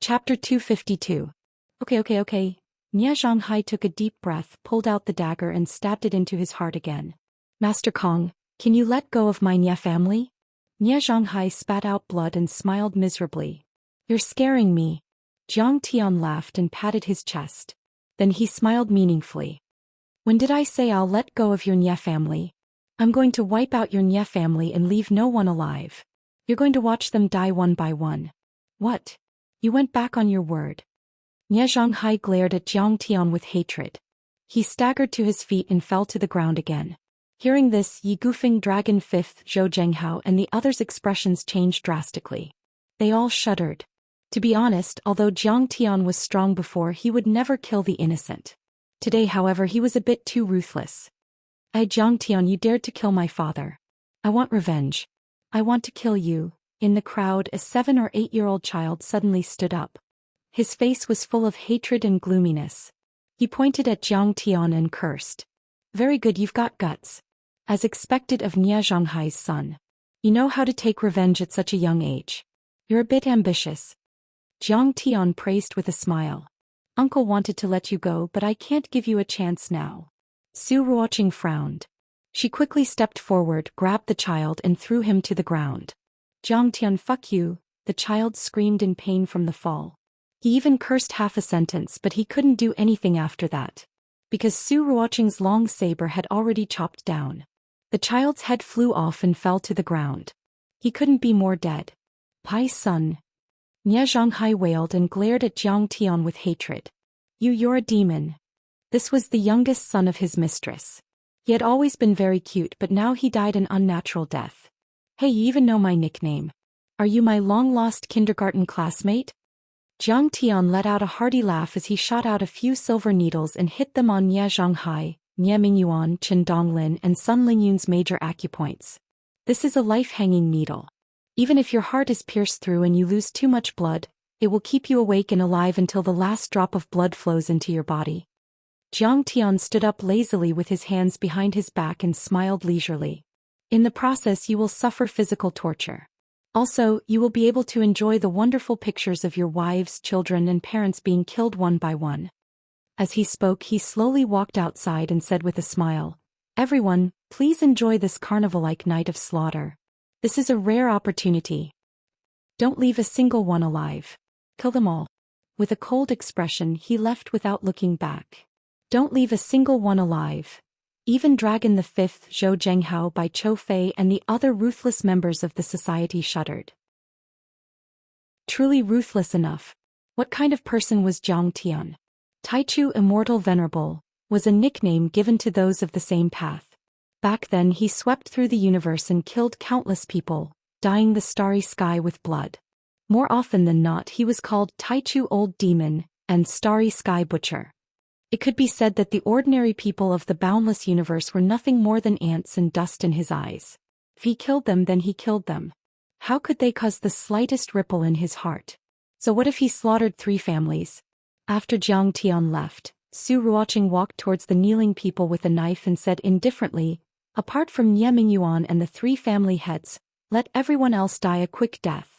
Chapter 252. Okay. Nie Zhonghai took a deep breath, pulled out the dagger and stabbed it into his heart again. Master Kong, can you let go of my Nie family? Nie Zhonghai spat out blood and smiled miserably. You're scaring me. Jiang Tian laughed and patted his chest. Then he smiled meaningfully. When did I say I'll let go of your Nie family? I'm going to wipe out your Nie family and leave no one alive. You're going to watch them die one by one. What? You went back on your word. Nie Zhonghai glared at Jiang Tian with hatred. He staggered to his feet and fell to the ground again. Hearing this, Yi Gufeng Dragon 5th Zhou Zhenghao and the others' expressions changed drastically. They all shuddered. To be honest, although Jiang Tian was strong before, he would never kill the innocent. Today, however, he was a bit too ruthless. Jiang Tian, you dared to kill my father. I want revenge. I want to kill you. In the crowd, a 7 or 8-year-old child suddenly stood up. His face was full of hatred and gloominess. He pointed at Jiang Tian and cursed. Very good, you've got guts. As expected of Nie Zhonghai's son. You know how to take revenge at such a young age. You're a bit ambitious. Jiang Tian praised with a smile. Uncle wanted to let you go, but I can't give you a chance now. Su Ruoqing frowned. She quickly stepped forward, grabbed the child and threw him to the ground. Jiang Tian, fuck you, the child screamed in pain from the fall. He even cursed half a sentence, but he couldn't do anything after that. Because Su Ruoqing's long saber had already chopped down. The child's head flew off and fell to the ground. He couldn't be more dead. Pai son. Nie Zhonghai wailed and glared at Jiang Tian with hatred. You're a demon. This was the youngest son of his mistress. He had always been very cute, but now he died an unnatural death. Hey, you even know my nickname. Are you my long-lost kindergarten classmate? Jiang Tian let out a hearty laugh as he shot out a few silver needles and hit them on Nie Zhonghai, Nie Mingyuan, Chen Donglin and Sun Lingyun's major acupoints. This is a life-hanging needle. Even if your heart is pierced through and you lose too much blood, it will keep you awake and alive until the last drop of blood flows into your body. Jiang Tian stood up lazily with his hands behind his back and smiled leisurely. In the process, you will suffer physical torture. Also, you will be able to enjoy the wonderful pictures of your wives, children, and parents being killed one by one. As he spoke, he slowly walked outside and said with a smile, Everyone, please enjoy this carnival-like night of slaughter. This is a rare opportunity. Don't leave a single one alive. Kill them all. With a cold expression, he left without looking back. Don't leave a single one alive. Even Dragon the 5th Zhou Zhenghao by Chou Fei and the other ruthless members of the society shuddered. Truly ruthless enough. What kind of person was Jiang Tian? Taichu Immortal Venerable was a nickname given to those of the same path. Back then he swept through the universe and killed countless people, dyeing the starry sky with blood. More often than not he was called Taichu Old Demon and Starry Sky Butcher. It could be said that the ordinary people of the boundless universe were nothing more than ants and dust in his eyes. If he killed them, then he killed them. How could they cause the slightest ripple in his heart? So what if he slaughtered 3 families? After Jiang Tian left, Su Ruoqing walked towards the kneeling people with a knife and said indifferently, Apart from Nie Mingyuan and the 3 family heads, let everyone else die a quick death.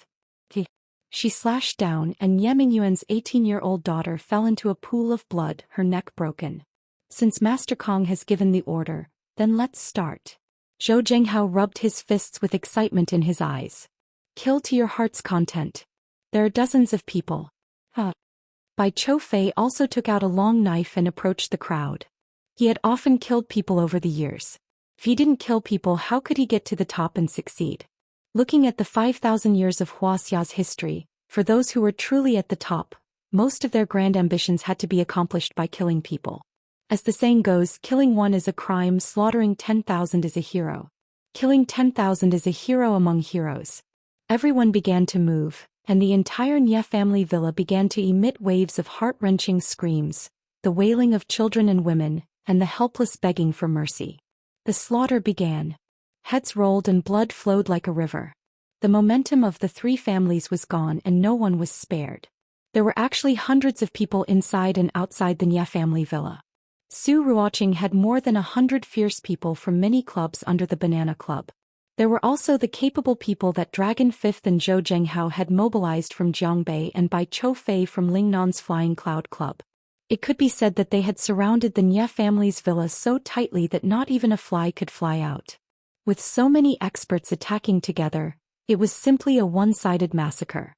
She slashed down and Nie Mingyuan's 18-year-old daughter fell into a pool of blood, her neck broken. Since Master Kong has given the order, then let's start. Zhou Zhenghao rubbed his fists with excitement in his eyes. Kill to your heart's content. There are dozens of people. Bai Chou Fei also took out a long knife and approached the crowd. He had often killed people over the years. If he didn't kill people, how could he get to the top and succeed? Looking at the 5,000 years of Wuxia's history, for those who were truly at the top, most of their grand ambitions had to be accomplished by killing people. As the saying goes, killing one is a crime, slaughtering 10,000 is a hero. Killing 10,000 is a hero among heroes. Everyone began to move, and the entire Nie family villa began to emit waves of heart-wrenching screams, the wailing of children and women, and the helpless begging for mercy. The slaughter began. Heads rolled and blood flowed like a river. The momentum of the 3 families was gone and no one was spared. There were actually hundreds of people inside and outside the Nie family villa. Su Ruoqing had more than 100 fierce people from many clubs under the Banana Club. There were also the capable people that Dragon Fifth and Zhou Zhenghao had mobilized from Jiangbei and Bai Choufei from Lingnan's Flying Cloud Club. It could be said that they had surrounded the Nie family's villa so tightly that not even a fly could fly out. With so many experts attacking together, it was simply a one-sided massacre.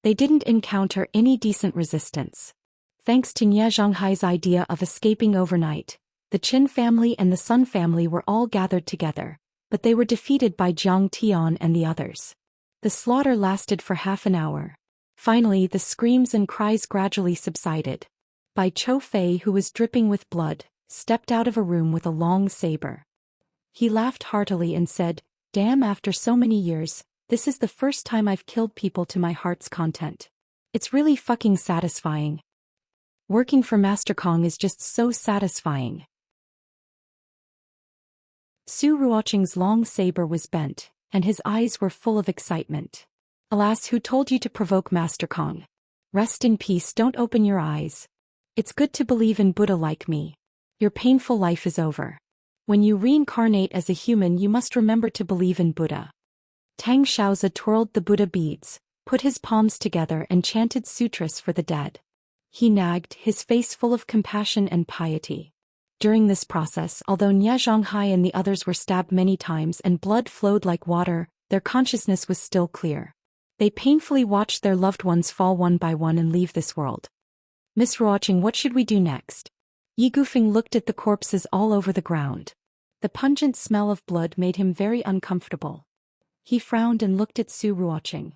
They didn't encounter any decent resistance. Thanks to Nie Zhonghai's idea of escaping overnight, the Qin family and the Sun family were all gathered together, but they were defeated by Jiang Tian and the others. The slaughter lasted for half an hour. Finally, the screams and cries gradually subsided. Bai Choufei, who was dripping with blood, stepped out of a room with a long saber. He laughed heartily and said, "Damn, after so many years, this is the first time I've killed people to my heart's content. It's really fucking satisfying. Working for Master Kong is just so satisfying." Su Ruoqing's long saber was bent, and his eyes were full of excitement. "Alas, who told you to provoke Master Kong? Rest in peace, don't open your eyes. It's good to believe in Buddha like me. Your painful life is over. When you reincarnate as a human, you must remember to believe in Buddha." Tang Xiaozi twirled the Buddha beads, put his palms together and chanted sutras for the dead. He nagged, his face full of compassion and piety. During this process, although Nie Zhonghai and the others were stabbed many times and blood flowed like water, their consciousness was still clear. They painfully watched their loved ones fall one by one and leave this world. "Miss Ruoqing, what should we do next?" Yi Gufeng looked at the corpses all over the ground. The pungent smell of blood made him very uncomfortable. He frowned and looked at Su Ruoqing.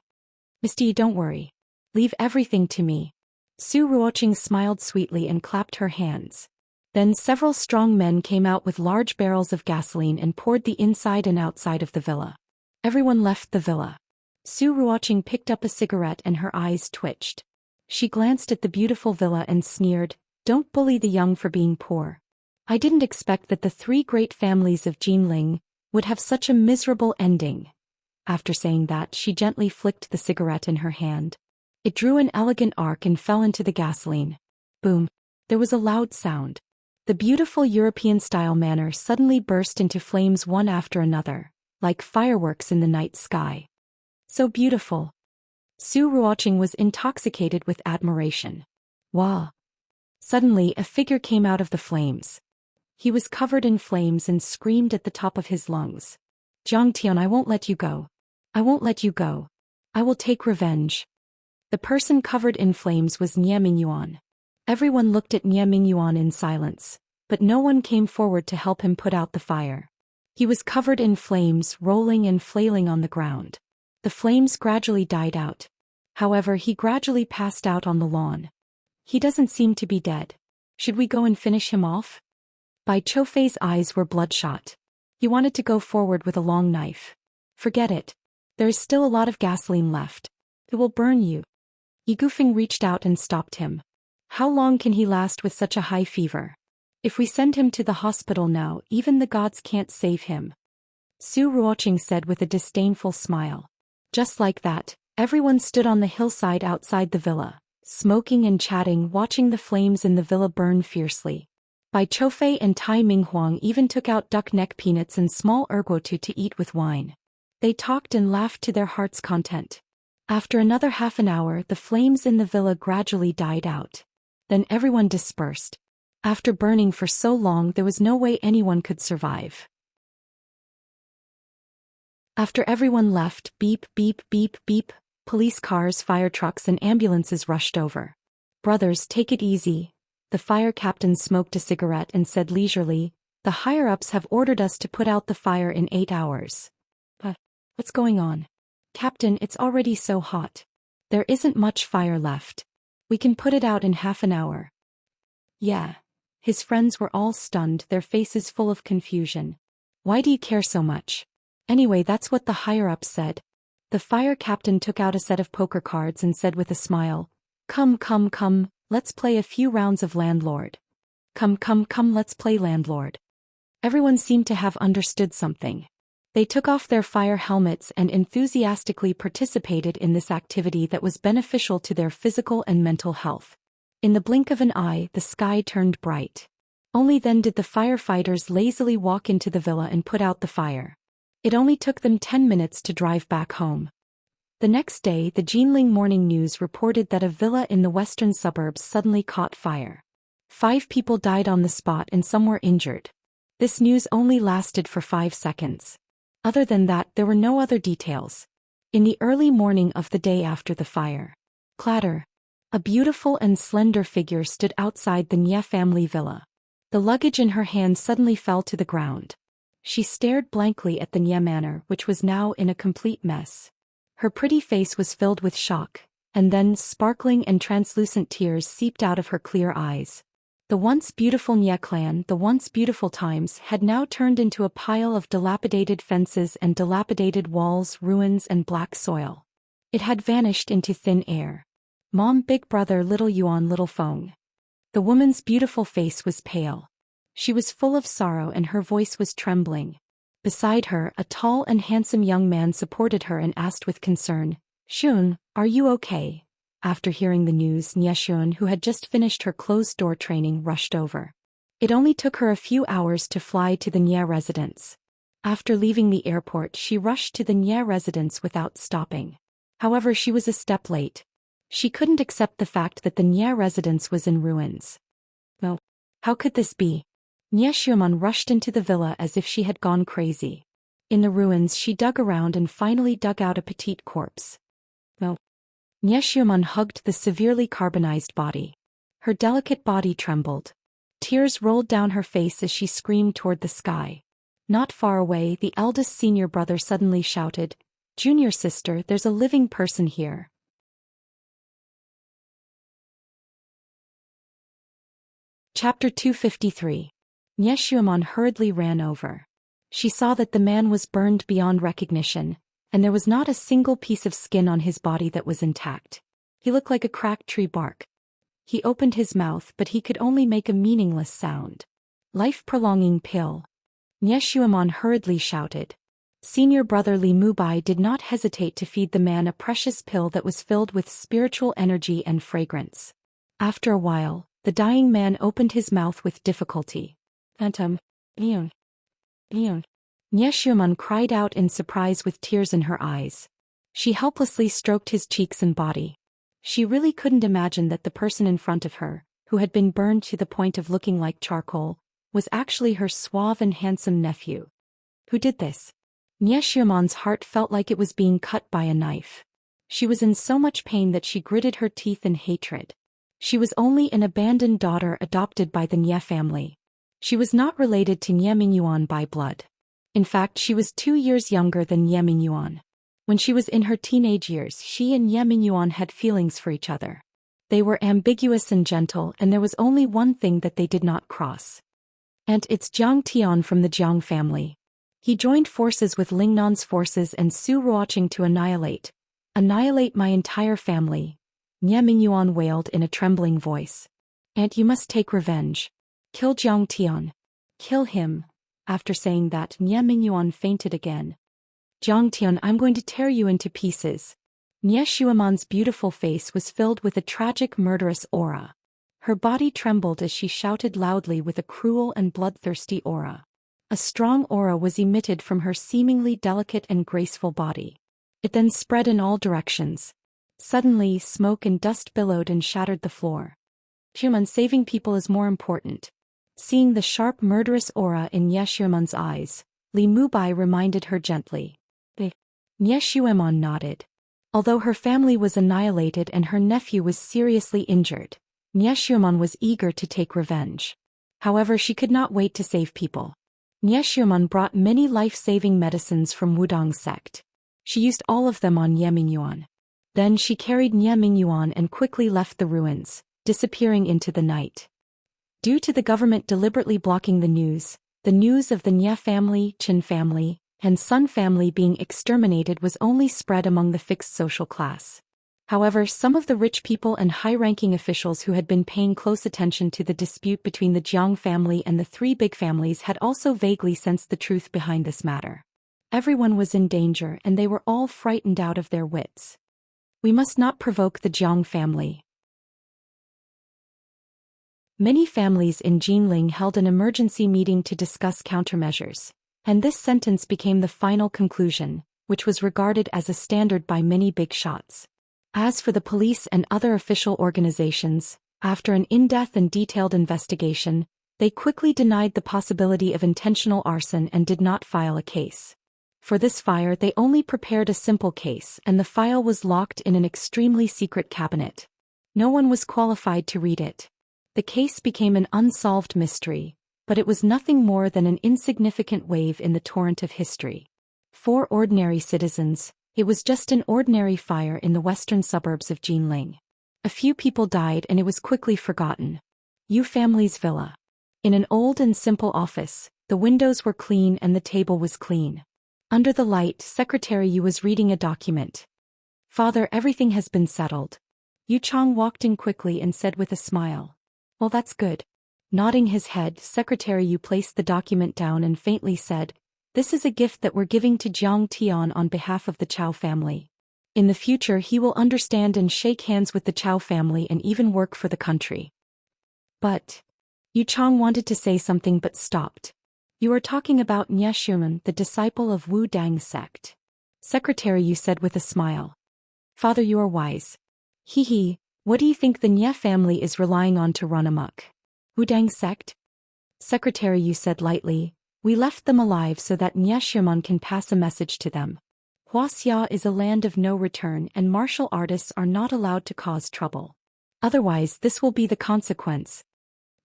"Mr. Yi, don't worry. Leave everything to me." Su Ruoqing smiled sweetly and clapped her hands. Then several strong men came out with large barrels of gasoline and poured the inside and outside of the villa. Everyone left the villa. Su Ruoqing picked up a cigarette and her eyes twitched. She glanced at the beautiful villa and sneered, "Don't bully the young for being poor. I didn't expect that the three great families of Jinling would have such a miserable ending." After saying that, she gently flicked the cigarette in her hand. It drew an elegant arc and fell into the gasoline. Boom! There was a loud sound. The beautiful European-style manor suddenly burst into flames one after another, like fireworks in the night sky. So beautiful. Su Ruoqing was intoxicated with admiration. Wow! Suddenly, a figure came out of the flames. He was covered in flames and screamed at the top of his lungs. "Jiang Tian, I won't let you go. I won't let you go. I will take revenge." The person covered in flames was Nie Mingyuan. Everyone looked at Nie Mingyuan in silence, but no one came forward to help him put out the fire. He was covered in flames, rolling and flailing on the ground. The flames gradually died out. However, he gradually passed out on the lawn. "He doesn't seem to be dead. Should we go and finish him off?" Bai Choufei's eyes were bloodshot. He wanted to go forward with a long knife. "Forget it. There is still a lot of gasoline left. It will burn you." Yi Gufeng reached out and stopped him. "How long can he last with such a high fever? If we send him to the hospital now, even the gods can't save him." Su Ruoqing said with a disdainful smile. Just like that, everyone stood on the hillside outside the villa, smoking and chatting, watching the flames in the villa burn fiercely. Bai Choufei and Tai Minghuang even took out duck neck peanuts and small ergotu to eat with wine. They talked and laughed to their heart's content. After another half an hour, the flames in the villa gradually died out. Then everyone dispersed. After burning for so long, there was no way anyone could survive. After everyone left, beep, beep, beep, beep, police cars, fire trucks and ambulances rushed over. "Brothers, take it easy." The fire captain smoked a cigarette and said leisurely, "The higher-ups have ordered us to put out the fire in 8 hours. But what's going on? Captain, it's already so hot. There isn't much fire left. We can put it out in half an hour." "Yeah." His friends were all stunned, their faces full of confusion. "Why do you care so much?" "Anyway, that's what the higher-ups said." The fire captain took out a set of poker cards and said with a smile, Come, come, come, let's play a few rounds of landlord. Come, come, come, let's play landlord." Everyone seemed to have understood something. They took off their fire helmets and enthusiastically participated in this activity that was beneficial to their physical and mental health. In the blink of an eye, the sky turned bright. Only then did the firefighters lazily walk into the villa and put out the fire. It only took them 10 minutes to drive back home. The next day, the Jinling Morning News reported that a villa in the western suburbs suddenly caught fire. 5 people died on the spot and some were injured. This news only lasted for 5 seconds. Other than that, there were no other details. In the early morning of the day after the fire, clatter, a beautiful and slender figure stood outside the Nie family villa. The luggage in her hand suddenly fell to the ground. She stared blankly at the Nie manor, which was now in a complete mess. Her pretty face was filled with shock, and then sparkling and translucent tears seeped out of her clear eyes. The once beautiful Nie clan, the once beautiful times, had now turned into a pile of dilapidated fences and dilapidated walls, ruins and black soil. It had vanished into thin air. Mom, big brother, little Yuan, little Feng. The woman's beautiful face was pale. She was full of sorrow and her voice was trembling. Beside her, a tall and handsome young man supported her and asked with concern, "Shun, are you okay?" After hearing the news, Nie Shun, who had just finished her closed-door training, rushed over. It only took her a few hours to fly to the Nie residence. After leaving the airport, she rushed to the Nie residence without stopping. However, she was a step late. She couldn't accept the fact that the Nie residence was in ruins. Well, how could this be? Nie Xiaomon rushed into the villa as if she had gone crazy. In the ruins, she dug around and finally dug out a petite corpse. Well, Nie Xiaomon hugged the severely carbonized body. Her delicate body trembled. Tears rolled down her face as she screamed toward the sky. Not far away, the eldest senior brother suddenly shouted, "Junior sister, there's a living person here." Chapter 253. Nie Xiaomon hurriedly ran over. She saw that the man was burned beyond recognition, and there was not a single piece of skin on his body that was intact. He looked like a cracked tree bark. He opened his mouth, but he could only make a meaningless sound. "Life-prolonging pill." Nie Xiaomon hurriedly shouted. Senior brother Li Mubai did not hesitate to feed the man a precious pill that was filled with spiritual energy and fragrance. After a while, the dying man opened his mouth with difficulty. "Phantom, Nie Xiaomon cried out in surprise with tears in her eyes. She helplessly stroked his cheeks and body. She really couldn't imagine that the person in front of her, who had been burned to the point of looking like charcoal, was actually her suave and handsome nephew. Who did this? Nie Xiaomon's heart felt like it was being cut by a knife. She was in so much pain that she gritted her teeth in hatred. She was only an abandoned daughter adopted by the Nie family. She was not related to Nie Mingyuan by blood. In fact, she was 2 years younger than Nie Mingyuan. When she was in her teenage years, she and Nie Mingyuan had feelings for each other. They were ambiguous and gentle, and there was only one thing that they did not cross. And it's Jiang Tian from the Jiang family. He joined forces with Lingnan's forces and Su Ruoqing to annihilate my entire family, Nie Mingyuan wailed in a trembling voice. "Aunt, you must take revenge. Kill Jiang Tian. Kill him." After saying that, Nie Mingyuan fainted again. "Jiang Tian, I'm going to tear you into pieces." Nie Xiaomon's beautiful face was filled with a tragic, murderous aura. Her body trembled as she shouted loudly with a cruel and bloodthirsty aura. A strong aura was emitted from her seemingly delicate and graceful body. It then spread in all directions. Suddenly, smoke and dust billowed and shattered the floor. "Xiaomon, saving people is more important." Seeing the sharp, murderous aura in Nie Xiaomon's eyes, Li Mubai reminded her gently. Nie Xiaomon nodded. Although her family was annihilated and her nephew was seriously injured, Nie Xiaomon was eager to take revenge. However, she could not wait to save people. Nie Xiaomon brought many life-saving medicines from Wudong sect. She used all of them on Nie Mingyuan. Then she carried Nie Mingyuan and quickly left the ruins, disappearing into the night. Due to the government deliberately blocking the news of the Nie family, Chen family, and Sun family being exterminated was only spread among the fixed social class. However, some of the rich people and high-ranking officials who had been paying close attention to the dispute between the Jiang family and the 3 big families had also vaguely sensed the truth behind this matter. Everyone was in danger and they were all frightened out of their wits. We must not provoke the Jiang family. Many families in Jinling held an emergency meeting to discuss countermeasures. And this sentence became the final conclusion, which was regarded as a standard by many big shots. As for the police and other official organizations, after an in-depth and detailed investigation, they quickly denied the possibility of intentional arson and did not file a case. For this fire they only prepared a simple case and the file was locked in an extremely secret cabinet. No one was qualified to read it. The case became an unsolved mystery, but it was nothing more than an insignificant wave in the torrent of history. For ordinary citizens, it was just an ordinary fire in the western suburbs of Jinling. A few people died and it was quickly forgotten. Yu family's villa. In an old and simple office, the windows were clean and the table was clean. Under the light, Secretary Yu was reading a document. "Father, everything has been settled." Yu Chang walked in quickly and said with a smile, "Well, that's good." Nodding his head, Secretary Yu placed the document down and faintly said, "This is a gift that we're giving to Jiang Tian on behalf of the Chao family. In the future he will understand and shake hands with the Chao family and even work for the country." But Yu Chang wanted to say something but stopped. "You are talking about Nye Xiumen, the disciple of Wu Dang sect." Secretary Yu said with a smile. "Father, you are wise. He, what do you think the Nye family is relying on to run amok?" "Wu Dang sect?" Secretary Yu said lightly, "We left them alive so that Nye Xiumen can pass a message to them. Wuxia is a land of no return and martial artists are not allowed to cause trouble. Otherwise this will be the consequence."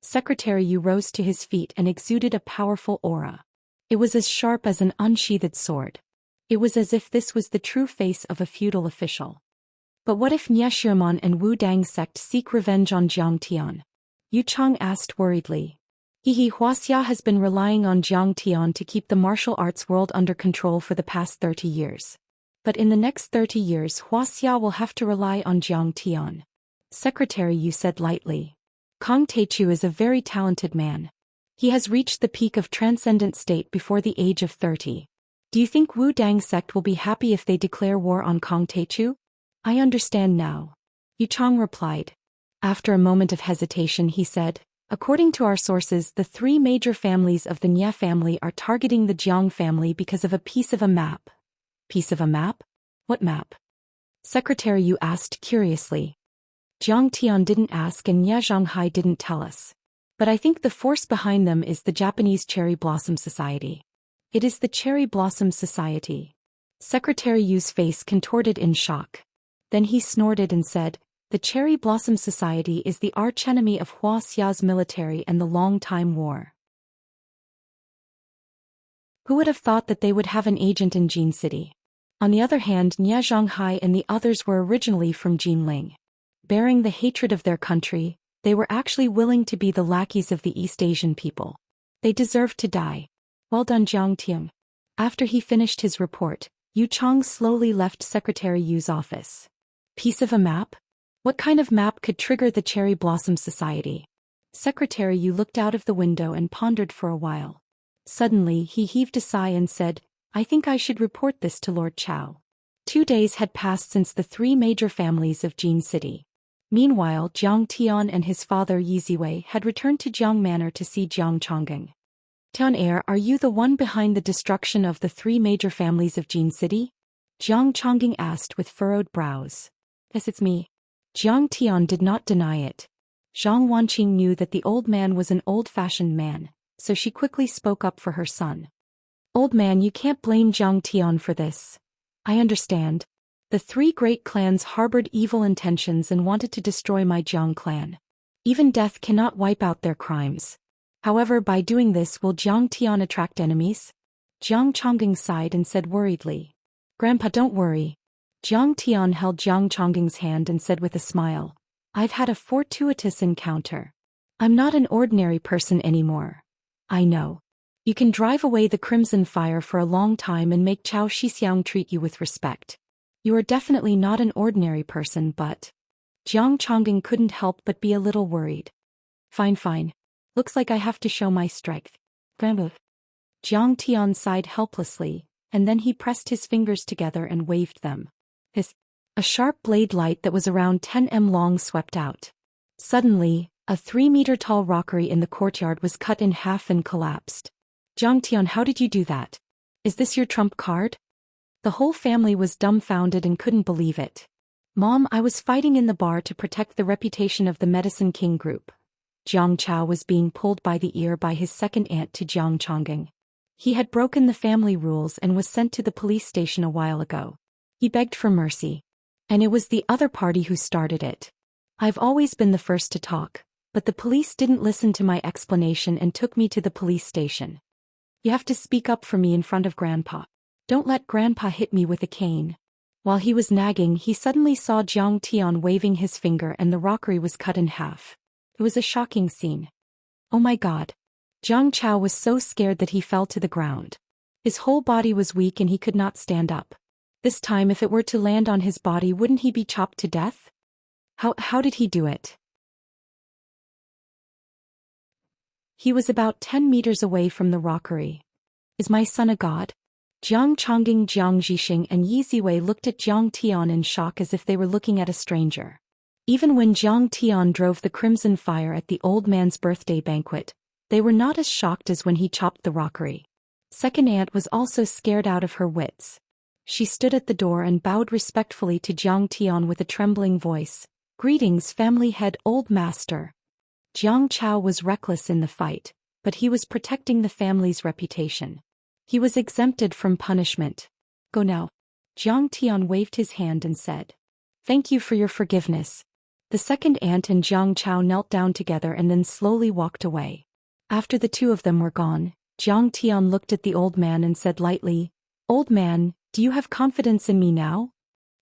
Secretary Yu rose to his feet and exuded a powerful aura. It was as sharp as an unsheathed sword. It was as if this was the true face of a feudal official. "But what if Nye Xiumen and Wu Dang sect seek revenge on Jiang Tian?" Yu Chang asked worriedly. Wuxia has been relying on Jiang Tian to keep the martial arts world under control for the past 30 years. But in the next 30 years Wuxia will have to rely on Jiang Tian." Secretary Yu said lightly. "Kong Teichu is a very talented man. He has reached the peak of transcendent state before the age of 30. Do you think Wu Dang sect will be happy if they declare war on Kong Teichu?" "I understand now," Yu Chang replied. After a moment of hesitation he said, "According to our sources, the three major families of the Nye family are targeting the Jiang family because of a piece of a map." "Piece of a map? What map?" Secretary Yu asked curiously. "Jiang Tian didn't ask and Nye Zhonghai didn't tell us. But I think the force behind them is the Japanese Cherry Blossom Society." "It is the Cherry Blossom Society." Secretary Yu's face contorted in shock. Then he snorted and said, "The Cherry Blossom Society is the archenemy of Wuxia's military and the long-time war. Who would have thought that they would have an agent in Jin City?" On the other hand, Nye Zhonghai and the others were originally from Jinling. Bearing the hatred of their country, they were actually willing to be the lackeys of the East Asian people. They deserved to die. "Well done, Jiang Tian." After he finished his report, Yu Chang slowly left Secretary Yu's office. "Piece of a map? What kind of map could trigger the Cherry Blossom Society?" Secretary Yu looked out of the window and pondered for a while. Suddenly he heaved a sigh and said, "I think I should report this to Lord Chao." 2 days had passed since the three major families of Jin City. Meanwhile, Jiang Tian and his father Yi Ziwei had returned to Jiang Manor to see Jiang Chongqing. "Tian heir, are you the one behind the destruction of the three major families of Jin City?" Jiang Chongqing asked with furrowed brows. "Yes, it's me." Jiang Tian did not deny it. Zhang Wanqing knew that the old man was an old-fashioned man, so she quickly spoke up for her son. "Old man, you can't blame Jiang Tian for this. I understand. The three great clans harbored evil intentions and wanted to destroy my Jiang clan. Even death cannot wipe out their crimes. However, by doing this will Jiang Tian attract enemies?" Jiang Chongqing sighed and said worriedly. "Grandpa, don't worry." Jiang Tian held Jiang Chongqing's hand and said with a smile, "I've had a fortuitous encounter. I'm not an ordinary person anymore. I know. You can drive away the crimson fire for a long time and make Chao Shixiang treat you with respect. You are definitely not an ordinary person, but..." Jiang Chongqing couldn't help but be a little worried. Fine. Looks like I have to show my strength. Grandpa." Jiang Tian sighed helplessly, and then he pressed his fingers together and waved them. A sharp blade light that was around 10 m long swept out. Suddenly, a 3-meter-tall rockery in the courtyard was cut in half and collapsed. Zhang Tian, how did you do that? Is this your trump card? The whole family was dumbfounded and couldn't believe it. Mom, I was fighting in the bar to protect the reputation of the Medicine King group. Jiang Chao was being pulled by the ear by his second aunt to Jiang Chongqing. He had broken the family rules and was sent to the police station a while ago. He begged for mercy. And it was the other party who started it. I've always been the first to talk, but the police didn't listen to my explanation and took me to the police station. You have to speak up for me in front of Grandpa. Don't let Grandpa hit me with a cane. While he was nagging, he suddenly saw Jiang Tian waving his finger and the rockery was cut in half. It was a shocking scene. Oh my God. Jiang Chao was so scared that he fell to the ground. His whole body was weak and he could not stand up. This time if it were to land on his body, wouldn't he be chopped to death? How did he do it? He was about 10 meters away from the rockery. Is my son a god? Jiang Chongqing, Jiang Zhixing and Yi Ziwei looked at Jiang Tian in shock as if they were looking at a stranger. Even when Jiang Tian drove the crimson fire at the old man's birthday banquet, they were not as shocked as when he chopped the rockery. Second aunt was also scared out of her wits. She stood at the door and bowed respectfully to Jiang Tian with a trembling voice. Greetings, family head old master. Jiang Chao was reckless in the fight, but he was protecting the family's reputation. He was exempted from punishment. Go now. Jiang Tian waved his hand and said. Thank you for your forgiveness. The second aunt and Jiang Chao knelt down together and then slowly walked away. After the two of them were gone, Jiang Tian looked at the old man and said lightly, Old man, do you have confidence in me now?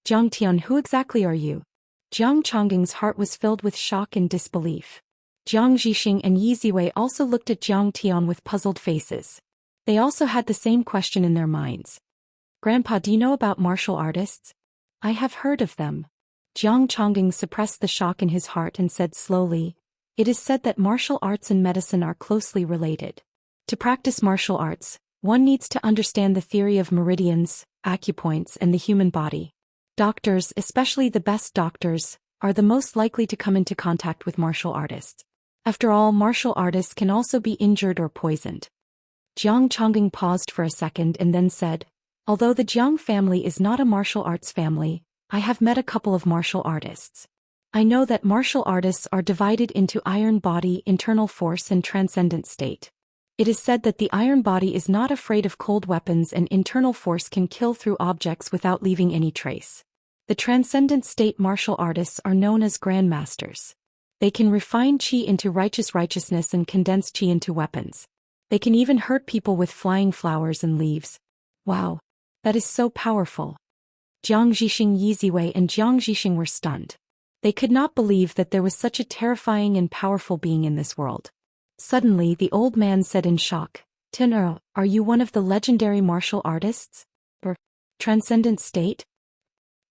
Jiang Tian, who exactly are you? Jiang Chongqing's heart was filled with shock and disbelief. Jiang Zhixing and Yi Ziwei also looked at Jiang Tian with puzzled faces. They also had the same question in their minds. Grandpa, do you know about martial artists? I have heard of them. Jiang Chongqing suppressed the shock in his heart and said slowly, It is said that martial arts and medicine are closely related. To practice martial arts, one needs to understand the theory of meridians, acupoints, and the human body. Doctors, especially the best doctors, are the most likely to come into contact with martial artists. After all, martial artists can also be injured or poisoned. Jiang Chongqing paused for a second and then said, Although the Jiang family is not a martial arts family, I have met a couple of martial artists. I know that martial artists are divided into iron body, internal force, and transcendent state. It is said that the iron body is not afraid of cold weapons and internal force can kill through objects without leaving any trace. The transcendent state martial artists are known as grandmasters. They can refine qi into righteousness and condense qi into weapons. They can even hurt people with flying flowers and leaves. Wow. That is so powerful. Jiang Zhixing, Yi Ziwei and Jiang Zhixing were stunned. They could not believe that there was such a terrifying and powerful being in this world. Suddenly the old man said in shock, Ten'er, are you one of the legendary martial artists? Or transcendent state?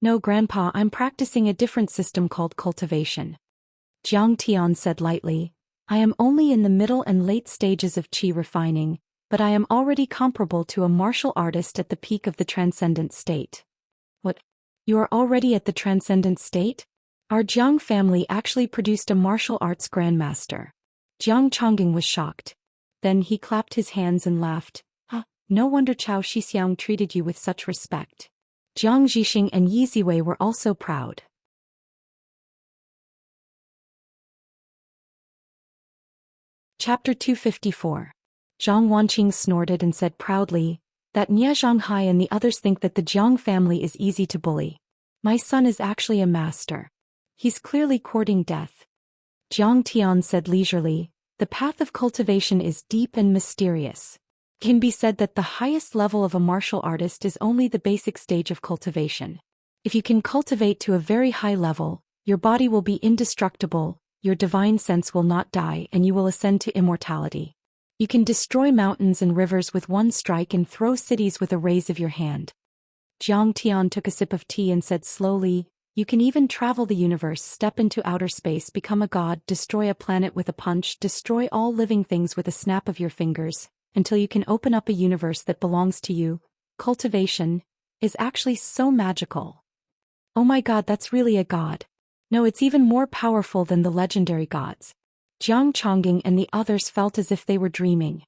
No, Grandpa, I'm practicing a different system called cultivation. Jiang Tian said lightly, I am only in the middle and late stages of qi refining, but I am already comparable to a martial artist at the peak of the transcendent state. What? You are already at the transcendent state? Our Jiang family actually produced a martial arts grandmaster. Jiang Chongqing was shocked. Then he clapped his hands and laughed. No wonder Chao Shixiang treated you with such respect. Jiang Zhixing and Yi Ziwei were also proud. Chapter 254. Zhang Wanqing snorted and said proudly, That Nie Zhanghai and the others think that the Jiang family is easy to bully. My son is actually a master. He's clearly courting death. Jiang Tian said leisurely, The path of cultivation is deep and mysterious. It can be said that the highest level of a martial artist is only the basic stage of cultivation. If you can cultivate to a very high level, your body will be indestructible, your divine sense will not die, and you will ascend to immortality. You can destroy mountains and rivers with one strike and throw cities with a raise of your hand. Jiang Tian took a sip of tea and said slowly, You can even travel the universe, step into outer space, become a god, destroy a planet with a punch, destroy all living things with a snap of your fingers, until you can open up a universe that belongs to you. Cultivation is actually so magical. Oh my God, that's really a god. No, it's even more powerful than the legendary gods. Jiang Chongqing and the others felt as if they were dreaming.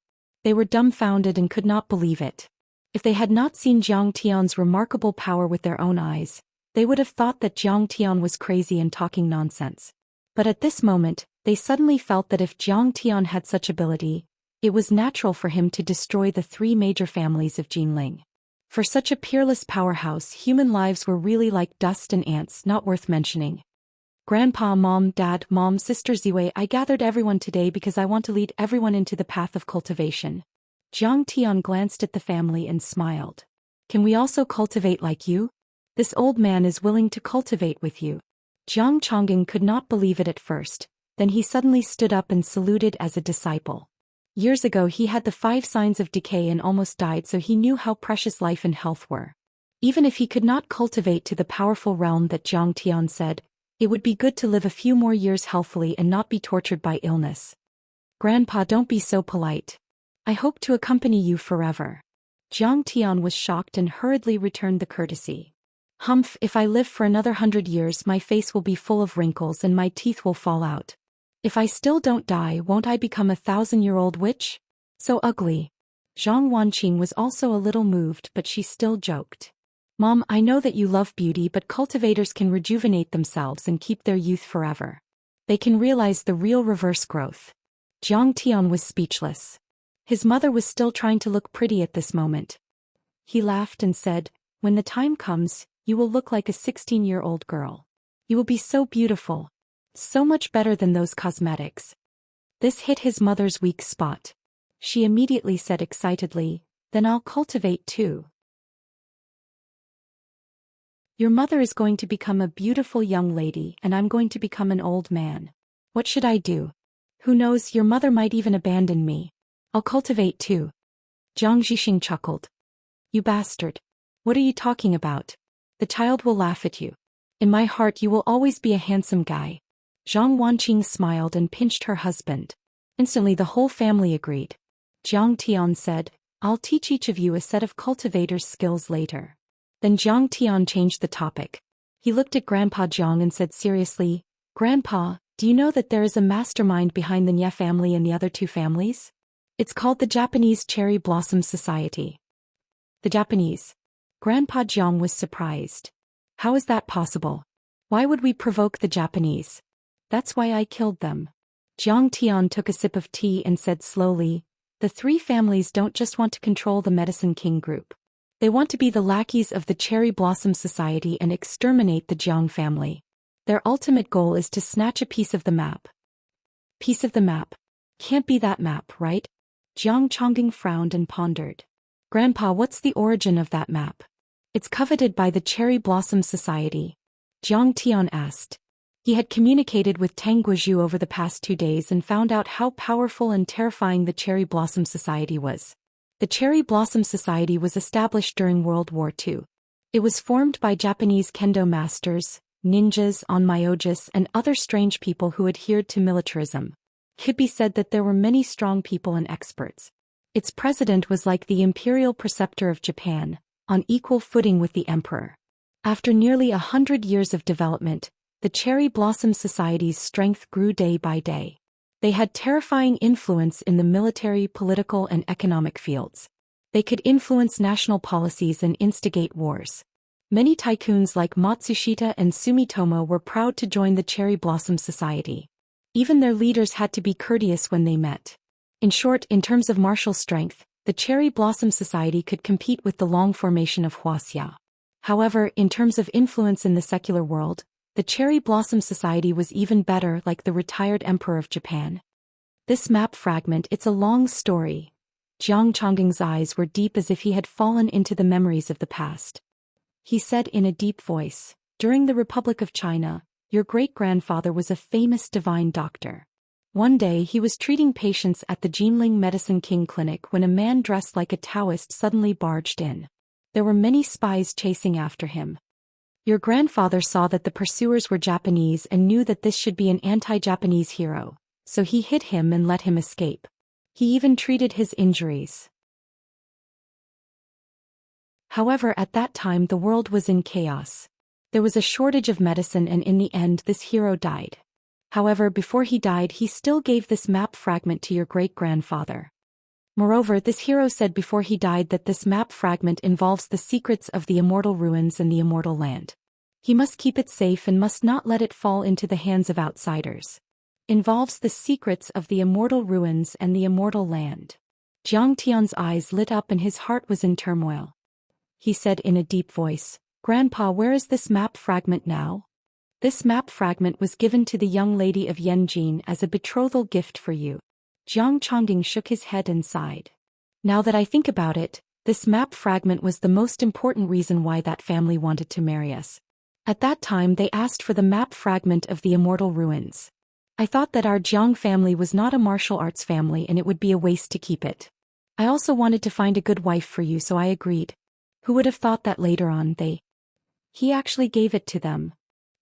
They were dumbfounded and could not believe it. If they had not seen Zhang Tian's remarkable power with their own eyes, they would have thought that Zhang Tian was crazy and talking nonsense. But at this moment, they suddenly felt that if Zhang Tian had such ability, it was natural for him to destroy the three major families of Jinling. For such a peerless powerhouse, human lives were really like dust and ants, not worth mentioning. Grandpa, Mom, Dad, Mom, Sister Ziwei, I gathered everyone today because I want to lead everyone into the path of cultivation. Zhang Tian glanced at the family and smiled. Can we also cultivate like you? This old man is willing to cultivate with you. Jiang Chongqing could not believe it at first, then he suddenly stood up and saluted as a disciple. Years ago he had the 5 signs of decay and almost died, so he knew how precious life and health were. Even if he could not cultivate to the powerful realm that Zhang Tian said, it would be good to live a few more years healthfully and not be tortured by illness. Grandpa, don't be so polite. I hope to accompany you forever. Zhang Tian was shocked and hurriedly returned the courtesy. Humph, if I live for another 100 years my face will be full of wrinkles and my teeth will fall out. If I still don't die, won't I become a 1,000-year-old witch? So ugly. Zhang Wanqing was also a little moved, but she still joked. Mom, I know that you love beauty, but cultivators can rejuvenate themselves and keep their youth forever. They can realize the real reverse growth. Zhang Tian was speechless. His mother was still trying to look pretty at this moment. He laughed and said, when the time comes, you will look like a 16-year-old girl. You will be so beautiful. So much better than those cosmetics. This hit his mother's weak spot. She immediately said excitedly, then I'll cultivate too. Your mother is going to become a beautiful young lady and I'm going to become an old man. What should I do? Who knows, your mother might even abandon me. I'll cultivate too. Zhang Zhixing chuckled. You bastard. What are you talking about? The child will laugh at you. In my heart you will always be a handsome guy. Zhang Wanqing smiled and pinched her husband. Instantly the whole family agreed. Zhang Tian said, I'll teach each of you a set of cultivator's skills later. Then Zhang Tian changed the topic. He looked at Grandpa Zhang and said seriously, Grandpa, do you know that there is a mastermind behind the Nye family and the other 2 families? It's called the Japanese Cherry Blossom Society. The Japanese. Grandpa Zhang was surprised. How is that possible? Why would we provoke the Japanese? That's why I killed them. Zhang Tian took a sip of tea and said slowly, the 3 families don't just want to control the Medicine King group. They want to be the lackeys of the Cherry Blossom Society and exterminate the Jiang family. Their ultimate goal is to snatch a piece of the map. Piece of the map? Can't be that map, right? Jiang Chongqing frowned and pondered. Grandpa, what's the origin of that map? It's coveted by the Cherry Blossom Society. Zhang Tian asked. He had communicated with Tang Guizhu over the past 2 days and found out how powerful and terrifying the Cherry Blossom Society was. The Cherry Blossom Society was established during World War II. It was formed by Japanese kendo masters, ninjas, onmyoges, and other strange people who adhered to militarism. It could be said that there were many strong people and experts. Its president was like the imperial preceptor of Japan, on equal footing with the emperor. After nearly 100 years of development, the Cherry Blossom Society's strength grew day by day. They had terrifying influence in the military, political, and economic fields. They could influence national policies and instigate wars. Many tycoons like Matsushita and Sumitomo were proud to join the Cherry Blossom Society. Even their leaders had to be courteous when they met. In short, in terms of martial strength, the Cherry Blossom Society could compete with the long formation of Wuxia. However, in terms of influence in the secular world, the Cherry Blossom Society was even better, like the retired Emperor of Japan. This map fragment, it's a long story. Jiang Chongqing's eyes were deep as if he had fallen into the memories of the past. He said in a deep voice, during the Republic of China, your great-grandfather was a famous divine doctor. One day he was treating patients at the Jinling Medicine King Clinic when a man dressed like a Daoist suddenly barged in. There were many spies chasing after him. Your grandfather saw that the pursuers were Japanese and knew that this should be an anti-Japanese hero, so he hit him and let him escape. He even treated his injuries. However, at that time the world was in chaos. There was a shortage of medicine and in the end this hero died. However, before he died he still gave this map fragment to your great-grandfather. Moreover, this hero said before he died that this map fragment involves the secrets of the immortal ruins and the immortal land. He must keep it safe and must not let it fall into the hands of outsiders. Involves the secrets of the immortal ruins and the immortal land. Zhang Tian's eyes lit up and his heart was in turmoil. He said in a deep voice, "Grandpa, where is this map fragment now?" "This map fragment was given to the young lady of Yanjin as a betrothal gift for you." Jiang Chongding shook his head and sighed. "Now that I think about it, this map fragment was the most important reason why that family wanted to marry us. At that time they asked for the map fragment of the immortal ruins. I thought that our Jiang family was not a martial arts family and it would be a waste to keep it. I also wanted to find a good wife for you, so I agreed. Who would have thought that later on he actually gave it to them?"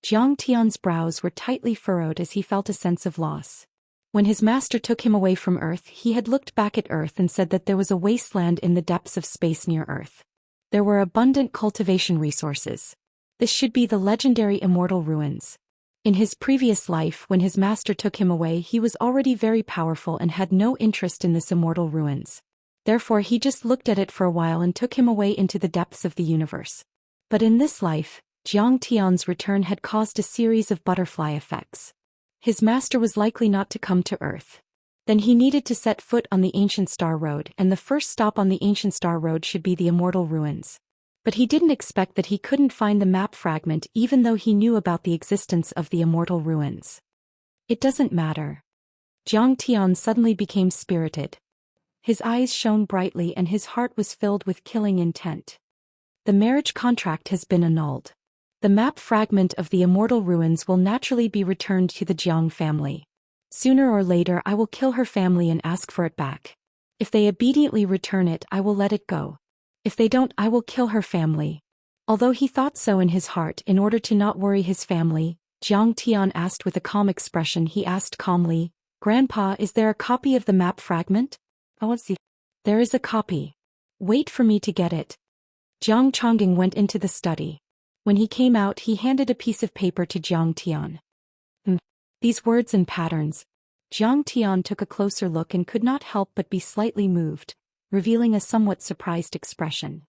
Jiang Tian's brows were tightly furrowed as he felt a sense of loss. When his master took him away from Earth, he had looked back at Earth and said that there was a wasteland in the depths of space near Earth. There were abundant cultivation resources. This should be the legendary immortal ruins. In his previous life, when his master took him away, he was already very powerful and had no interest in this immortal ruins. Therefore he just looked at it for a while and took him away into the depths of the universe. But in this life, Jiang Tian's return had caused a series of butterfly effects. His master was likely not to come to Earth. Then he needed to set foot on the Ancient Star Road, and the first stop on the Ancient Star Road should be the immortal ruins. But he didn't expect that he couldn't find the map fragment even though he knew about the existence of the immortal ruins. It doesn't matter. Jiang Tian suddenly became spirited. His eyes shone brightly and his heart was filled with killing intent. The marriage contract has been annulled. The map fragment of the immortal ruins will naturally be returned to the Jiang family. Sooner or later I will kill her family and ask for it back. If they obediently return it, I will let it go. If they don't, I will kill her family. Although he thought so in his heart, in order to not worry his family, Jiang Tian asked with a calm expression. He asked calmly, "Grandpa, is there a copy of the map fragment?" "I want to see." "There is a copy. Wait for me to get it." Jiang Chongding went into the study. When he came out, he handed a piece of paper to Jiang Tian. These words and patterns. Jiang Tian took a closer look and could not help but be slightly moved, revealing a somewhat surprised expression.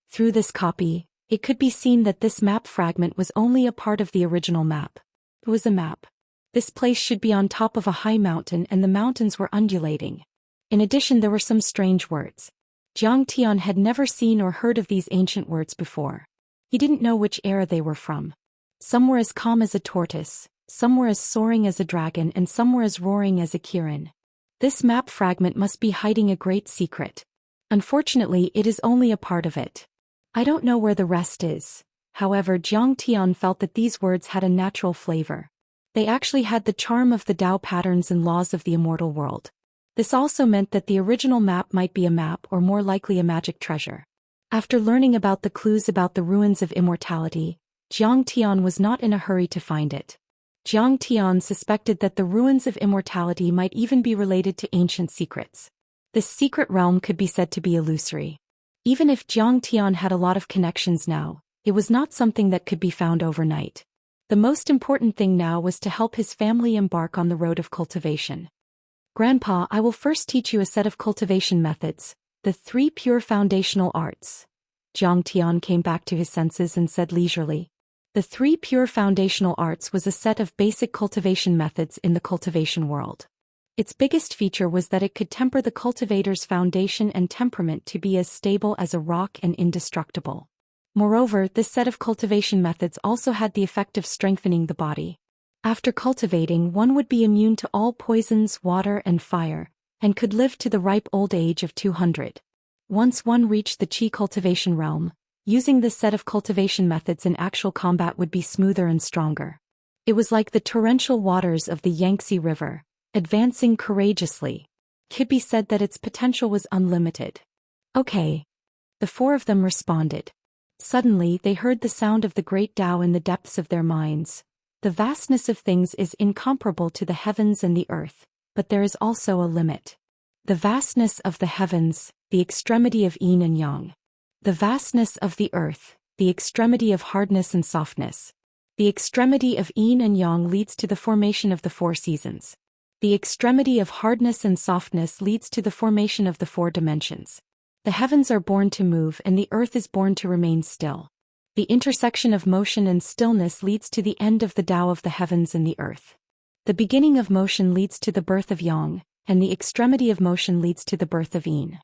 Through this copy, it could be seen that this map fragment was only a part of the original map. It was a map. This place should be on top of a high mountain and the mountains were undulating. In addition, there were some strange words. Jiang Tian had never seen or heard of these ancient words before. He didn't know which era they were from. Some were as calm as a tortoise, some were as soaring as a dragon, and some were as roaring as a kirin. This map fragment must be hiding a great secret. Unfortunately, it is only a part of it. I don't know where the rest is. However, Jiang Tian felt that these words had a natural flavor. They actually had the charm of the Tao patterns and laws of the immortal world. This also meant that the original map might be a map or more likely a magic treasure. After learning about the clues about the ruins of immortality, Jiang Tian was not in a hurry to find it. Jiang Tian suspected that the ruins of immortality might even be related to ancient secrets. This secret realm could be said to be illusory. Even if Jiang Tian had a lot of connections now, it was not something that could be found overnight. The most important thing now was to help his family embark on the road of cultivation. "Grandpa, I will first teach you a set of cultivation methods, the 3 pure foundational arts." Jiang Tian came back to his senses and said leisurely. The 3 pure foundational arts was a set of basic cultivation methods in the cultivation world. Its biggest feature was that it could temper the cultivator's foundation and temperament to be as stable as a rock and indestructible. Moreover, this set of cultivation methods also had the effect of strengthening the body. After cultivating, one would be immune to all poisons, water, and fire, and could live to the ripe old age of 200. Once one reached the Qi cultivation realm, using this set of cultivation methods in actual combat would be smoother and stronger. It was like the torrential waters of the Yangtze River, advancing courageously. Could be said that its potential was unlimited. "Okay." The 4 of them responded. Suddenly they heard the sound of the great Tao in the depths of their minds. The vastness of things is incomparable to the heavens and the earth, but there is also a limit. The vastness of the heavens, the extremity of yin and yang. The vastness of the earth, the extremity of hardness and softness. The extremity of yin and yang leads to the formation of the 4 seasons. The extremity of hardness and softness leads to the formation of the four dimensions. The heavens are born to move and the earth is born to remain still. The intersection of motion and stillness leads to the end of the Tao of the heavens and the earth. The beginning of motion leads to the birth of Yang, and the extremity of motion leads to the birth of Yin.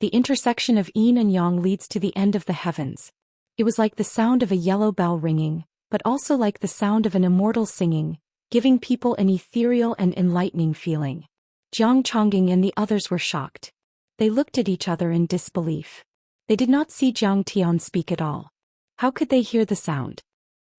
The intersection of Yin and Yang leads to the end of the heavens. It was like the sound of a yellow bell ringing, but also like the sound of an immortal singing, giving people an ethereal and enlightening feeling. Jiang Chongqing and the others were shocked. They looked at each other in disbelief. They did not see Jiang Tian speak at all. How could they hear the sound?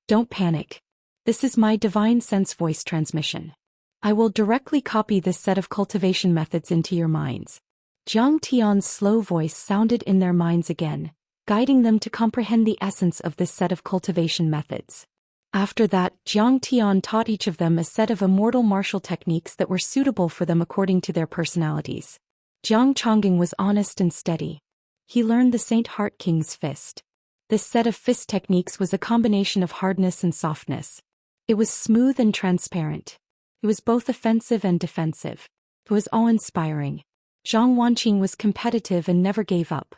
Don't panic. This is my divine sense voice transmission. I will directly copy this set of cultivation methods into your minds. Jiang Tian's slow voice sounded in their minds again, guiding them to comprehend the essence of this set of cultivation methods. After that, Jiang Tian taught each of them a set of immortal martial techniques that were suitable for them according to their personalities. Jiang Chongqing was honest and steady. He learned the Saint Heart King's fist. This set of fist techniques was a combination of hardness and softness. It was smooth and transparent. It was both offensive and defensive. It was awe-inspiring. Zhang Wanqing was competitive and never gave up.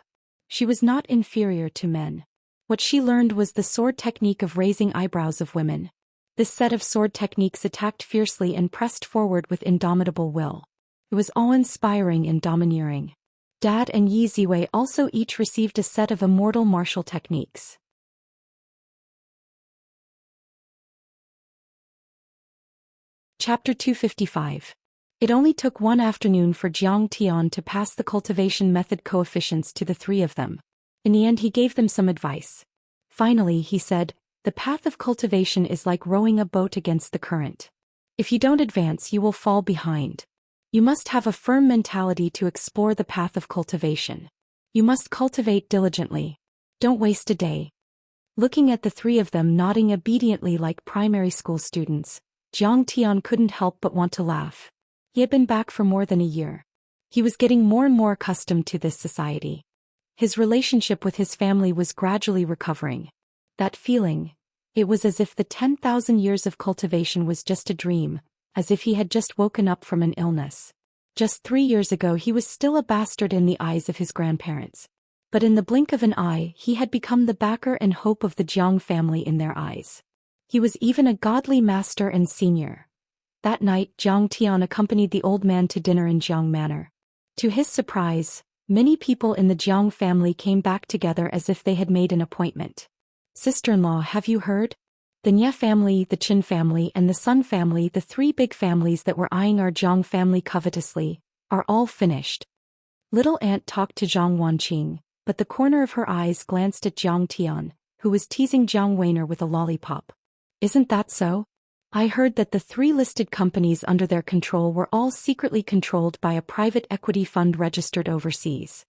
She was not inferior to men. What she learned was the sword technique of raising eyebrows of women. This set of sword techniques attacked fiercely and pressed forward with indomitable will. It was awe-inspiring and domineering. Dad and Yi Ziwei also each received a set of immortal martial techniques. Chapter 255. It only took one afternoon for Jiang Tian to pass the cultivation method coefficients to the three of them. In the end he gave them some advice. Finally he said, the path of cultivation is like rowing a boat against the current. If you don't advance you will fall behind. You must have a firm mentality to explore the path of cultivation. You must cultivate diligently. Don't waste a day. Looking at the three of them nodding obediently like primary school students, Jiang Tian couldn't help but want to laugh. He had been back for more than a year. He was getting more and more accustomed to this society. His relationship with his family was gradually recovering. That feeling, it was as if the 10,000 years of cultivation was just a dream, as if he had just woken up from an illness. Just 3 years ago he was still a bastard in the eyes of his grandparents. But in the blink of an eye he had become the backer and hope of the Jiang family in their eyes. He was even a godly master and senior. That night Jiang Tian accompanied the old man to dinner in Jiang Manor. To his surprise, many people in the Jiang family came back together as if they had made an appointment. Sister-in-law, have you heard? The Nye family, the Qin family and the Sun family, the three big families that were eyeing our Jiang family covetously, are all finished. Little Aunt talked to Zhang Wanqing, but the corner of her eyes glanced at Jiang Tian, who was teasing Jiang Weiner with a lollipop. Isn't that so? I heard that the three listed companies under their control were all secretly controlled by a private equity fund registered overseas.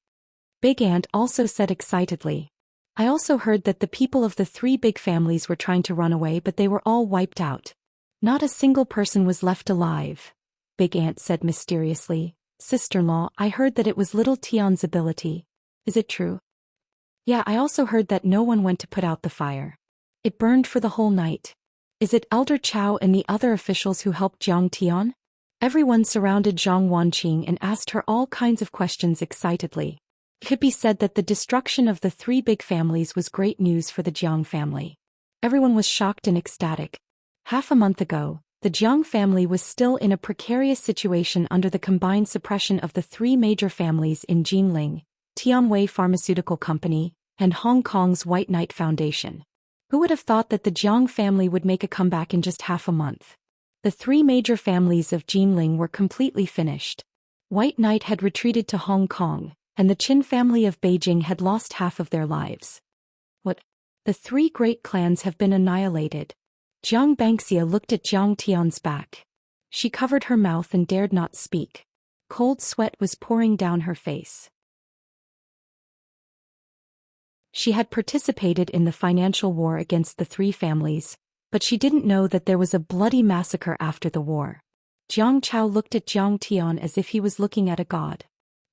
Big Aunt also said excitedly. I also heard that the people of the three big families were trying to run away but they were all wiped out. Not a single person was left alive. Big Aunt said mysteriously, Sister-in-law, I heard that it was little Tian's ability. Is it true? Yeah, I also heard that no one went to put out the fire. It burned for the whole night. Is it Elder Chao and the other officials who helped Jiang Tian? Everyone surrounded Zhang Wanqing and asked her all kinds of questions excitedly. It could be said that the destruction of the three big families was great news for the Jiang family. Everyone was shocked and ecstatic. Half a month ago, the Jiang family was still in a precarious situation under the combined suppression of the three major families in Jinling, Tianwei Pharmaceutical Company, and Hong Kong's White Knight Foundation. Who would have thought that the Jiang family would make a comeback in just half a month? The three major families of Jinling were completely finished. White Knight had retreated to Hong Kong, and the Qin family of Beijing had lost half of their lives. What? The three great clans have been annihilated. Jiang Bangxia looked at Jiang Tian's back. She covered her mouth and dared not speak. Cold sweat was pouring down her face. She had participated in the financial war against the three families, but she didn't know that there was a bloody massacre after the war. Jiang Chao looked at Jiang Tian as if he was looking at a god.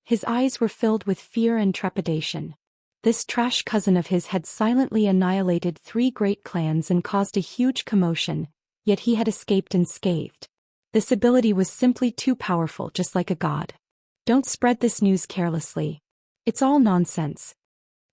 His eyes were filled with fear and trepidation. This trash cousin of his had silently annihilated three great clans and caused a huge commotion, yet he had escaped unscathed. This ability was simply too powerful, just like a god. Don't spread this news carelessly. It's all nonsense.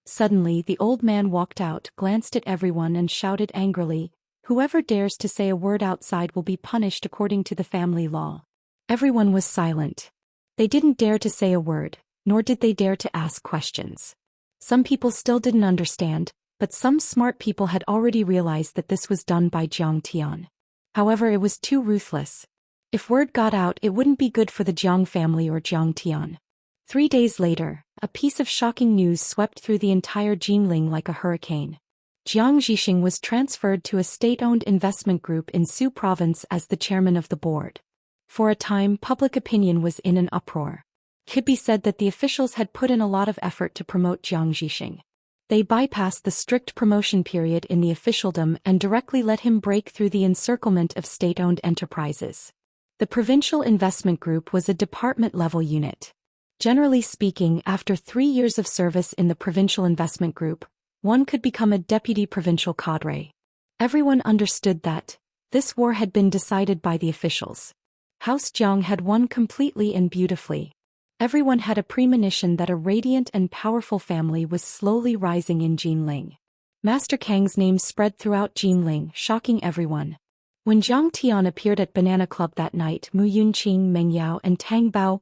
Suddenly the old man walked out, glanced at everyone and shouted angrily, "Whoever dares to say a word outside will be punished according to the family law." Everyone was silent. They didn't dare to say a word, nor did they dare to ask questions. Some people still didn't understand, but some smart people had already realized that this was done by Zhang Tian. However, it was too ruthless. If word got out, it wouldn't be good for the Zhang family or Zhang Tian. 3 days later, a piece of shocking news swept through the entire Jinling like a hurricane. Jiang Zhixing was transferred to a state-owned investment group in Su province as the chairman of the board. For a time, public opinion was in an uproar. It could be said that the officials had put in a lot of effort to promote Jiang Zhixing. They bypassed the strict promotion period in the officialdom and directly let him break through the encirclement of state-owned enterprises. The provincial investment group was a department-level unit. Generally speaking, after 3 years of service in the provincial investment group, one could become a deputy provincial cadre. Everyone understood that this war had been decided by the officials. House Jiang had won completely and beautifully. Everyone had a premonition that a radiant and powerful family was slowly rising in Jinling. Master Kang's name spread throughout Jinling, shocking everyone. When Zhang Tian appeared at Banana Club that night, Mu Yunqing, Meng Yao and Tang Bao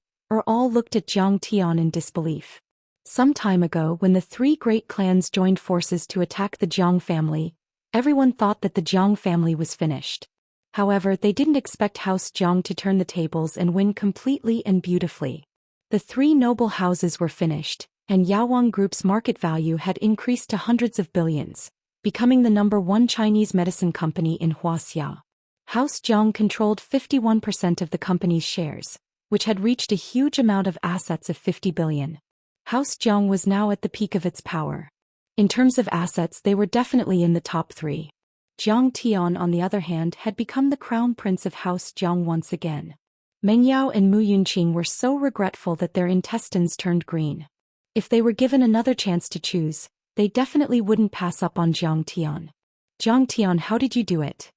all looked at Zhang Tian in disbelief. Some time ago, when the 3 great clans joined forces to attack the Jiang family, everyone thought that the Jiang family was finished. However, they didn't expect House Jiang to turn the tables and win completely and beautifully. The 3 noble houses were finished, and Yaowang Group's market value had increased to hundreds of billions, becoming the #1 Chinese medicine company in Wuxia. House Jiang controlled 51% of the company's shares, which had reached a huge amount of assets of 50 billion. House Jiang was now at the peak of its power. In terms of assets, they were definitely in the top 3. Zhang Tian, on the other hand, had become the crown prince of House Jiang once again. Meng Yao and Mu Yunqing were so regretful that their intestines turned green. If they were given another chance to choose, they definitely wouldn't pass up on Zhang Tian. "Zhang Tian, how did you do it?"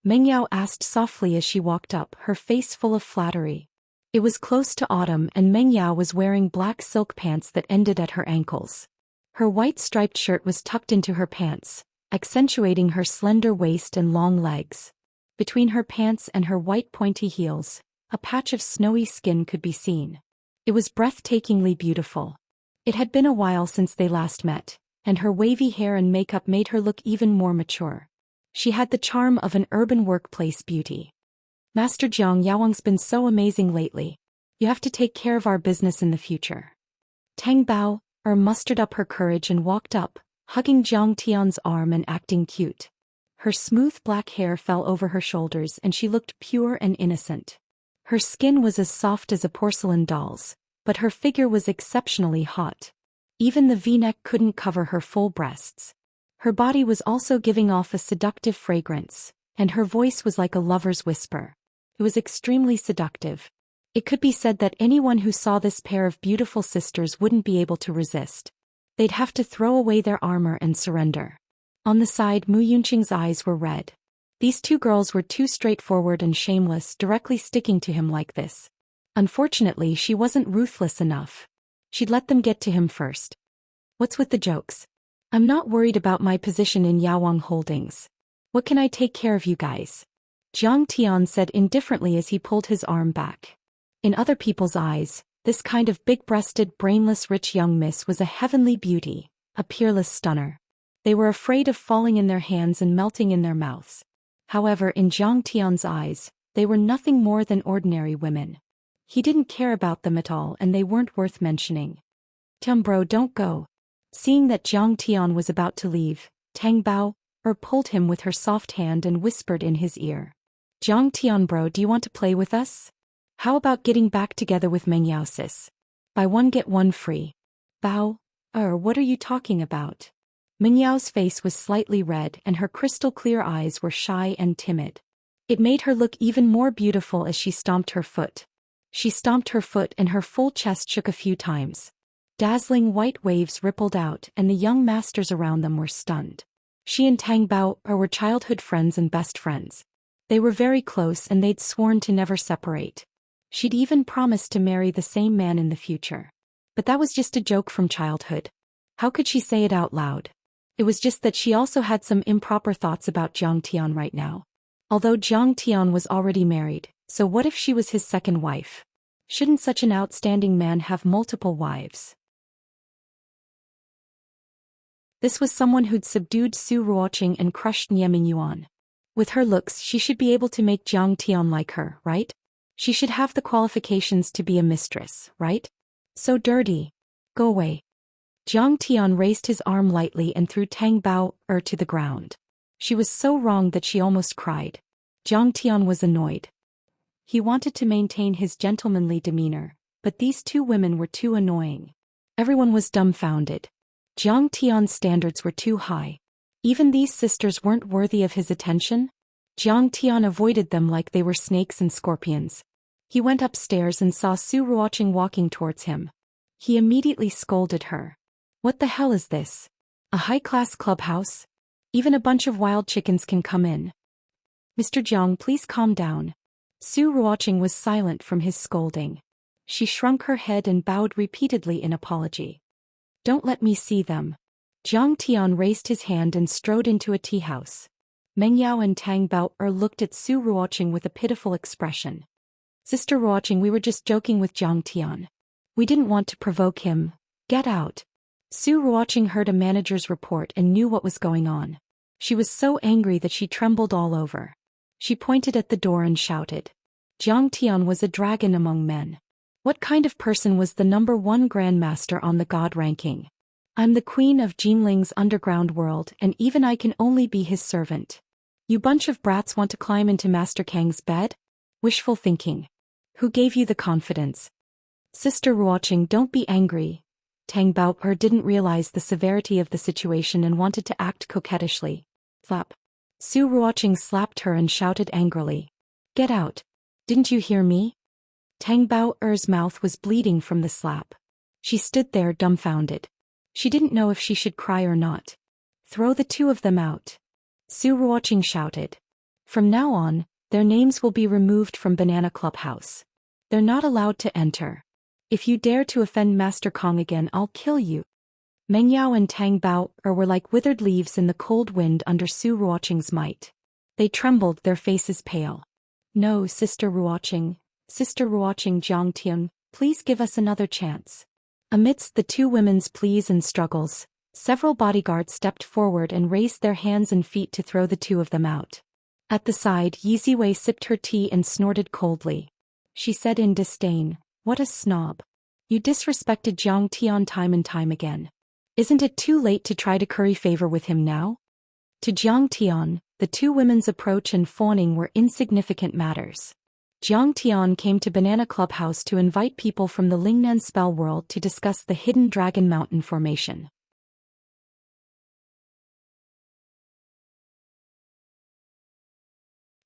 Meng Yao asked softly as she walked up, her face full of flattery. It was close to autumn and Meng Yao was wearing black silk pants that ended at her ankles. Her white striped shirt was tucked into her pants, accentuating her slender waist and long legs. Between her pants and her white pointy heels, a patch of snowy skin could be seen. It was breathtakingly beautiful. It had been a while since they last met, and her wavy hair and makeup made her look even more mature. She had the charm of an urban workplace beauty. "Master Jiang, Yaowang's been so amazing lately. You have to take care of our business in the future." Tang Bao mustered up her courage and walked up, hugging Zhang Tian's arm and acting cute. Her smooth black hair fell over her shoulders and she looked pure and innocent. Her skin was as soft as a porcelain doll's, but her figure was exceptionally hot. Even the V-neck couldn't cover her full breasts. Her body was also giving off a seductive fragrance, and her voice was like a lover's whisper. It was extremely seductive. It could be said that anyone who saw this pair of beautiful sisters wouldn't be able to resist. They'd have to throw away their armor and surrender. On the side, Mu Yunqing's eyes were red. These 2 girls were too straightforward and shameless, directly sticking to him like this. Unfortunately, she wasn't ruthless enough. She'd let them get to him first. "What's with the jokes? I'm not worried about my position in Yaowang Holdings. What can I take care of you guys?" Zhang Tian said indifferently as he pulled his arm back. In other people's eyes, this kind of big-breasted, brainless rich young miss was a heavenly beauty, a peerless stunner. They were afraid of falling in their hands and melting in their mouths. However, in Zhang Tian's eyes, they were nothing more than ordinary women. He didn't care about them at all and they weren't worth mentioning. "Tian bro, don't go." Seeing that Zhang Tian was about to leave, Tang Bao pulled him with her soft hand and whispered in his ear. "Zhang Tian bro, do you want to play with us? How about getting back together with Meng Yao sis? Buy one get one free." "Bao, what are you talking about?" Meng Yao's face was slightly red and her crystal clear eyes were shy and timid. It made her look even more beautiful as she stomped her foot. She stomped her foot and her full chest shook a few times. Dazzling white waves rippled out and the young masters around them were stunned. She and Tang Bao were childhood friends and best friends. They were very close and they'd sworn to never separate. She'd even promised to marry the same man in the future. But that was just a joke from childhood. How could she say it out loud? It was just that she also had some improper thoughts about Zhang Tian right now. Although Zhang Tian was already married, so what if she was his second wife? Shouldn't such an outstanding man have multiple wives? This was someone who'd subdued Su Ruoqing and crushed Nie Mingyuan. With her looks, she should be able to make Zhang Tian like her, right? She should have the qualifications to be a mistress, right? So dirty. Go away. Zhang Tian raised his arm lightly and threw Tang Bao to the ground. She was so wrong that she almost cried. Zhang Tian was annoyed. He wanted to maintain his gentlemanly demeanor, but these two women were too annoying. Everyone was dumbfounded. Zhang Tian's standards were too high. Even these sisters weren't worthy of his attention? Zhang Tian avoided them like they were snakes and scorpions. He went upstairs and saw Su Ruoqing walking towards him. He immediately scolded her. What the hell is this? A high-class clubhouse? Even a bunch of wild chickens can come in. Mr. Jiang, please calm down. Su Ruoqing was silent from his scolding. She shrunk her head and bowed repeatedly in apology. Don't let me see them. Zhang Tian raised his hand and strode into a tea house. Meng Yao and Tang Bao looked at Su Ruoqing with a pitiful expression. Sister Ruoqing, we were just joking with Zhang Tian. We didn't want to provoke him. Get out. Su Ruoqing heard a manager's report and knew what was going on. She was so angry that she trembled all over. She pointed at the door and shouted. Zhang Tian was a dragon among men. What kind of person was the #1 grandmaster on the god ranking? I'm the queen of Jinling's underground world and even I can only be his servant. You bunch of brats want to climb into Master Kang's bed? Wishful thinking. Who gave you the confidence? Sister Ruoqing, don't be angry. Tang Bao didn't realize the severity of the situation and wanted to act coquettishly. Flap. Su Ruoqing slapped her and shouted angrily. Get out. Didn't you hear me? Tang Bao's mouth was bleeding from the slap. She stood there dumbfounded. She didn't know if she should cry or not. Throw the two of them out. Su Ruoqing shouted. From now on, their names will be removed from Banana Clubhouse. They're not allowed to enter. If you dare to offend Master Kong again, I'll kill you. Meng Yao and Tang Bao were like withered leaves in the cold wind under Su Ruoqing's might. They trembled, their faces pale. No, Sister Ruoqing, Zhang Tian, please give us another chance. Amidst the two women's pleas and struggles, several bodyguards stepped forward and raised their hands and feet to throw the two of them out. At the side, Yi Ziwei sipped her tea and snorted coldly. She said in disdain, what a snob. You disrespected Zhang Tian time and time again. Isn't it too late to try to curry favor with him now? To Zhang Tian, the two women's approach and fawning were insignificant matters. Zhang Tian came to Banana Clubhouse to invite people from the Lingnan spell world to discuss the hidden Dragon Mountain formation.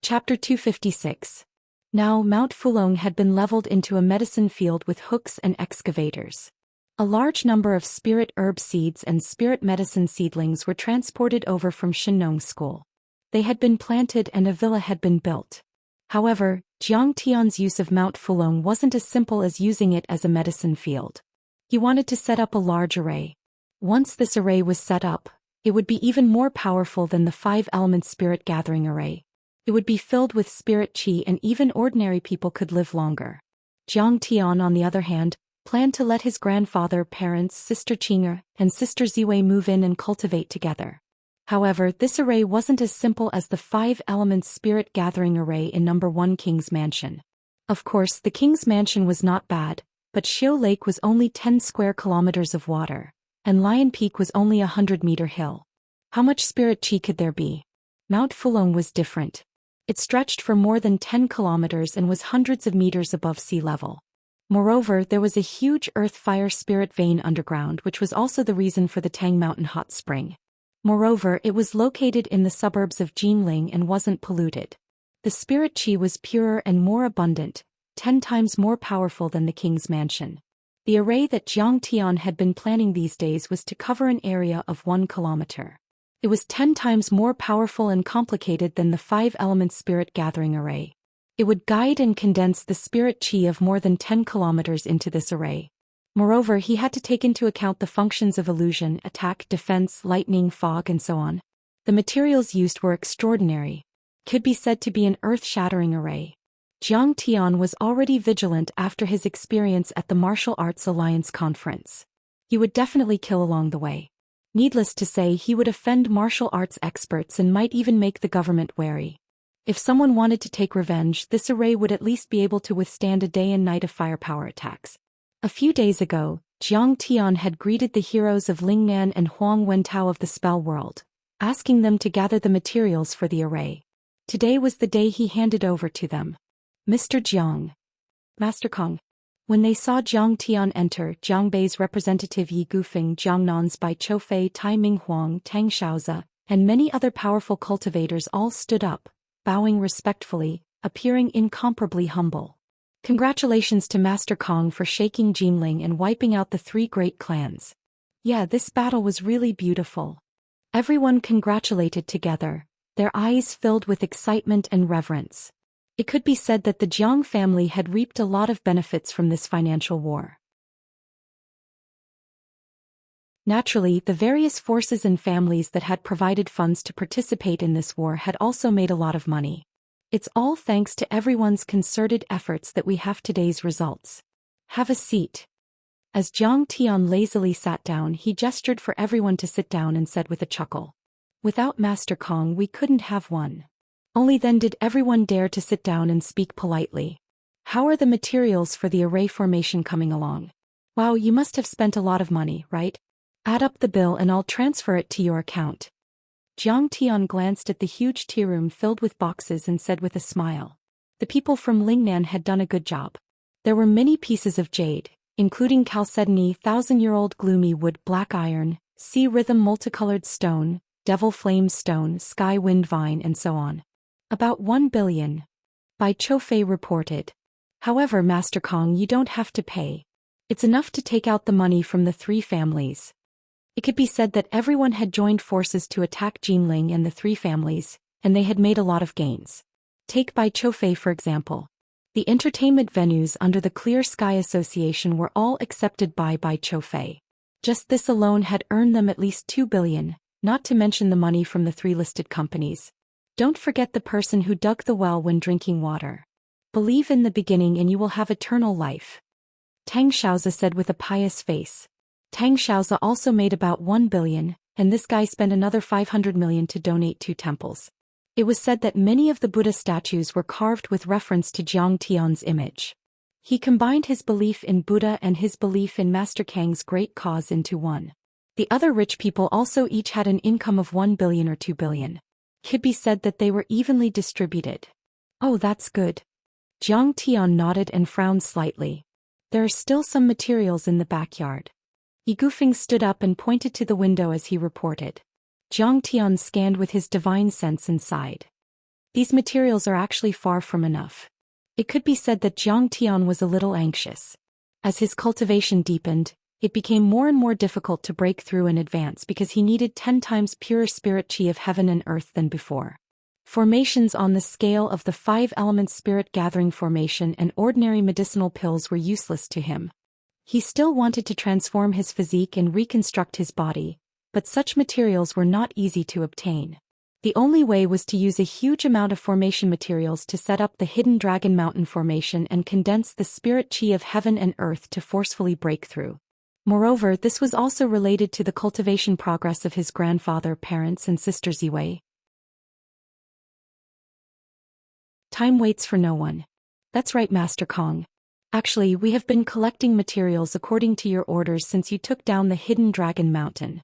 Chapter 256. Now Mount Fulong had been leveled into a medicine field with hooks and excavators. A large number of spirit herb seeds and spirit medicine seedlings were transported over from Shenong School. They had been planted and a villa had been built. However, Zhang Tian's use of Mount Fulong wasn't as simple as using it as a medicine field. He wanted to set up a large array. Once this array was set up, it would be even more powerful than the 5-element spirit gathering array. It would be filled with spirit qi and even ordinary people could live longer. Zhang Tian, on the other hand, planned to let his grandfather, parents, Sister Qing'er, and Sister Ziwei move in and cultivate together. However, this array wasn't as simple as the 5-element spirit gathering array in #1 King's Mansion. Of course, the King's Mansion was not bad, but Xiu Lake was only 10 square kilometers of water, and Lion Peak was only a 100-meter hill. How much spirit qi could there be? Mount Fulong was different. It stretched for more than 10 kilometers and was hundreds of meters above sea level. Moreover, there was a huge earth-fire spirit vein underground, which was also the reason for the Tang Mountain hot spring. Moreover, it was located in the suburbs of Jinling and wasn't polluted. The spirit qi was purer and more abundant, 10 times more powerful than the King's Mansion. The array that Zhang Tian had been planning these days was to cover an area of 1 kilometer. It was 10 times more powerful and complicated than the 5-element spirit gathering array. It would guide and condense the spirit chi of more than 10 kilometers into this array. Moreover, he had to take into account the functions of illusion, attack, defense, lightning, fog, and so on. The materials used were extraordinary. Could be said to be an earth-shattering array. Zhang Tian was already vigilant after his experience at the Martial Arts Alliance conference. He would definitely kill along the way. Needless to say, he would offend martial arts experts and might even make the government wary. If someone wanted to take revenge, this array would at least be able to withstand a day and night of firepower attacks. A few days ago, Zhang Tian had greeted the heroes of Lingnan and Huang Wentao of the spell world, asking them to gather the materials for the array. Today was the day he handed over to them. Mr. Jiang. Master Kong. When they saw Zhang Tian enter, Jiang Bei's representative Yi Gufeng, Jiangnan's Bai Choufei, Tai Ming Huang, Tang Xiaozi, and many other powerful cultivators all stood up, bowing respectfully, appearing incomparably humble. Congratulations to Master Kong for shaking Jinling and wiping out the 3 great clans. Yeah, this battle was really beautiful. Everyone congratulated together, their eyes filled with excitement and reverence. It could be said that the Jiang family had reaped a lot of benefits from this financial war. Naturally, the various forces and families that had provided funds to participate in this war had also made a lot of money. It's all thanks to everyone's concerted efforts that we have today's results. Have a seat. As Zhang Tian lazily sat down, he gestured for everyone to sit down and said with a chuckle, "Without Master Kong, we couldn't have won." Only then did everyone dare to sit down and speak politely. "How are the materials for the array formation coming along? Wow, you must have spent a lot of money, right? Add up the bill and I'll transfer it to your account." Zhang Tian glanced at the huge tea room filled with boxes and said with a smile. The people from Lingnan had done a good job. There were many pieces of jade, including chalcedony, 1,000-year-old gloomy wood, black iron, sea rhythm multicolored stone, devil flame stone, sky wind vine, and so on. About 1 billion. Bai Choufei reported. However, Master Kong, you don't have to pay. It's enough to take out the money from the 3 families. It could be said that everyone had joined forces to attack Jinling and the 3 families, and they had made a lot of gains. Take Bai Choufei for example. The entertainment venues under the Clear Sky Association were all accepted by Bai Choufei. Just this alone had earned them at least 2 billion, not to mention the money from the 3 listed companies. Don't forget the person who dug the well when drinking water. Believe in the beginning and you will have eternal life. Tang Xiaozi said with a pious face. Tang Xiaozi also made about 1 billion, and this guy spent another 500 million to donate 2 temples. It was said that many of the Buddha statues were carved with reference to Zhang Tian's image. He combined his belief in Buddha and his belief in Master Kang's great cause into one. The other rich people also each had an income of 1 billion or 2 billion. Could be said that they were evenly distributed. Oh, that's good. Zhang Tian nodded and frowned slightly. There are still some materials in the backyard. Yi Gufeng stood up and pointed to the window as he reported. Zhang Tian scanned with his divine sense and sighed. These materials are actually far from enough. It could be said that Zhang Tian was a little anxious. As his cultivation deepened, it became more and more difficult to break through and advance because he needed 10 times purer spirit chi of heaven and earth than before. Formations on the scale of the 5-element spirit gathering formation and ordinary medicinal pills were useless to him. He still wanted to transform his physique and reconstruct his body, but such materials were not easy to obtain. The only way was to use a huge amount of formation materials to set up the hidden Dragon Mountain formation and condense the spirit chi of heaven and earth to forcefully break through. Moreover, this was also related to the cultivation progress of his grandfather, parents, and sister Ziwei. Time waits for no one. That's right, Master Kong. Actually, we have been collecting materials according to your orders since you took down the hidden Dragon Mountain.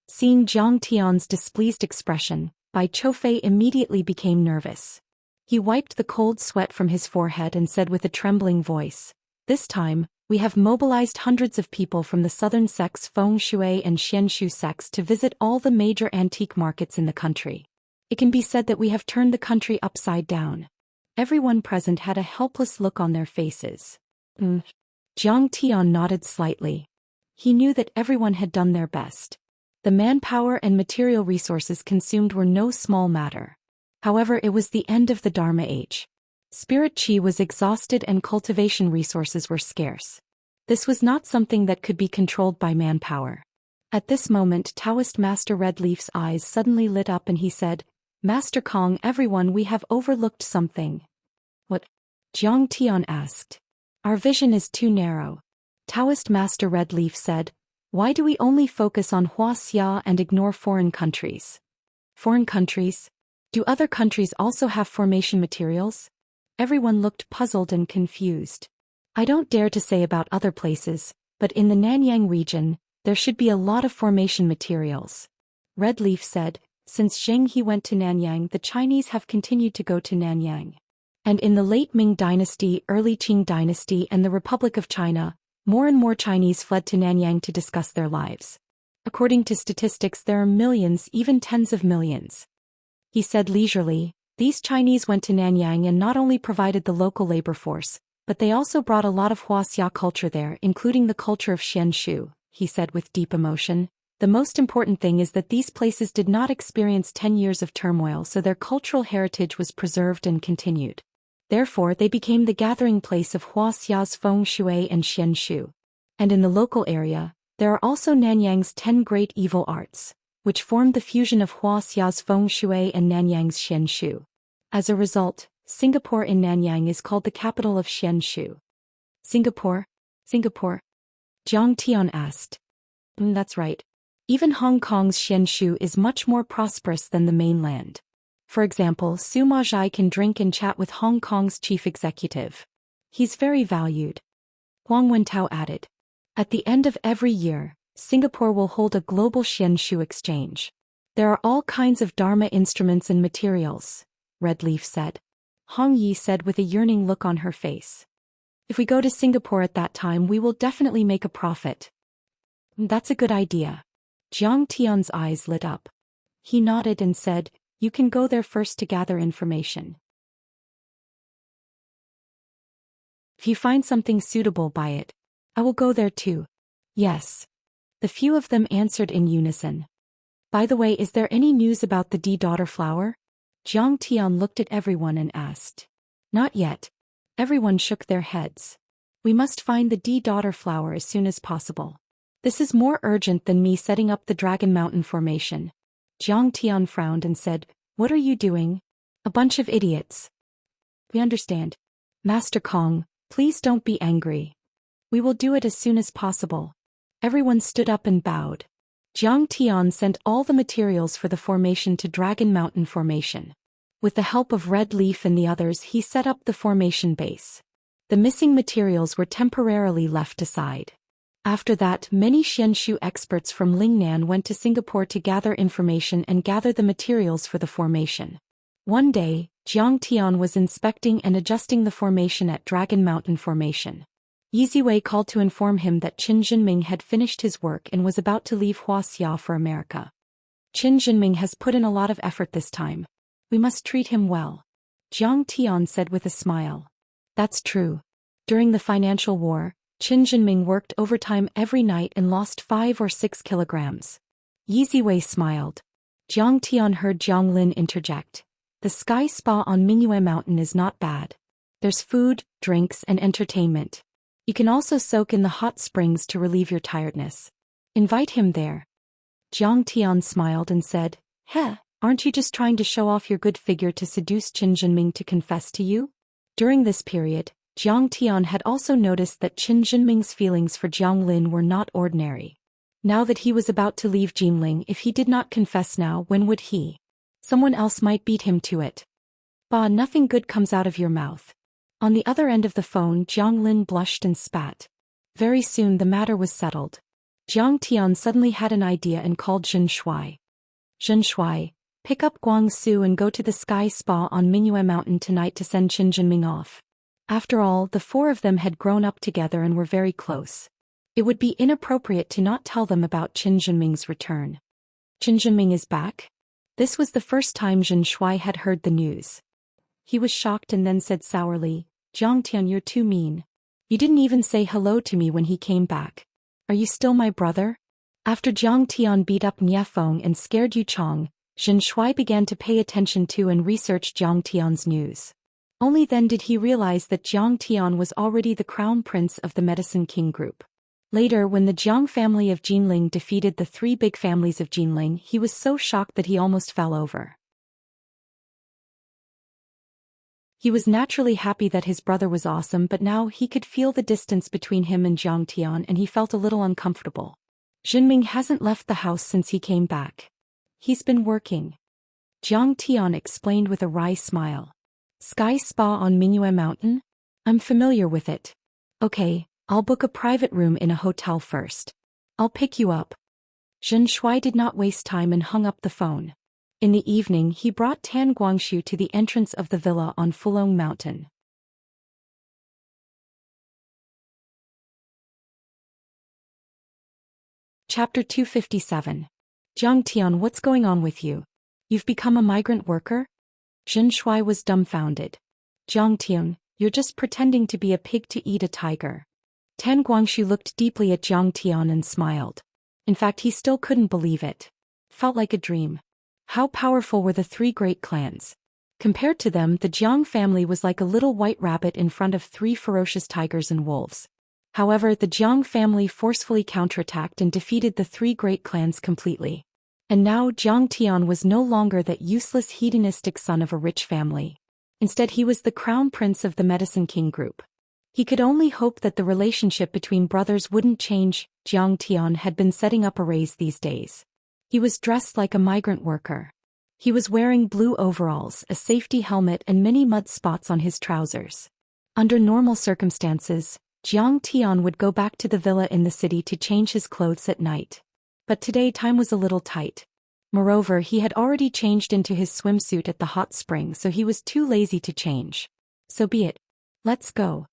Seeing Zhang Tian's displeased expression, Bai Choufei immediately became nervous. He wiped the cold sweat from his forehead and said with a trembling voice, "This time, we have mobilized hundreds of people from the southern sects Feng Shui and Xianxia sects to visit all the major antique markets in the country. It can be said that we have turned the country upside down." Everyone present had a helpless look on their faces. Zhang Tian nodded slightly. He knew that everyone had done their best. The manpower and material resources consumed were no small matter. However, it was the end of the Dharma age. Spirit chi was exhausted and cultivation resources were scarce. This was not something that could be controlled by manpower. At this moment, Taoist Master Red Leaf's eyes suddenly lit up and he said, "Master Kong, everyone, we have overlooked something." "What?" Jiang Tian asked. "Our vision is too narrow." Taoist Master Red Leaf said, "Why do we only focus on Wuxia and ignore foreign countries?" "Foreign countries? Do other countries also have formation materials?" Everyone looked puzzled and confused. "I don't dare to say about other places, but in the Nanyang region, there should be a lot of formation materials." Red Leaf said, "Since Zheng He went to Nanyang, the Chinese have continued to go to Nanyang. And in the late Ming Dynasty, early Qing Dynasty and the Republic of China, more and more Chinese fled to Nanyang to discuss their lives. According to statistics, there are millions, even tens of millions." He said leisurely, "These Chinese went to Nanyang and not only provided the local labor force, but they also brought a lot of Wuxia culture there, including the culture of Xianxia," he said with deep emotion. "The most important thing is that these places did not experience 10 years of turmoil, so their cultural heritage was preserved and continued. Therefore, they became the gathering place of Wuxia's feng shui and xianxia. And in the local area, there are also Nanyang's 10 great evil arts, which formed the fusion of Wuxia's feng shui and Nanyang's xianxia. As a result, Singapore in Nanyang is called the capital of xianxia." "Singapore? Singapore?" Jiang Tian asked. That's right. Even Hong Kong's xianxia is much more prosperous than the mainland. For example, Sima Zhai can drink and chat with Hong Kong's chief executive. He's very valued." Huang Wentao added. "At the end of every year, Singapore will hold a global xianxia exchange. There are all kinds of Dharma instruments and materials," Red Leaf said. Hong Yi said with a yearning look on her face. "If we go to Singapore at that time, we will definitely make a profit." "That's a good idea." Jiang Tian's eyes lit up. He nodded and said, "You can go there first to gather information. If you find something suitable, buy it. I will go there too." "Yes." The few of them answered in unison. "By the way, is there any news about the D-daughter flower?" Jiang Tian looked at everyone and asked. "Not yet." Everyone shook their heads. "We must find the D-daughter flower as soon as possible. This is more urgent than me setting up the Dragon Mountain formation." Jiang Tian frowned and said, "What are you doing?" "A bunch of idiots." "We understand. Master Kong, please don't be angry. We will do it as soon as possible." Everyone stood up and bowed. Jiang Tian sent all the materials for the formation to Dragon Mountain Formation. With the help of Red Leaf and the others, he set up the formation base. The missing materials were temporarily left aside. After that, many xianxia experts from Lingnan went to Singapore to gather information and gather the materials for the formation. One day, Jiang Tian was inspecting and adjusting the formation at Dragon Mountain Formation. Yiziwei called to inform him that Qin Jinming had finished his work and was about to leave Wuxia for America. "Qin Jinming has put in a lot of effort this time. We must treat him well," Jiang Tian said with a smile. "That's true. During the financial war, Qin Jinming worked overtime every night and lost 5 or 6 kilograms. Yiziwei smiled. Jiang Tian heard Jiang Lin interject. "The sky spa on Mingyue Mountain is not bad. There's food, drinks, and entertainment. You can also soak in the hot springs to relieve your tiredness. Invite him there." Jiang Tian smiled and said, "Heh, aren't you just trying to show off your good figure to seduce Qin Jinming to confess to you?" During this period, Jiang Tian had also noticed that Qin Jinming's feelings for Jiang Lin were not ordinary. Now that he was about to leave Jinling, if he did not confess now, when would he? Someone else might beat him to it. "Bah, nothing good comes out of your mouth." On the other end of the phone, Jiang Lin blushed and spat. Very soon the matter was settled. Jiang Tian suddenly had an idea and called Zhen Shuai. "Zhen Shuai, pick up Guang Su and go to the Sky Spa on Mingyue Mountain tonight to send Qin Jinming off." After all, the 4 of them had grown up together and were very close. It would be inappropriate to not tell them about Qin Jinming's return. "Qin Jinming is back?" This was the first time Zhen Shuai had heard the news. He was shocked and then said sourly, "Jiang Tian, you're too mean. You didn't even say hello to me when he came back. Are you still my brother?" After Jiang Tian beat up Nie Feng and scared Yu Chong, Zhen Shuai began to pay attention to and research Jiang Tian's news. Only then did he realize that Jiang Tian was already the crown prince of the Medicine King group. Later, when the Jiang family of Jinling defeated the three big families of Jinling, he was so shocked that he almost fell over. He was naturally happy that his brother was awesome, but now he could feel the distance between him and Jiang Tian, and he felt a little uncomfortable. Jinming hasn't left the house since he came back. He's been working. Jiang Tian explained with a wry smile. Sky Spa on Mingyue Mountain? I'm familiar with it. Okay, I'll book a private room in a hotel first. I'll pick you up. Zhen Shuai did not waste time and hung up the phone. In the evening, he brought Tan Guangxu to the entrance of the villa on Fulong Mountain. Chapter 257. Jiang Tian, what's going on with you? You've become a migrant worker? Zhen Shuai was dumbfounded. Jiang Tian, you're just pretending to be a pig to eat a tiger. Tan Guangxu looked deeply at Jiang Tian and smiled. In fact, he still couldn't believe it. Felt like a dream. How powerful were the three great clans? Compared to them, the Jiang family was like a little white rabbit in front of three ferocious tigers and wolves. However, the Jiang family forcefully counterattacked and defeated the three great clans completely. And now Jiang Tian was no longer that useless hedonistic son of a rich family. Instead, he was the crown prince of the Medicine King group. He could only hope that the relationship between brothers wouldn't change. Jiang Tian had been setting up arrays these days. He was dressed like a migrant worker. He was wearing blue overalls, a safety helmet, and many mud spots on his trousers. Under normal circumstances, Jiang Tian would go back to the villa in the city to change his clothes at night. But today time was a little tight. Moreover, he had already changed into his swimsuit at the hot spring, so he was too lazy to change. So be it. Let's go.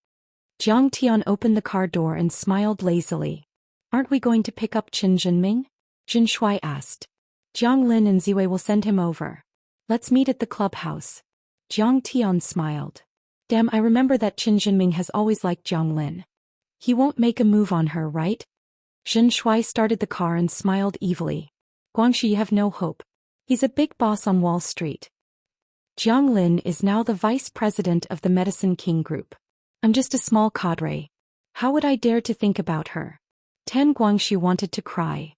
Jiang Tian opened the car door and smiled lazily. Aren't we going to pick up Qin Jinming? Zhen Shuai asked. Jiang Lin and Ziwei will send him over. Let's meet at the clubhouse. Jiang Tian smiled. Damn, I remember that Qin Jinming has always liked Jiang Lin. He won't make a move on her, right? Zhen Shuai started the car and smiled evilly. Guangxu, you have no hope. He's a big boss on Wall Street. Jiang Lin is now the vice president of the Medicine King group. I'm just a small cadre. How would I dare to think about her? Tan Guangxu wanted to cry.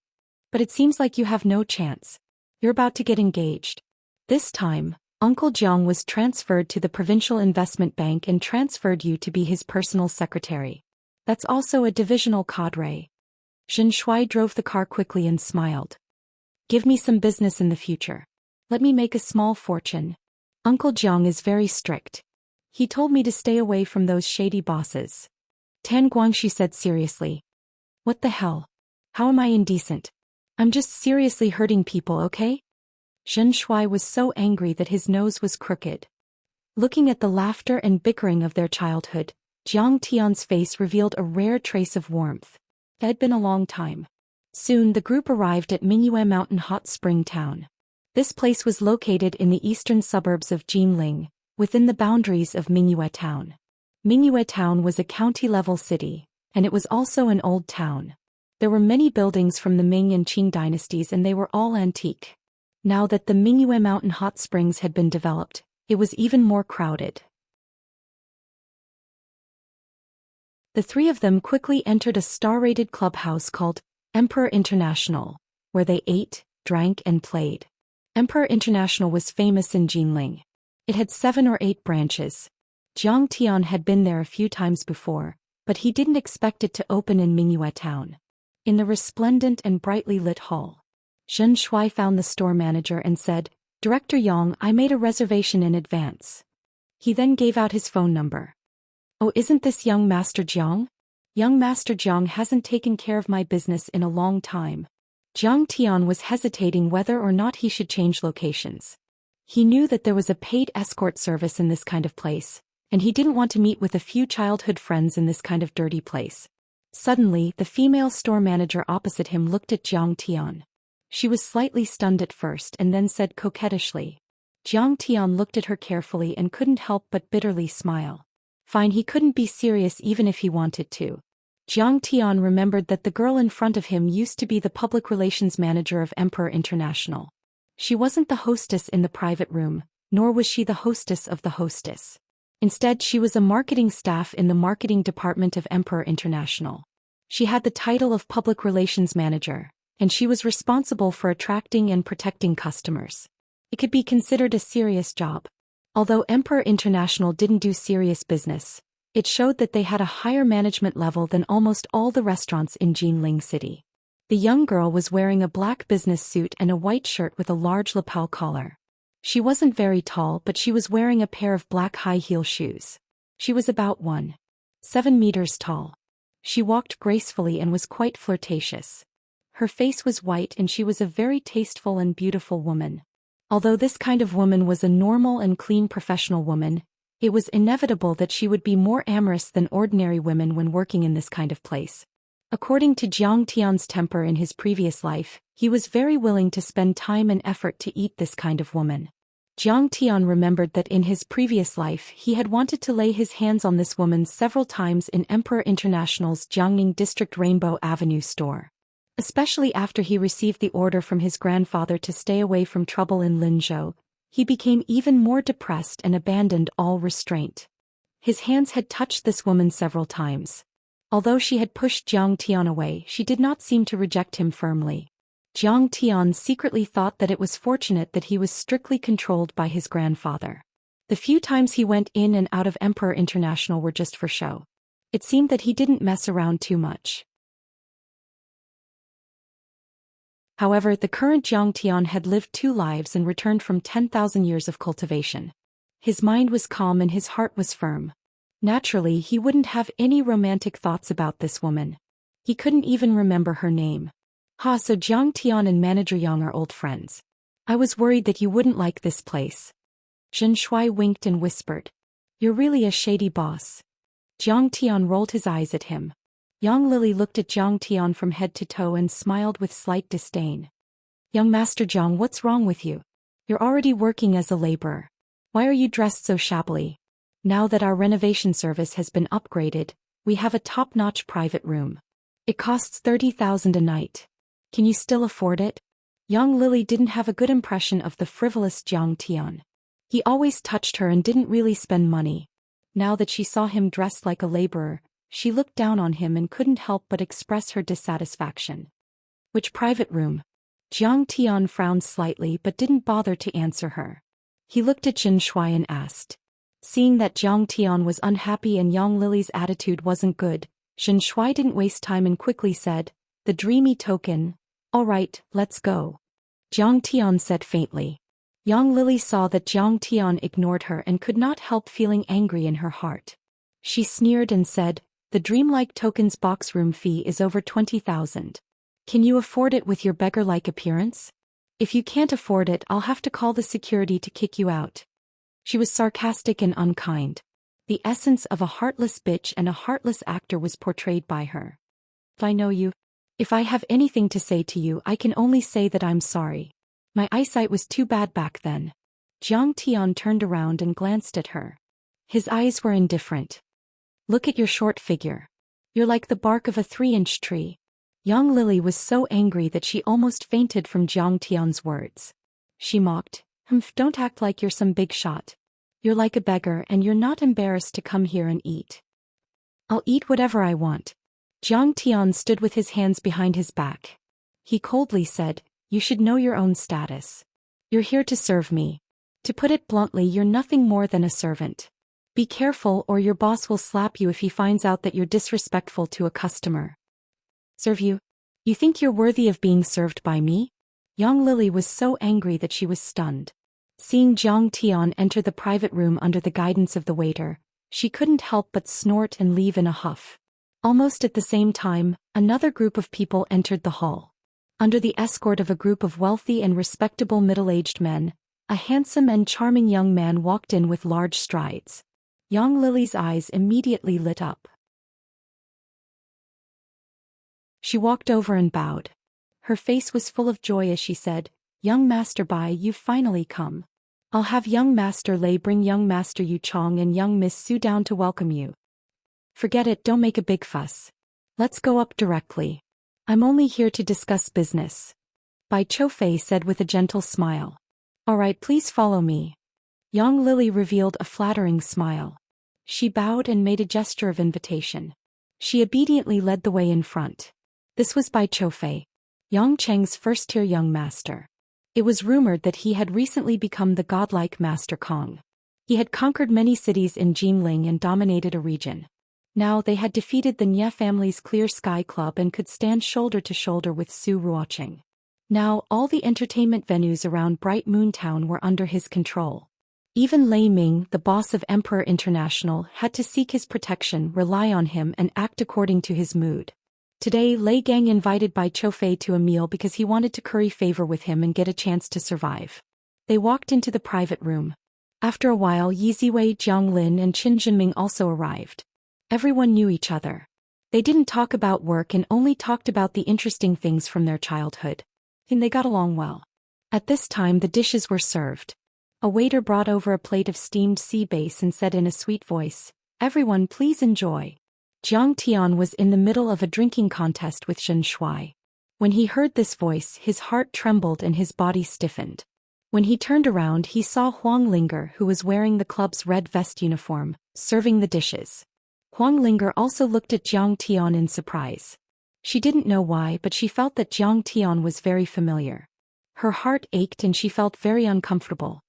But it seems like you have no chance. You're about to get engaged. This time, Uncle Jiang was transferred to the provincial investment bank and transferred you to be his personal secretary. That's also a divisional cadre. Zhen Shuai drove the car quickly and smiled. Give me some business in the future. Let me make a small fortune. Uncle Jiang is very strict. He told me to stay away from those shady bosses. Tan Guangxu said seriously. What the hell? How am I indecent? I'm just seriously hurting people, okay? Zhen Shuai was so angry that his nose was crooked. Looking at the laughter and bickering of their childhood, Jiang Tian's face revealed a rare trace of warmth. It had been a long time. Soon the group arrived at Mingyue Mountain Hot Spring Town. This place was located in the eastern suburbs of Jinling, within the boundaries of Mingyue Town. Mingyue Town was a county-level city, and it was also an old town. There were many buildings from the Ming and Qing dynasties, and they were all antique. Now that the Mingyue Mountain Hot Springs had been developed, it was even more crowded. The three of them quickly entered a star-rated clubhouse called Emperor International, where they ate, drank, and played. Emperor International was famous in Jinling. It had 7 or 8 branches. Jiang Tian had been there a few times before, but he didn't expect it to open in Mingyue Town. In the resplendent and brightly lit hall, Zhen Shuai found the store manager and said, Director Yang, I made a reservation in advance. He then gave out his phone number. Oh, isn't this young Master Jiang? Young Master Jiang hasn't taken care of my business in a long time. Jiang Tian was hesitating whether or not he should change locations. He knew that there was a paid escort service in this kind of place, and he didn't want to meet with a few childhood friends in this kind of dirty place. Suddenly, the female store manager opposite him looked at Jiang Tian. She was slightly stunned at first and then said coquettishly. Jiang Tian looked at her carefully and couldn't help but bitterly smile. Fine, he couldn't be serious even if he wanted to. Jiang Tian remembered that the girl in front of him used to be the public relations manager of Emperor International. She wasn't the hostess in the private room, nor was she the hostess of the hostess. Instead, she was a marketing staff in the marketing department of Emperor International. She had the title of public relations manager, and she was responsible for attracting and protecting customers. It could be considered a serious job. Although Emperor International didn't do serious business, it showed that they had a higher management level than almost all the restaurants in Jinling City. The young girl was wearing a black business suit and a white shirt with a large lapel collar. She wasn't very tall, but she was wearing a pair of black high-heel shoes. She was about 1.7 meters tall. She walked gracefully and was quite flirtatious. Her face was white and she was a very tasteful and beautiful woman. Although this kind of woman was a normal and clean professional woman, it was inevitable that she would be more amorous than ordinary women when working in this kind of place. According to Jiang Tian's temper in his previous life, he was very willing to spend time and effort to eat this kind of woman. Jiang Tian remembered that in his previous life he had wanted to lay his hands on this woman several times in Emperor International's Jiangning District Rainbow Avenue store. Especially after he received the order from his grandfather to stay away from trouble in Linzhou, he became even more depressed and abandoned all restraint. His hands had touched this woman several times. Although she had pushed Jiang Tian away, she did not seem to reject him firmly. Jiang Tian secretly thought that it was fortunate that he was strictly controlled by his grandfather. The few times he went in and out of Emperor International were just for show. It seemed that he didn't mess around too much. However, the current Jiang Tian had lived 2 lives and returned from 10,000 years of cultivation. His mind was calm and his heart was firm. Naturally, he wouldn't have any romantic thoughts about this woman. He couldn't even remember her name. So Jiang Tian and Manager Yang are old friends. I was worried that you wouldn't like this place. Zhen Shuai winked and whispered. You're really a shady boss. Jiang Tian rolled his eyes at him. Yang Lili looked at Jiang Tian from head to toe and smiled with slight disdain. Young Master Jiang, what's wrong with you? You're already working as a laborer. Why are you dressed so shabbily? Now that our renovation service has been upgraded, we have a top-notch private room. It costs 30,000 a night. Can you still afford it? Yang Lili didn't have a good impression of the frivolous Jiang Tian. He always touched her and didn't really spend money. Now that she saw him dressed like a laborer, she looked down on him and couldn't help but express her dissatisfaction. Which private room? Jiang Tian frowned slightly but didn't bother to answer her. He looked at Zhen Shuai and asked. Seeing that Jiang Tian was unhappy and Yang Lili's attitude wasn't good, Zhen Shuai didn't waste time and quickly said, the dreamy token. All right, let's go. Jiang Tian said faintly. Yang Lili saw that Jiang Tian ignored her and could not help feeling angry in her heart. She sneered and said, the dreamlike token's box room fee is over 20,000. Can you afford it with your beggar-like appearance? If you can't afford it, I'll have to call the security to kick you out. She was sarcastic and unkind. The essence of a heartless bitch and a heartless actor was portrayed by her. If I know you, if I have anything to say to you, I can only say that I'm sorry. My eyesight was too bad back then. Jiang Tian turned around and glanced at her. His eyes were indifferent. Look at your short figure. You're like the bark of a 3-inch tree. Yang Lili was so angry that she almost fainted from Jiang Tian's words. She mocked, don't act like you're some big shot. You're like a beggar and you're not embarrassed to come here and eat. I'll eat whatever I want. Jiang Tian stood with his hands behind his back. He coldly said, you should know your own status. You're here to serve me. To put it bluntly, you're nothing more than a servant. Be careful or your boss will slap you if he finds out that you're disrespectful to a customer. Serve you? You think you're worthy of being served by me? Yang Lili was so angry that she was stunned. Seeing Jiang Tian enter the private room under the guidance of the waiter, she couldn't help but snort and leave in a huff. Almost at the same time, another group of people entered the hall. Under the escort of a group of wealthy and respectable middle-aged men, a handsome and charming young man walked in with large strides. Yang Lili's eyes immediately lit up. She walked over and bowed. Her face was full of joy as she said, Young Master Bai, you've finally come. I'll have young Master Lei bring young Master Yu Chong and young Miss Su down to welcome you. Forget it, don't make a big fuss. Let's go up directly. I'm only here to discuss business. Bai Chofei said with a gentle smile. All right, please follow me. Yang Lily revealed a flattering smile. She bowed and made a gesture of invitation. She obediently led the way in front. This was Bai Chofei, Yang Cheng's first-tier young master. It was rumored that he had recently become the godlike Master Kong. He had conquered many cities in Jingling and dominated a region. Now they had defeated the Nye family's Clear Sky Club and could stand shoulder to shoulder with Su Ruoqing. Now all the entertainment venues around Bright Moon Town were under his control. Even Lei Ming, the boss of Emperor International, had to seek his protection, rely on him and act according to his mood. Today Lei Gang invited Bai Chofei to a meal because he wanted to curry favor with him and get a chance to survive. They walked into the private room. After a while Yi Ziwei, Jiang Lin and Qin Jinming also arrived. Everyone knew each other. They didn't talk about work and only talked about the interesting things from their childhood. And they got along well. At this time the dishes were served. A waiter brought over a plate of steamed sea bass and said in a sweet voice, "Everyone please enjoy." Jiang Tian was in the middle of a drinking contest with Shen Shuai. When he heard this voice, his heart trembled and his body stiffened. When he turned around, he saw Huang Linger, who was wearing the club's red vest uniform, serving the dishes. Huang Linger also looked at Jiang Tian in surprise. She didn't know why, but she felt that Jiang Tian was very familiar. Her heart ached and she felt very uncomfortable.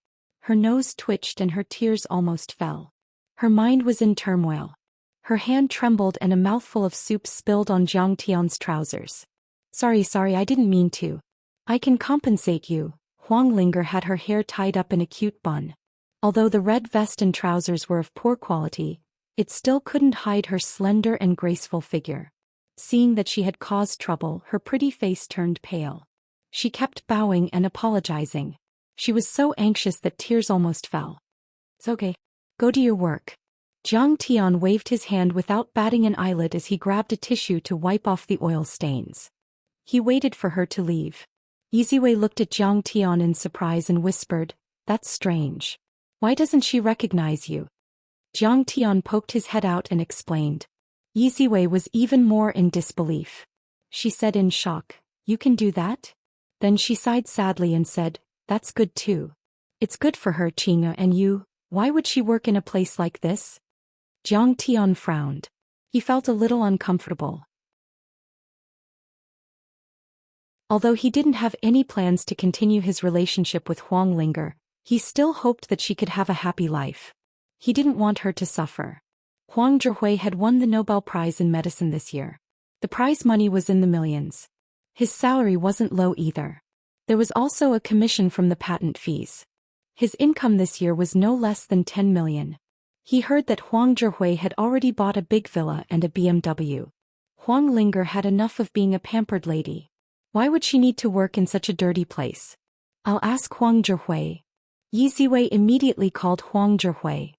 Her nose twitched and her tears almost fell. Her mind was in turmoil. Her hand trembled and a mouthful of soup spilled on Jiang Tian's trousers. Sorry, I didn't mean to. I can compensate you." Huang Linger had her hair tied up in a cute bun. Although the red vest and trousers were of poor quality, it still couldn't hide her slender and graceful figure. Seeing that she had caused trouble, her pretty face turned pale. She kept bowing and apologizing. She was so anxious that tears almost fell. "It's okay. Go to your work." Jiang Tian waved his hand without batting an eyelid as he grabbed a tissue to wipe off the oil stains. He waited for her to leave. Yiziwei looked at Jiang Tian in surprise and whispered, "That's strange. Why doesn't she recognize you?" Jiang Tian poked his head out and explained. Yiziwei was even more in disbelief. She said in shock, "You can do that?" Then she sighed sadly and said, "That's good too. It's good for her, Qinga, and you. Why would she work in a place like this?" Jiang Tian frowned. He felt a little uncomfortable. Although he didn't have any plans to continue his relationship with Huang Linger, he still hoped that she could have a happy life. He didn't want her to suffer. Huang Zhihui had won the Nobel Prize in Medicine this year. The prize money was in the millions. His salary wasn't low either. There was also a commission from the patent fees. His income this year was no less than 10 million. He heard that Huang Zhihui had already bought a big villa and a BMW. Huang Linger had enough of being a pampered lady. Why would she need to work in such a dirty place? "I'll ask Huang Zhihui." Yi Ziwei immediately called Huang Zhihui.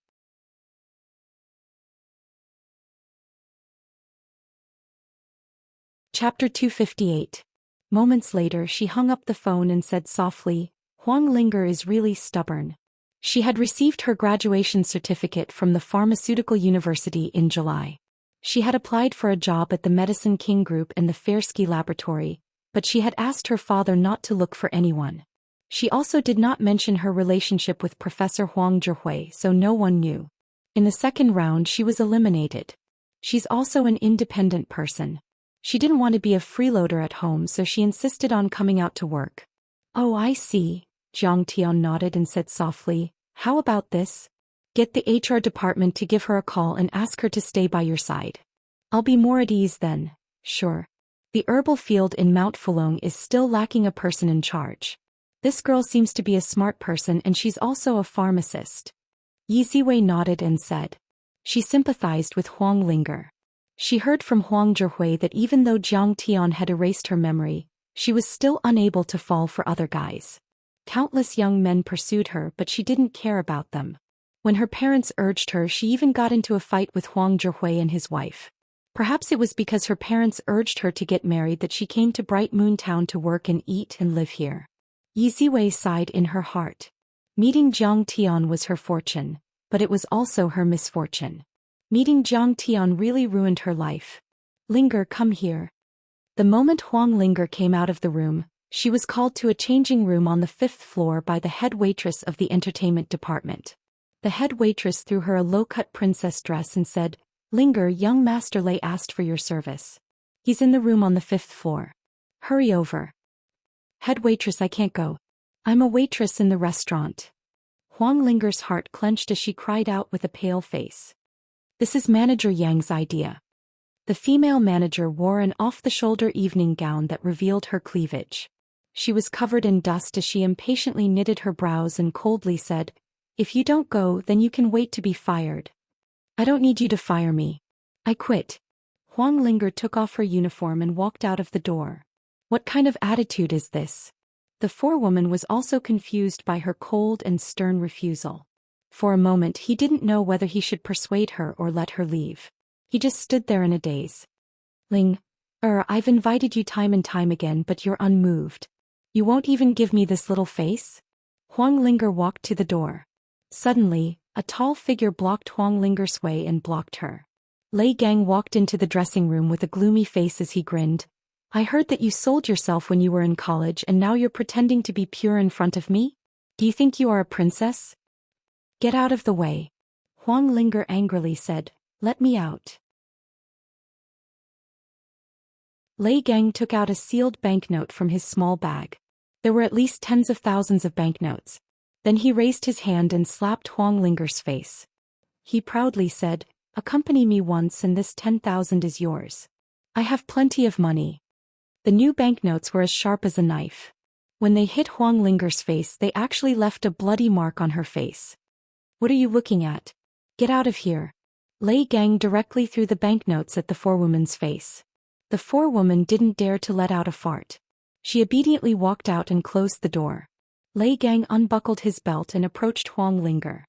Chapter 258. Moments later she hung up the phone and said softly, "Huang Linger is really stubborn." She had received her graduation certificate from the Pharmaceutical University in July. She had applied for a job at the Medicine King Group in the Fersky Laboratory, but she had asked her father not to look for anyone. She also did not mention her relationship with Professor Huang Zhihui, so no one knew. In the second round she was eliminated. She's also an independent person. She didn't want to be a freeloader at home, so she insisted on coming out to work. "Oh, I see." Jiang Tian nodded and said softly, "How about this? Get the HR department to give her a call and ask her to stay by your side. I'll be more at ease then." "Sure." The herbal field in Mount Fulong is still lacking a person in charge. This girl seems to be a smart person and she's also a pharmacist. Yi Ziwei nodded and said. She sympathized with Huang Linger. She heard from Huang Zhihui that even though Jiang Tian had erased her memory, she was still unable to fall for other guys. Countless young men pursued her, but she didn't care about them. When her parents urged her, she even got into a fight with Huang Zhihui and his wife. Perhaps it was because her parents urged her to get married that she came to Bright Moon Town to work and eat and live here. Yi Ziwei sighed in her heart. Meeting Jiang Tian was her fortune, but it was also her misfortune. Meeting Jiang Tian really ruined her life. Linger, come here. The moment Huang Linger came out of the room, she was called to a changing room on the 5th floor by the head waitress of the entertainment department. The head waitress threw her a low-cut princess dress and said, Linger, young Master Lei asked for your service. He's in the room on the 5th floor. Hurry over. Head waitress, I can't go. I'm a waitress in the restaurant. Huang Linger's heart clenched as she cried out with a pale face. This is Manager Yang's idea. The female manager wore an off-the-shoulder evening gown that revealed her cleavage. She was covered in dust as she impatiently knitted her brows and coldly said, If you don't go, then you can wait to be fired. I don't need you to fire me. I quit. Huang Linger took off her uniform and walked out of the door. What kind of attitude is this? The forewoman was also confused by her cold and stern refusal. For a moment he didn't know whether he should persuade her or let her leave. He just stood there in a daze. I've invited you time and time again, but you're unmoved. You won't even give me this little face? Huang Linger walked to the door. Suddenly, a tall figure blocked Huang Linger's way and blocked her. Lei Gang walked into the dressing room with a gloomy face as he grinned. I heard that you sold yourself when you were in college and now you're pretending to be pure in front of me? Do you think you are a princess? Get out of the way. Huang Linger angrily said, Let me out. Lei Gang took out a sealed banknote from his small bag. There were at least tens of thousands of banknotes. Then he raised his hand and slapped Huang Linger's face. He proudly said, Accompany me once and this 10,000 is yours. I have plenty of money. The new banknotes were as sharp as a knife. When they hit Huang Linger's face, they actually left a bloody mark on her face. What are you looking at? Get out of here. Lei Gang directly threw the banknotes at the forewoman's face. The forewoman didn't dare to let out a fart. She obediently walked out and closed the door. Lei Gang unbuckled his belt and approached Huang Linger.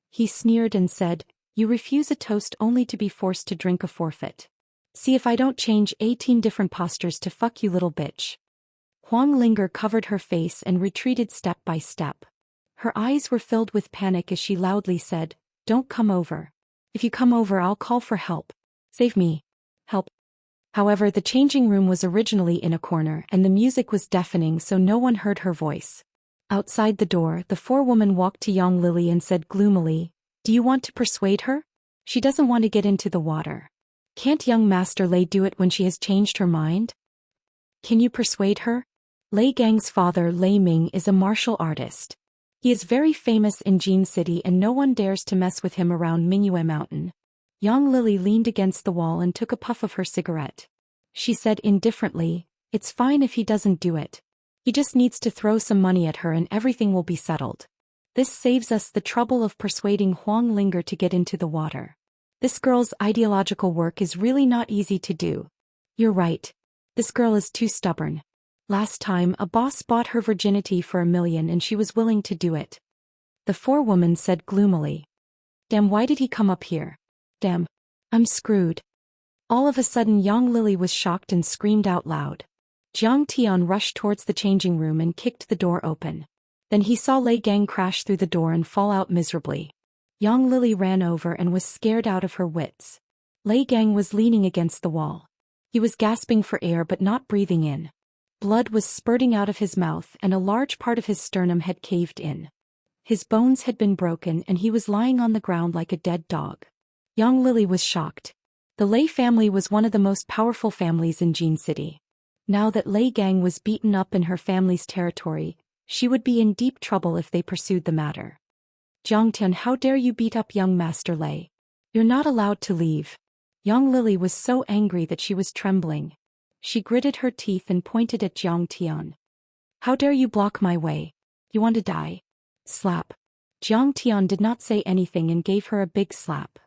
He sneered and said, You refuse a toast only to be forced to drink a forfeit. See if I don't change 18 different postures to fuck you, little bitch. Huang Linger covered her face and retreated step by step. Her eyes were filled with panic as she loudly said, Don't come over. If you come over, I'll call for help. Save me. Help. However, the changing room was originally in a corner and the music was deafening, so no one heard her voice. Outside the door, the forewoman walked to young Lily and said gloomily, Do you want to persuade her? She doesn't want to get into the water. Can't young Master Lei do it when she has changed her mind? Can you persuade her? Lei Gang's father, Lei Ming, is a martial artist. He is very famous in Jin City and no one dares to mess with him around Mingyue Mountain. Young Lily leaned against the wall and took a puff of her cigarette. She said indifferently, It's fine if he doesn't do it. He just needs to throw some money at her and everything will be settled. This saves us the trouble of persuading Huang Linger to get into the water. This girl's ideological work is really not easy to do. You're right. This girl is too stubborn. Last time, a boss bought her virginity for $1 million and she was willing to do it. The forewoman said gloomily. Damn, why did he come up here? Damn. I'm screwed. All of a sudden young Lily was shocked and screamed out loud. Jiang Tian rushed towards the changing room and kicked the door open. Then he saw Lei Gang crash through the door and fall out miserably. Young Lily ran over and was scared out of her wits. Lei Gang was leaning against the wall. He was gasping for air but not breathing in. Blood was spurting out of his mouth and a large part of his sternum had caved in. His bones had been broken and he was lying on the ground like a dead dog. Young Lily was shocked. The Lei family was one of the most powerful families in Jin City. Now that Lei Gang was beaten up in her family's territory, she would be in deep trouble if they pursued the matter. Jiang Tian, how dare you beat up young Master Lei? You're not allowed to leave. Young Lily was so angry that she was trembling. She gritted her teeth and pointed at Jiang Tian. How dare you block my way? You want to die? Slap. Jiang Tian did not say anything and gave her a big slap.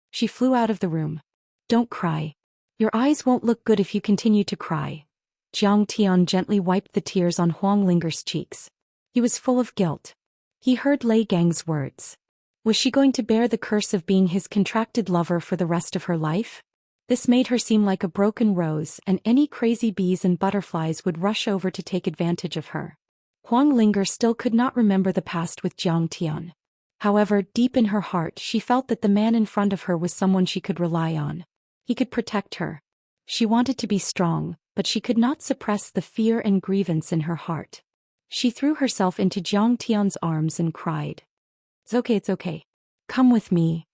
She flew out of the room. Don't cry. Your eyes won't look good if you continue to cry. Jiang Tian gently wiped the tears on Huang Linger's cheeks. He was full of guilt. He heard Lei Gang's words. Was she going to bear the curse of being his contracted lover for the rest of her life? This made her seem like a broken rose and any crazy bees and butterflies would rush over to take advantage of her. Huang Linger still could not remember the past with Jiang Tian. However, deep in her heart she felt that the man in front of her was someone she could rely on. He could protect her. She wanted to be strong, but she could not suppress the fear and grievance in her heart. She threw herself into Zhang Tian's arms and cried. It's okay. Come with me.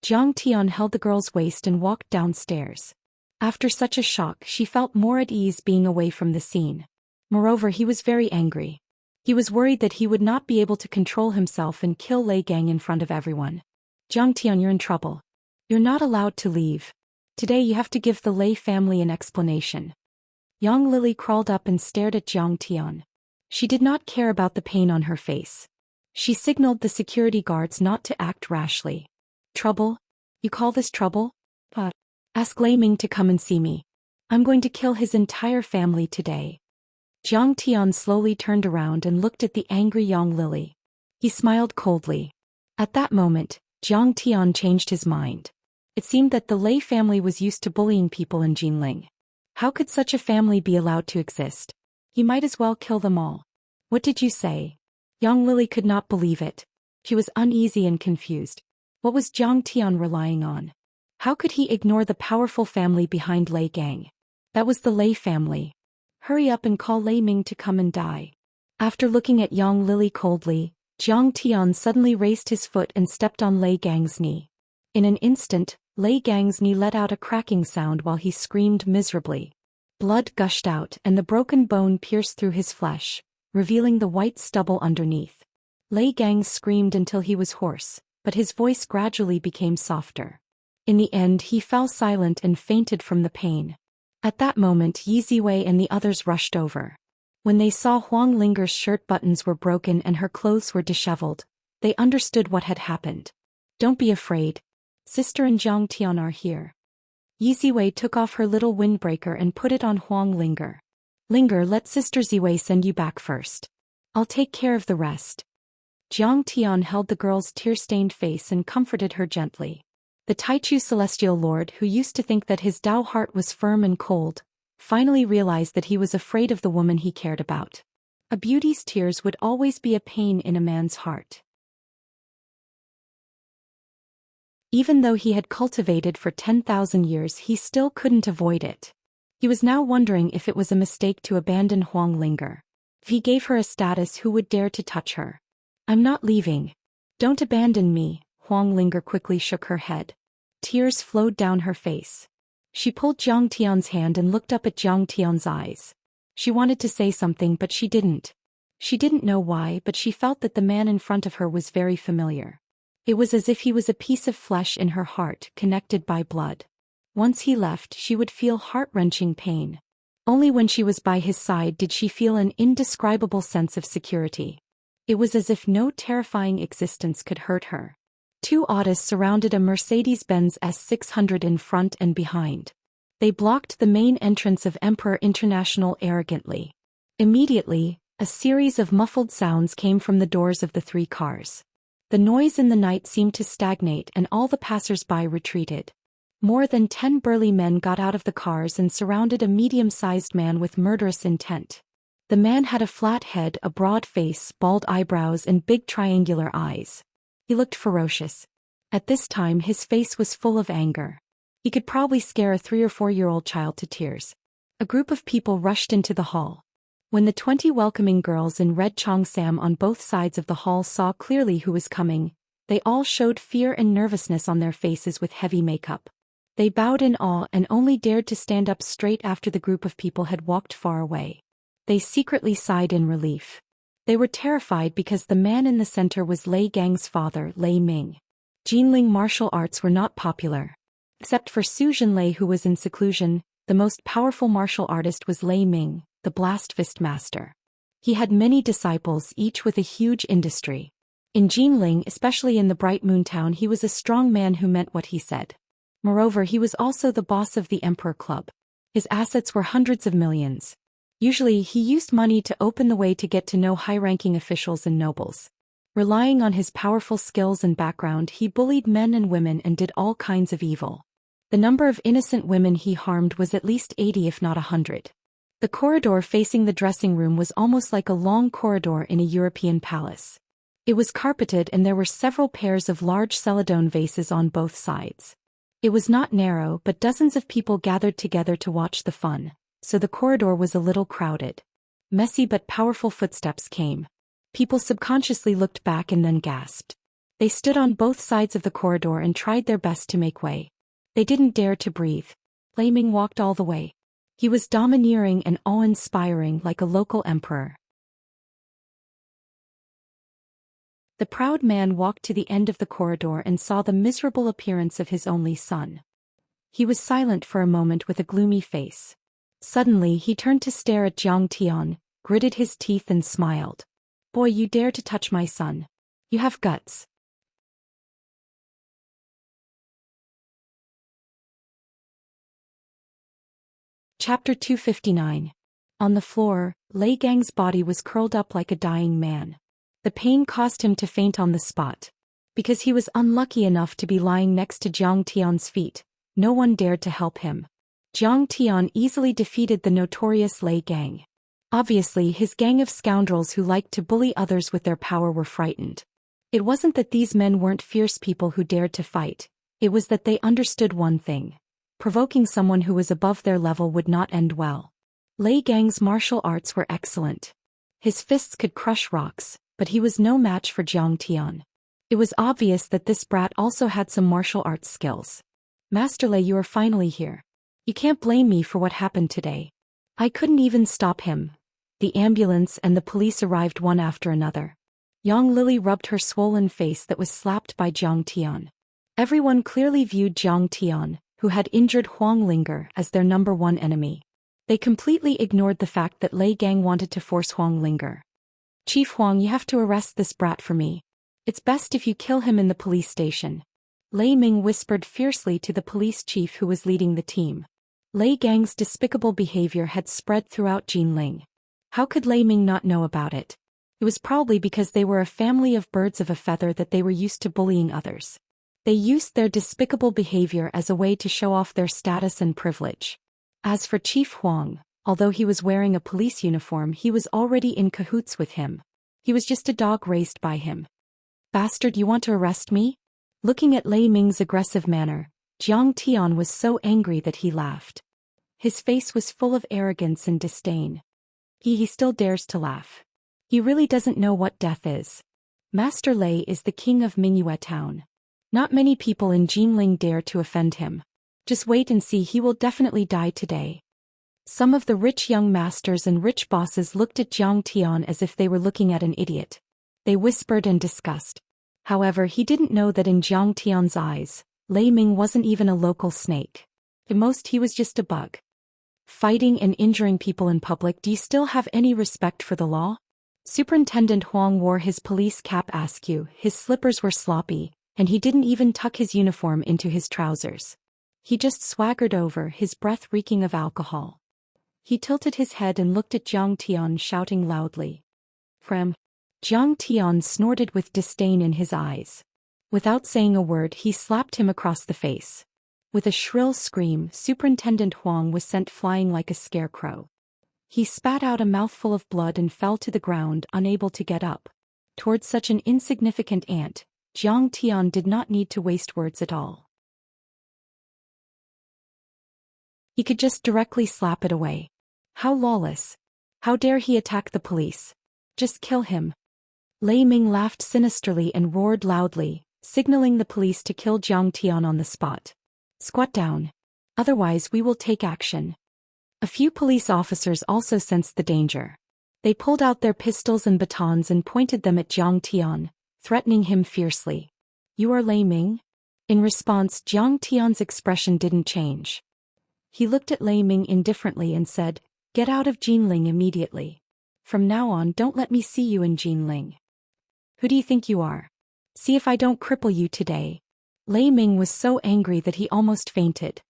Zhang Tian held the girl's waist and walked downstairs. After such a shock, she felt more at ease being away from the scene. Moreover, he was very angry. He was worried that he would not be able to control himself and kill Lei Gang in front of everyone. Zhang Tian, you're in trouble. You're not allowed to leave. Today you have to give the Lei family an explanation. Yang Lily crawled up and stared at Zhang Tian. She did not care about the pain on her face. She signaled the security guards not to act rashly. Trouble? You call this trouble? Ask Lei Ming to come and see me. I'm going to kill his entire family today. Zhang Tian slowly turned around and looked at the angry Yang Lily. He smiled coldly. At that moment, Zhang Tian changed his mind. It seemed that the Lei family was used to bullying people in Jinling. How could such a family be allowed to exist? He might as well kill them all. What did you say? Yang Lily could not believe it. She was uneasy and confused. What was Zhang Tian relying on? How could he ignore the powerful family behind Lei Gang? That was the Lei family. Hurry up and call Lei Ming to come and die. After looking at Yang Lily coldly, Zhang Tian suddenly raised his foot and stepped on Lei Gang's knee. In an instant, Lei Gang's knee let out a cracking sound while he screamed miserably. Blood gushed out and the broken bone pierced through his flesh, revealing the white stubble underneath. Lei Gang screamed until he was hoarse, but his voice gradually became softer. In the end, he fell silent and fainted from the pain. At that moment, Yi Ziwei and the others rushed over. When they saw Huang Linger's shirt buttons were broken and her clothes were disheveled, they understood what had happened. Don't be afraid. Sister and Zhang Tian are here. Yi Ziwei took off her little windbreaker and put it on Huang Linger. Linger, let Sister Ziwei send you back first. I'll take care of the rest. Zhang Tian held the girl's tear-stained face and comforted her gently. The Taichu Celestial Lord, who used to think that his Dao heart was firm and cold, finally realized that he was afraid of the woman he cared about. A beauty's tears would always be a pain in a man's heart. Even though he had cultivated for 10,000 years, he still couldn't avoid it. He was now wondering if it was a mistake to abandon Huang Linger. If he gave her a status, who would dare to touch her? I'm not leaving. Don't abandon me. Huang Linger quickly shook her head. Tears flowed down her face. She pulled Zhang Tian's hand and looked up at Zhang Tian's eyes. She wanted to say something, but she didn't. She didn't know why, but she felt that the man in front of her was very familiar. It was as if he was a piece of flesh in her heart, connected by blood. Once he left, she would feel heart-wrenching pain. Only when she was by his side did she feel an indescribable sense of security. It was as if no terrifying existence could hurt her. Two Autists surrounded a Mercedes-Benz S600 in front and behind. They blocked the main entrance of Emperor International arrogantly. Immediately, a series of muffled sounds came from the doors of the three cars. The noise in the night seemed to stagnate and all the passers-by retreated. More than 10 burly men got out of the cars and surrounded a medium-sized man with murderous intent. The man had a flat head, a broad face, bald eyebrows and big triangular eyes. He looked ferocious. At this time his face was full of anger. He could probably scare a 3 or 4-year-old child to tears. A group of people rushed into the hall. When the 20 welcoming girls in red cheongsam on both sides of the hall saw clearly who was coming, they all showed fear and nervousness on their faces with heavy makeup. They bowed in awe and only dared to stand up straight after the group of people had walked far away. They secretly sighed in relief. They were terrified because the man in the center was Lei Gang's father, Lei Ming. Jinling martial arts were not popular. Except for Su Zhenlei, who was in seclusion, the most powerful martial artist was Lei Ming, the blast fist master. He had many disciples, each with a huge industry. In Jinling, especially in the Bright Moon Town, he was a strong man who meant what he said. Moreover, he was also the boss of the Emperor Club. His assets were hundreds of millions. Usually, he used money to open the way to get to know high-ranking officials and nobles. Relying on his powerful skills and background, he bullied men and women and did all kinds of evil. The number of innocent women he harmed was at least 80 if not 100. The corridor facing the dressing room was almost like a long corridor in a European palace. It was carpeted and there were several pairs of large celadone vases on both sides. It was not narrow, but dozens of people gathered together to watch the fun, so the corridor was a little crowded. Messy but powerful footsteps came. People subconsciously looked back and then gasped. They stood on both sides of the corridor and tried their best to make way. They didn't dare to breathe. Lei Ming walked all the way. He was domineering and awe-inspiring like a local emperor. The proud man walked to the end of the corridor and saw the miserable appearance of his only son. He was silent for a moment with a gloomy face. Suddenly he turned to stare at Zhang Tian, gritted his teeth and smiled. "Boy, you dare to touch my son. You have guts." Chapter 259. On the floor, Lei Gang's body was curled up like a dying man. The pain caused him to faint on the spot. Because he was unlucky enough to be lying next to Zhang Tian's feet, no one dared to help him. Zhang Tian easily defeated the notorious Lei Gang. Obviously, his gang of scoundrels who liked to bully others with their power were frightened. It wasn't that these men weren't fierce people who dared to fight, it was that they understood one thing. Provoking someone who was above their level would not end well. Lei Gang's martial arts were excellent. His fists could crush rocks, but he was no match for Zhang Tian. It was obvious that this brat also had some martial arts skills. "Master Lei, you are finally here. You can't blame me for what happened today. I couldn't even stop him." The ambulance and the police arrived one after another. Yang Lily rubbed her swollen face that was slapped by Zhang Tian. Everyone clearly viewed Zhang Tian, who had injured Huang Linger, as their #1 enemy. They completely ignored the fact that Lei Gang wanted to force Huang Linger. "Chief Huang, you have to arrest this brat for me. It's best if you kill him in the police station." Lei Ming whispered fiercely to the police chief who was leading the team. Lei Gang's despicable behavior had spread throughout Jinling. How could Lei Ming not know about it? It was probably because they were a family of birds of a feather that they were used to bullying others. They used their despicable behavior as a way to show off their status and privilege. As for Chief Huang, although he was wearing a police uniform, he was already in cahoots with him. He was just a dog raised by him. "Bastard, you want to arrest me?" Looking at Lei Ming's aggressive manner, Zhang Tian was so angry that he laughed. His face was full of arrogance and disdain. He still dares to laugh. He really doesn't know what death is. Master Lei is the king of Mingyue town. Not many people in Jinling dare to offend him. Just wait and see, he will definitely die today. Some of the rich young masters and rich bosses looked at Zhang Tian as if they were looking at an idiot. They whispered and discussed. However, he didn't know that in Zhang Tian's eyes, Lei Ming wasn't even a local snake. At most, he was just a bug. Fighting and injuring people in public, do you still have any respect for the law? Superintendent Huang wore his police cap askew, his slippers were sloppy, and he didn't even tuck his uniform into his trousers. He just swaggered over, his breath reeking of alcohol. He tilted his head and looked at Zhang Tian, shouting loudly. "Frem." Zhang Tian snorted with disdain in his eyes. Without saying a word, he slapped him across the face. With a shrill scream, Superintendent Huang was sent flying like a scarecrow. He spat out a mouthful of blood and fell to the ground, unable to get up. Towards such an insignificant ant, Zhang Tian did not need to waste words at all. He could just directly slap it away. How lawless. How dare he attack the police? Just kill him. Lei Ming laughed sinisterly and roared loudly, signaling the police to kill Zhang Tian on the spot. "Squat down. Otherwise we will take action." A few police officers also sensed the danger. They pulled out their pistols and batons and pointed them at Zhang Tian, threatening him fiercely. "You are Lei Ming?" In response, Zhang Tian's expression didn't change. He looked at Lei Ming indifferently and said, "Get out of Jinling immediately. From now on, don't let me see you in Jinling. Who do you think you are? See if I don't cripple you today." Lei Ming was so angry that he almost fainted.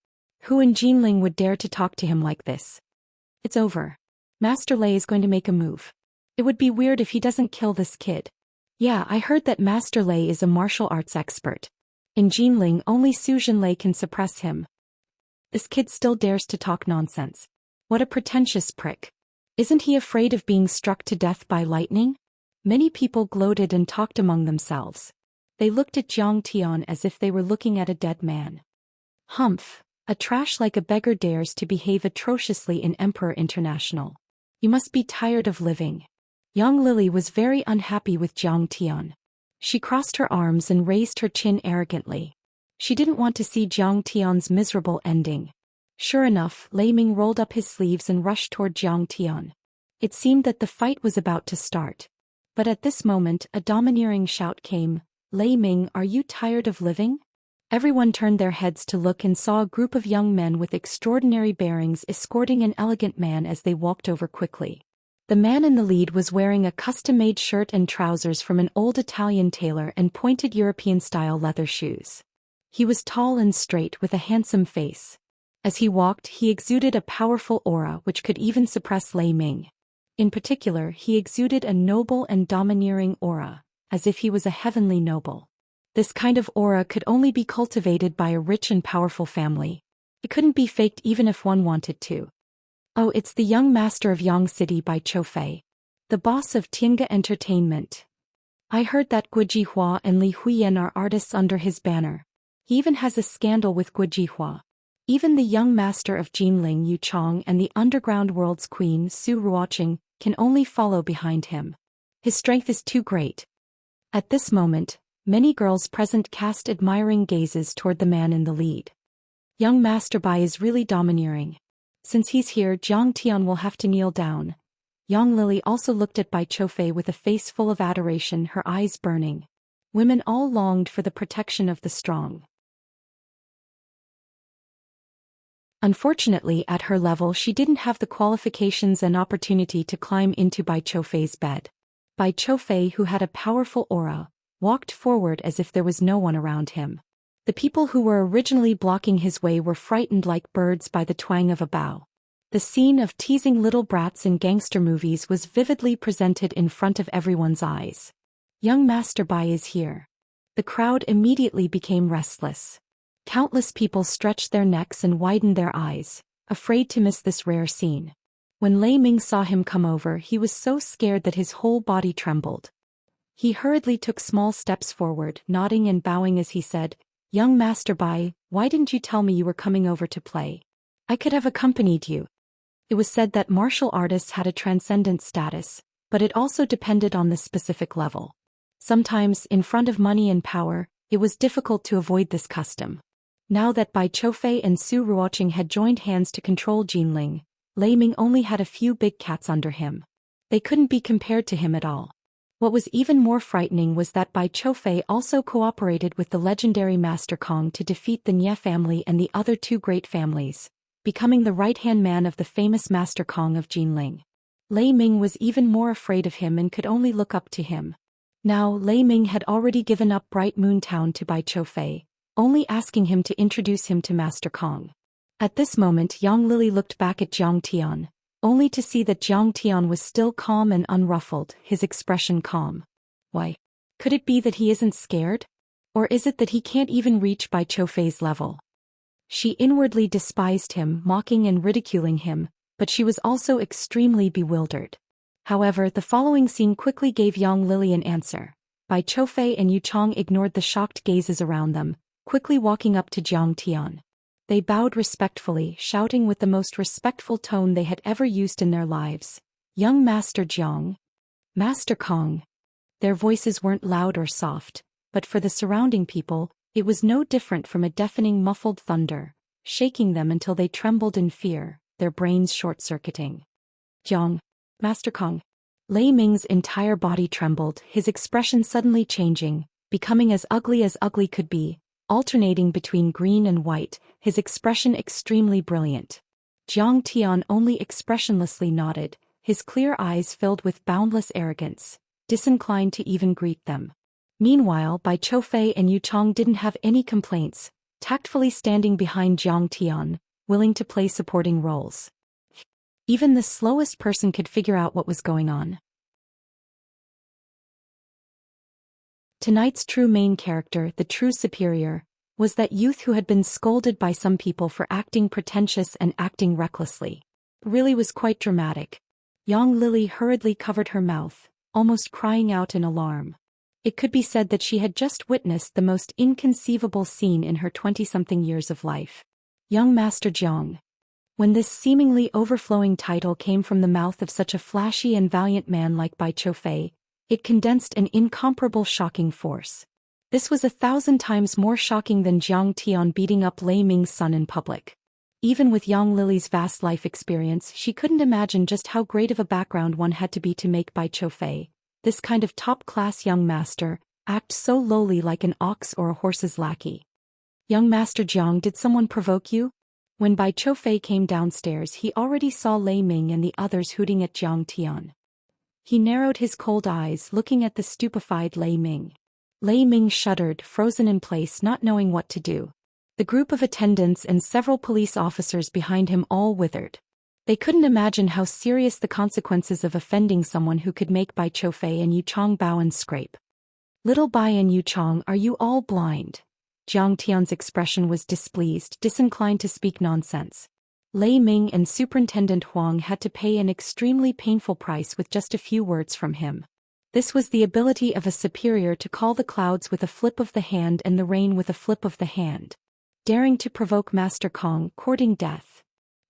Who in Jinling would dare to talk to him like this? "It's over. Master Lei is going to make a move. It would be weird if he doesn't kill this kid." "Yeah, I heard that Master Lei is a martial arts expert. In Jinling, only Su Jinlei can suppress him. This kid still dares to talk nonsense. What a pretentious prick. Isn't he afraid of being struck to death by lightning?" Many people gloated and talked among themselves. They looked at Zhang Tian as if they were looking at a dead man. Humph, a trash like a beggar dares to behave atrociously in Emperor International. You must be tired of living. Young Lily was very unhappy with Zhang Tian. She crossed her arms and raised her chin arrogantly. She didn't want to see Zhang Tian's miserable ending. Sure enough, Lei Ming rolled up his sleeves and rushed toward Zhang Tian. It seemed that the fight was about to start. But at this moment, a domineering shout came, "Lei Ming, are you tired of living?" Everyone turned their heads to look and saw a group of young men with extraordinary bearings escorting an elegant man as they walked over quickly. The man in the lead was wearing a custom-made shirt and trousers from an old Italian tailor and pointed European-style leather shoes. He was tall and straight with a handsome face. As he walked, he exuded a powerful aura which could even suppress Lei Ming. In particular, he exuded a noble and domineering aura, as if he was a heavenly noble. This kind of aura could only be cultivated by a rich and powerful family. It couldn't be faked even if one wanted to. Oh, it's the young master of Yang City by Chou Fei, the boss of Tiange Entertainment. I heard that Guo Jihua and Li Huiyan are artists under his banner. He even has a scandal with Guo Jihua. Even the young master of Jinling Yu Chong and the underground world's queen Su Ruoqing can only follow behind him. His strength is too great. At this moment, many girls present cast admiring gazes toward the man in the lead. Young Master Bai is really domineering. Since he's here, Zhang Tian will have to kneel down. Young Lily also looked at Bai Choufei with a face full of adoration, her eyes burning. Women all longed for the protection of the strong. Unfortunately, at her level she didn't have the qualifications and opportunity to climb into Bai Choufei's bed. Bai Choufei, who had a powerful aura, walked forward as if there was no one around him. The people who were originally blocking his way were frightened like birds by the twang of a bow. The scene of teasing little brats in gangster movies was vividly presented in front of everyone's eyes. Young Master Bai is here. The crowd immediately became restless. Countless people stretched their necks and widened their eyes, afraid to miss this rare scene. When Lei Ming saw him come over, he was so scared that his whole body trembled. He hurriedly took small steps forward, nodding and bowing as he said, "Young Master Bai, why didn't you tell me you were coming over to play? I could have accompanied you." It was said that martial artists had a transcendent status, but it also depended on the specific level. Sometimes, in front of money and power, it was difficult to avoid this custom. Now that Bai Choufei and Su Ruoqing had joined hands to control Jinling, Lei Ming only had a few big cats under him. They couldn't be compared to him at all. What was even more frightening was that Bai Choufei also cooperated with the legendary Master Kong to defeat the Nie family and the other two great families, becoming the right-hand man of the famous Master Kong of Jinling. Lei Ming was even more afraid of him and could only look up to him. Now Lei Ming had already given up Bright Moon Town to Bai Choufei, only asking him to introduce him to Master Kong. At this moment Yang Lily looked back at Zhang Tian, only to see that Zhang Tian was still calm and unruffled, his expression calm. Why? Could it be that he isn't scared? Or is it that he can't even reach Bai Choufei's level? She inwardly despised him, mocking and ridiculing him, but she was also extremely bewildered. However, the following scene quickly gave Yang Lily an answer. Bai Choufei and Yu Chong ignored the shocked gazes around them, quickly walking up to Zhang Tian. They bowed respectfully, shouting with the most respectful tone they had ever used in their lives, "Young Master Zhang, Master Kong." Their voices weren't loud or soft, but for the surrounding people, it was no different from a deafening muffled thunder, shaking them until they trembled in fear, their brains short-circuiting. "Zhang, Master Kong." Lei Ming's entire body trembled, his expression suddenly changing, becoming as ugly could be, alternating between green and white, his expression extremely brilliant. Zhang Tian only expressionlessly nodded, his clear eyes filled with boundless arrogance, disinclined to even greet them. Meanwhile, Bai Choufei and Yu Chong didn't have any complaints, tactfully standing behind Zhang Tian, willing to play supporting roles. Even the slowest person could figure out what was going on. Tonight's true main character, the true superior, was that youth who had been scolded by some people for acting pretentious and acting recklessly. It really was quite dramatic. Yang Lily hurriedly covered her mouth, almost crying out in alarm. It could be said that she had just witnessed the most inconceivable scene in her 20-something years of life. Young Master Jiang. When this seemingly overflowing title came from the mouth of such a flashy and valiant man like Bai Choufei, it condensed an incomparable shocking force. This was 1,000 times more shocking than Jiang Tian beating up Lei Ming's son in public. Even with Yang Lily's vast life experience, she couldn't imagine just how great of a background one had to be to make Bai Choufei, this kind of top-class young master, act so lowly like an ox or a horse's lackey. Young Master Jiang, did someone provoke you? When Bai Choufei came downstairs, he already saw Lei Ming and the others hooting at Jiang Tian. He narrowed his cold eyes, looking at the stupefied Lei Ming. Lei Ming shuddered, frozen in place, not knowing what to do. The group of attendants and several police officers behind him all withered. They couldn't imagine how serious the consequences of offending someone who could make Bai Choufei and Yu Chong bow and scrape. Little Bai and Yu Chong, are you all blind? Jiang Tian's expression was displeased, disinclined to speak nonsense. Lei Ming and Superintendent Huang had to pay an extremely painful price with just a few words from him. This was the ability of a superior to call the clouds with a flip of the hand and the rain with a flip of the hand. Daring to provoke Master Kong, courting death.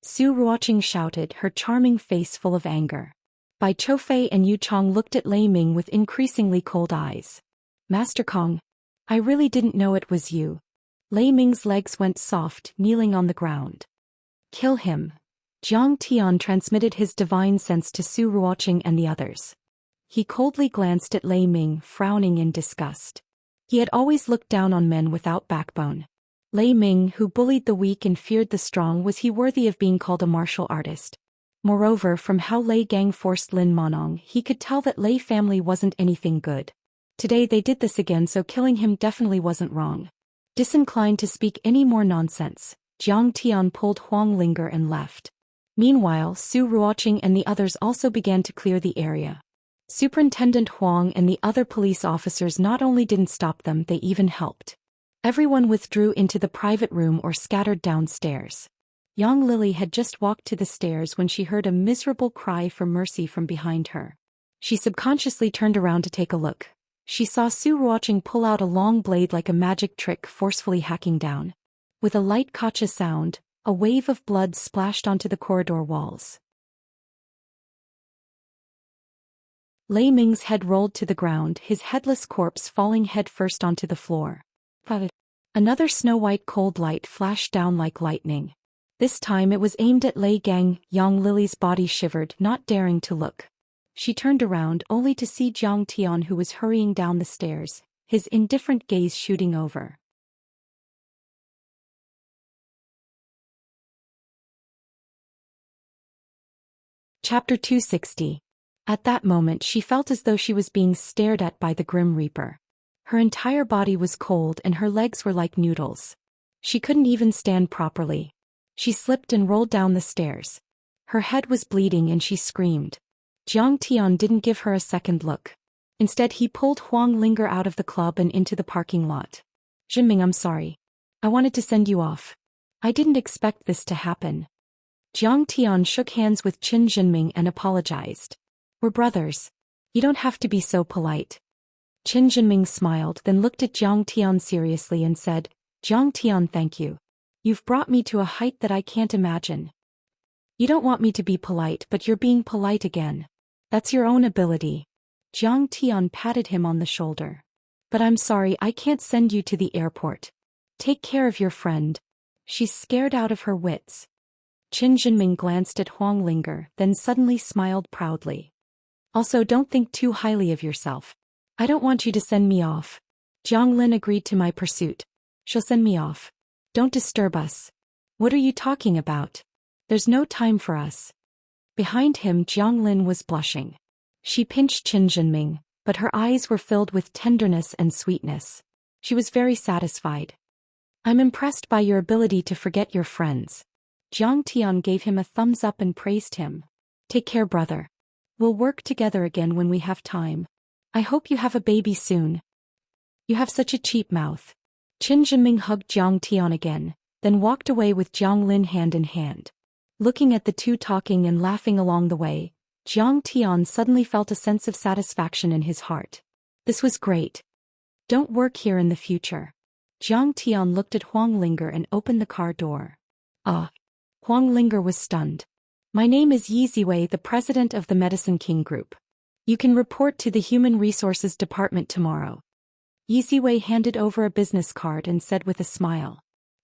Su Ruoqing shouted, her charming face full of anger. Bai Choufei and Yu Chong looked at Lei Ming with increasingly cold eyes. Master Kong, I really didn't know it was you. Lei Ming's legs went soft, kneeling on the ground. Kill him. Jiang Tian transmitted his divine sense to Su Ruoqing and the others. He coldly glanced at Lei Ming, frowning in disgust. He had always looked down on men without backbone. Lei Ming, who bullied the weak and feared the strong, was he worthy of being called a martial artist? Moreover, from how Lei Gang forced Lin Monong, he could tell that Lei family wasn't anything good. Today they did this again, so killing him definitely wasn't wrong. Disinclined to speak any more nonsense, Jiang Tian pulled Huang Linger and left. Meanwhile, Su Ruoqing and the others also began to clear the area. Superintendent Huang and the other police officers not only didn't stop them, they even helped. Everyone withdrew into the private room or scattered downstairs. Young Lily had just walked to the stairs when she heard a miserable cry for mercy from behind her. She subconsciously turned around to take a look. She saw Su Ruoqing pull out a long blade like a magic trick, forcefully hacking down. With a light gotcha sound, a wave of blood splashed onto the corridor walls. Lei Ming's head rolled to the ground, his headless corpse falling headfirst onto the floor. Another snow-white cold light flashed down like lightning. This time it was aimed at Lei Gang. Yang Lily's body shivered, not daring to look. She turned around only to see Jiang Tian, who was hurrying down the stairs, his indifferent gaze shooting over. Chapter 260. At that moment she felt as though she was being stared at by the Grim Reaper. Her entire body was cold and her legs were like noodles. She couldn't even stand properly. She slipped and rolled down the stairs. Her head was bleeding and she screamed. Jiang Tian didn't give her a second look. Instead he pulled Huang Linger out of the club and into the parking lot. Jinming, I'm sorry. I wanted to send you off. I didn't expect this to happen. Jiang Tian shook hands with Qin Jinming and apologized. We're brothers. You don't have to be so polite. Qin Jinming smiled, then looked at Jiang Tian seriously and said, Jiang Tian, thank you. You've brought me to a height that I can't imagine. You don't want me to be polite, but you're being polite again. That's your own ability. Jiang Tian patted him on the shoulder. But I'm sorry, I can't send you to the airport. Take care of your friend. She's scared out of her wits. Qin Jinming glanced at Huang Linger, then suddenly smiled proudly. Also, don't think too highly of yourself. I don't want you to send me off. Jiang Lin agreed to my pursuit. She'll send me off. Don't disturb us. What are you talking about? There's no time for us. Behind him, Jiang Lin was blushing. She pinched Qin Jinming, but her eyes were filled with tenderness and sweetness. She was very satisfied. I'm impressed by your ability to forget your friends. Jiang Tian gave him a thumbs up and praised him. Take care, brother. We'll work together again when we have time. I hope you have a baby soon. You have such a cheap mouth. Qin Jinming hugged Jiang Tian again, then walked away with Jiang Lin hand in hand. Looking at the two talking and laughing along the way, Zhang Tian suddenly felt a sense of satisfaction in his heart. This was great. Don't work here in the future. Zhang Tian looked at Huang Linger and opened the car door. Huang Linger was stunned. My name is Yi Ziwei, the president of the Medicine King Group. You can report to the Human Resources Department tomorrow. Yi Ziwei handed over a business card and said with a smile.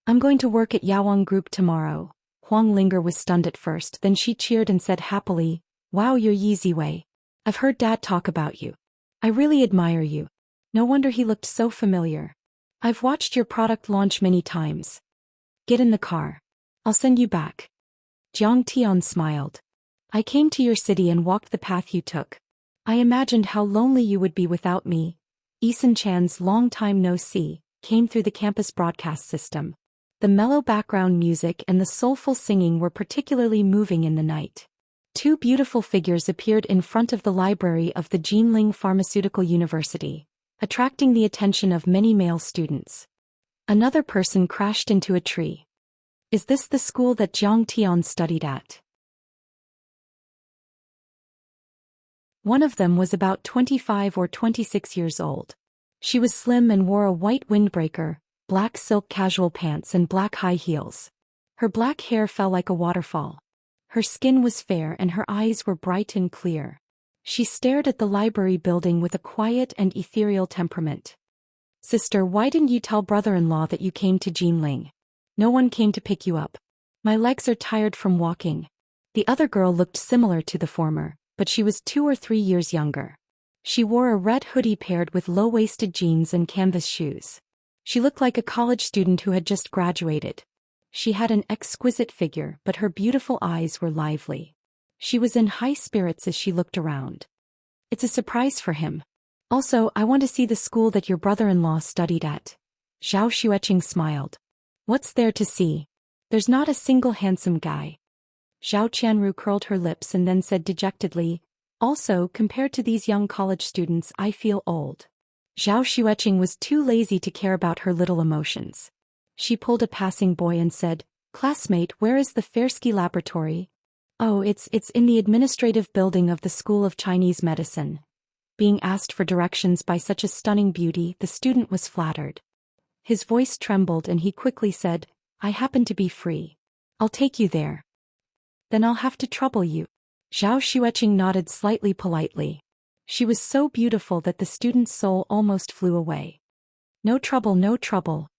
I'm going to work at Yawang Group tomorrow. Huang Linger was stunned at first, then she cheered and said happily, Wow, you're Yi Ziwei. I've heard Dad talk about you. I really admire you. No wonder he looked so familiar. I've watched your product launch many times. Get in the car. I'll send you back. Zhang Tian smiled. I came to your city and walked the path you took. I imagined how lonely you would be without me. Eason Chan's long time no see came through the campus broadcast system. The mellow background music and the soulful singing were particularly moving in the night. Two beautiful figures appeared in front of the library of the Jinling Pharmaceutical University, attracting the attention of many male students. Another person crashed into a tree. Is this the school that Zhang Tian studied at? One of them was about 25 or 26 years old. She was slim and wore a white windbreaker, black silk casual pants and black high heels. Her black hair fell like a waterfall. Her skin was fair and her eyes were bright and clear. She stared at the library building with a quiet and ethereal temperament. Sister, why didn't you tell brother-in-law that you came to Jinling? No one came to pick you up. My legs are tired from walking. The other girl looked similar to the former, but she was 2 or 3 years younger. She wore a red hoodie paired with low-waisted jeans and canvas shoes. She looked like a college student who had just graduated. She had an exquisite figure, but her beautiful eyes were lively. She was in high spirits as she looked around. It's a surprise for him. Also, I want to see the school that your brother-in-law studied at. Zhao Xueqing smiled. What's there to see? There's not a single handsome guy. Zhao Qianru curled her lips and then said dejectedly, also, compared to these young college students, I feel old. Zhao Xueqing was too lazy to care about her little emotions. She pulled a passing boy and said, Classmate, where is the Fersky laboratory? Oh, it's in the administrative building of the School of Chinese Medicine. Being asked for directions by such a stunning beauty, the student was flattered. His voice trembled and he quickly said, I happen to be free. I'll take you there. Then I'll have to trouble you. Zhao Xueqing nodded slightly politely. She was so beautiful that the student's soul almost flew away. No trouble, no trouble.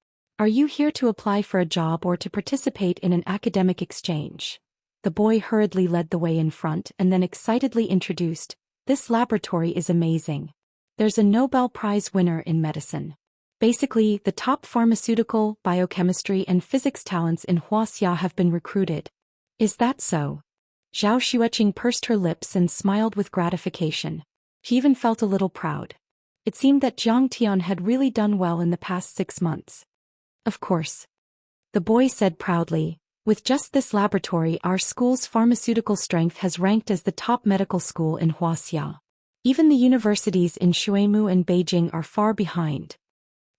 Are you here to apply for a job or to participate in an academic exchange? The boy hurriedly led the way in front and then excitedly introduced, This laboratory is amazing. There's a Nobel Prize winner in medicine. Basically, the top pharmaceutical, biochemistry and physics talents in Wuxia have been recruited. Is that so? Zhao Xueqing pursed her lips and smiled with gratification. She even felt a little proud. It seemed that Zhang Tian had really done well in the past 6 months. Of course. The boy said proudly, with just this laboratory our school's pharmaceutical strength has ranked as the top medical school in Wuxia. Even the universities in Shuimu and Beijing are far behind.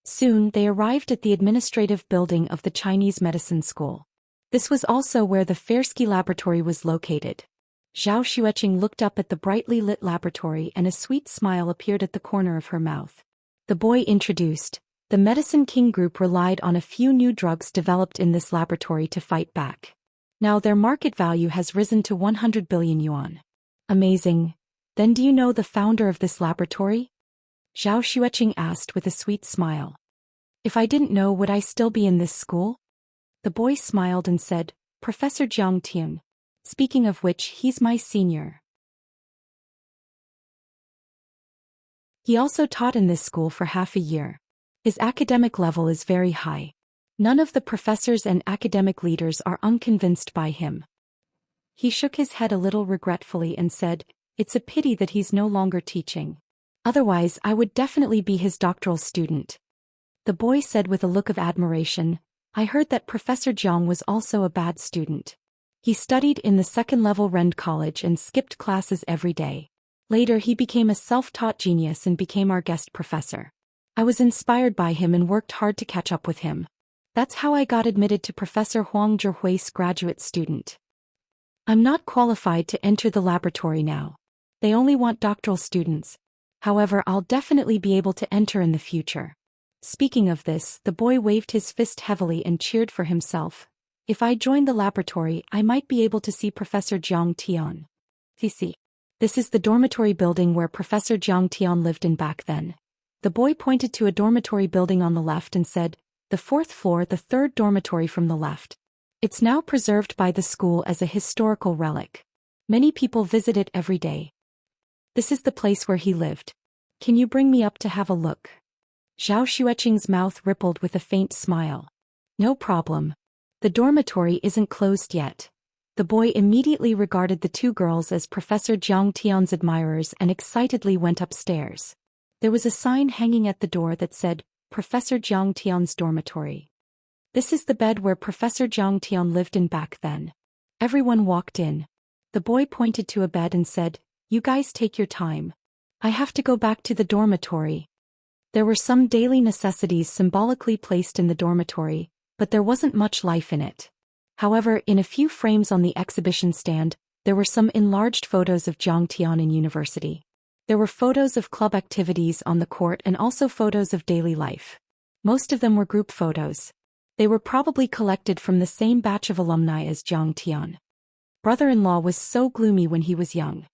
Soon they arrived at the administrative building of the Chinese medicine school. This was also where the Fersky laboratory was located. Zhao Xueqing looked up at the brightly lit laboratory and a sweet smile appeared at the corner of her mouth. The boy introduced, the Medicine King Group relied on a few new drugs developed in this laboratory to fight back. Now their market value has risen to 100 billion yuan. Amazing. Then do you know the founder of this laboratory? Zhao Xueqing asked with a sweet smile. If I didn't know, would I still be in this school? The boy smiled and said, Professor Zhang Tian. Speaking of which, he's my senior. He also taught in this school for half a year. His academic level is very high. None of the professors and academic leaders are unconvinced by him. He shook his head a little regretfully and said, It's a pity that he's no longer teaching. Otherwise, I would definitely be his doctoral student. The boy said with a look of admiration, I heard that Professor Zhang was also a bad student. He studied in the second-level Rend College and skipped classes every day. Later he became a self-taught genius and became our guest professor. I was inspired by him and worked hard to catch up with him. That's how I got admitted to Professor Huang Zhihui's graduate student. I'm not qualified to enter the laboratory now. They only want doctoral students. However, I'll definitely be able to enter in the future. Speaking of this, the boy waved his fist heavily and cheered for himself. If I join the laboratory, I might be able to see Professor Zhang Tian. CC. This is the dormitory building where Professor Zhang Tian lived in back then. The boy pointed to a dormitory building on the left and said, the 4th floor, the 3rd dormitory from the left. It's now preserved by the school as a historical relic. Many people visit it every day. This is the place where he lived. Can you bring me up to have a look? Zhao Xueqing's mouth rippled with a faint smile. No problem. The dormitory isn't closed yet. The boy immediately regarded the 2 girls as Professor Zhang Tian's admirers and excitedly went upstairs. There was a sign hanging at the door that said, Professor Zhang Tian's dormitory. This is the bed where Professor Zhang Tian lived in back then. Everyone walked in. The boy pointed to a bed and said, you guys take your time. I have to go back to the dormitory. There were some daily necessities symbolically placed in the dormitory, but there wasn't much life in it. However, in a few frames on the exhibition stand, there were some enlarged photos of Zhang Tian in university. There were photos of club activities on the court and also photos of daily life. Most of them were group photos. They were probably collected from the same batch of alumni as Zhang Tian. Brother-in-law was so gloomy when he was young.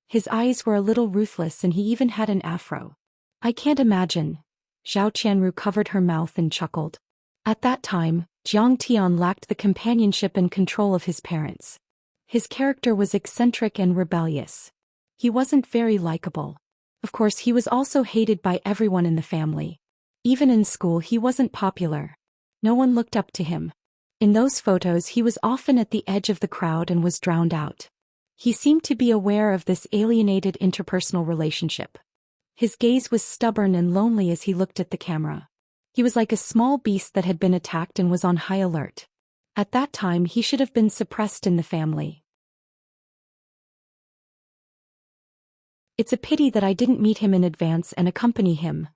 His eyes were a little ruthless and he even had an afro. I can't imagine. Zhao Qianru covered her mouth and chuckled. At that time, Zhang Tian lacked the companionship and control of his parents. His character was eccentric and rebellious. He wasn't very likable. Of course, he was also hated by everyone in the family. Even in school, he wasn't popular. No one looked up to him. In those photos, he was often at the edge of the crowd and was drowned out. He seemed to be aware of this alienated interpersonal relationship. His gaze was stubborn and lonely as he looked at the camera. He was like a small beast that had been attacked and was on high alert. At that time, he should have been suppressed in the family. It's a pity that I didn't meet him in advance and accompany him.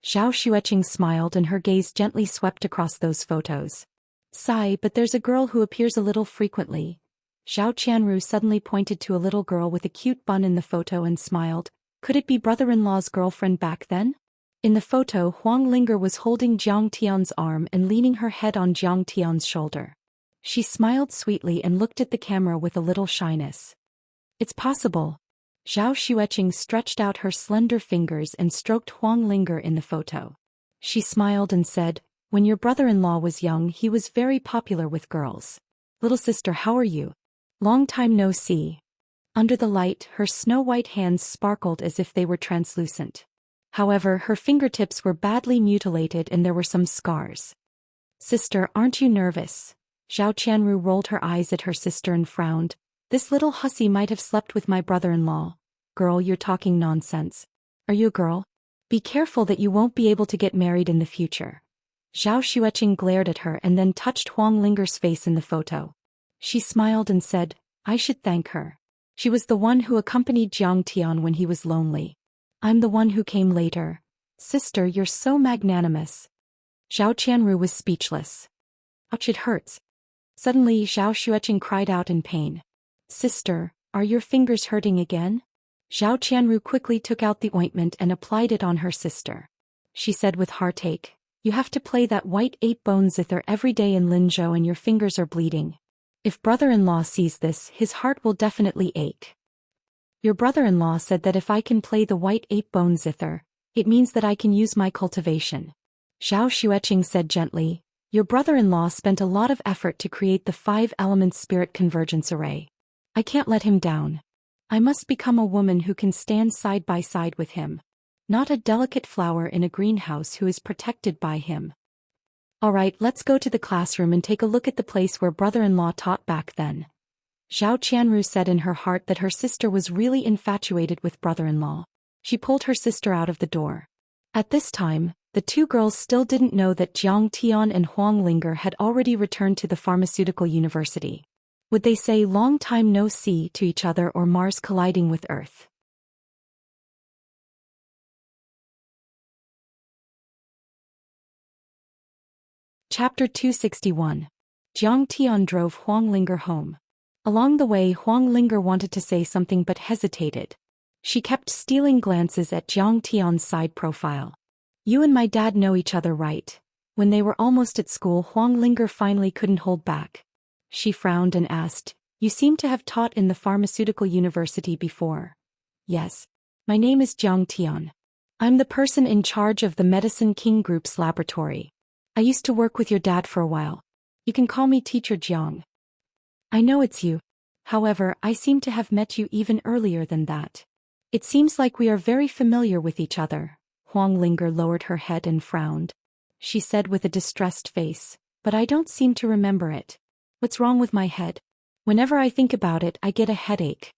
Zhao Xueqing smiled and her gaze gently swept across those photos. Sigh, but there's a girl who appears a little frequently. Zhao Qianru suddenly pointed to a little girl with a cute bun in the photo and smiled. Could it be brother-in-law's girlfriend back then? In the photo, Huang Linger was holding Zhang Tian's arm and leaning her head on Zhang Tian's shoulder. She smiled sweetly and looked at the camera with a little shyness. It's possible. Zhao Xueqing stretched out her slender fingers and stroked Huang Linger in the photo. She smiled and said, when your brother-in-law was young, he was very popular with girls. Little sister, how are you? Long time no see. Under the light, her snow-white hands sparkled as if they were translucent. However, her fingertips were badly mutilated and there were some scars. Sister, aren't you nervous? Zhao Qianru rolled her eyes at her sister and frowned. This little hussy might have slept with my brother-in-law. Girl, you're talking nonsense. Are you a girl? Be careful that you won't be able to get married in the future. Zhao Xueqing glared at her and then touched Huang Linger's face in the photo. She smiled and said, I should thank her. She was the one who accompanied Zhang Tian when he was lonely. I'm the one who came later. Sister, you're so magnanimous. Zhao Qianru was speechless. Ouch, it hurts. Suddenly, Zhao Xueqing cried out in pain. Sister, are your fingers hurting again? Zhao Qianru quickly took out the ointment and applied it on her sister. She said with heartache, you have to play that white 8-bone zither every day in Linzhou and your fingers are bleeding. If brother-in-law sees this, his heart will definitely ache. Your brother-in-law said that if I can play the white 8-bone zither, it means that I can use my cultivation. Zhao Xueqing said gently, your brother-in-law spent a lot of effort to create the 5-element spirit convergence array. I can't let him down. I must become a woman who can stand side by side with him. Not a delicate flower in a greenhouse who is protected by him. Alright, let's go to the classroom and take a look at the place where brother-in-law taught back then. Zhao Qianru said in her heart that her sister was really infatuated with brother-in-law. She pulled her sister out of the door. At this time, the 2 girls still didn't know that Zhang Tian and Huang Linger had already returned to the pharmaceutical university. Would they say long time no see to each other or Mars colliding with Earth? Chapter 261. Zhang Tian drove Huang Linger home. Along the way, Huang Linger wanted to say something but hesitated. She kept stealing glances at Zhang Tian's side profile. You and my dad know each other, right? When they were almost at school, Huang Linger finally couldn't hold back. She frowned and asked, You seem to have taught in the pharmaceutical university before. Yes. My name is Zhang Tian. I'm the person in charge of the Medicine King Group's laboratory. I used to work with your dad for a while. You can call me Teacher Jiang. I know it's you. However, I seem to have met you even earlier than that. It seems like we are very familiar with each other. Huang Linger lowered her head and frowned. She said with a distressed face, But I don't seem to remember it. What's wrong with my head? Whenever I think about it, I get a headache.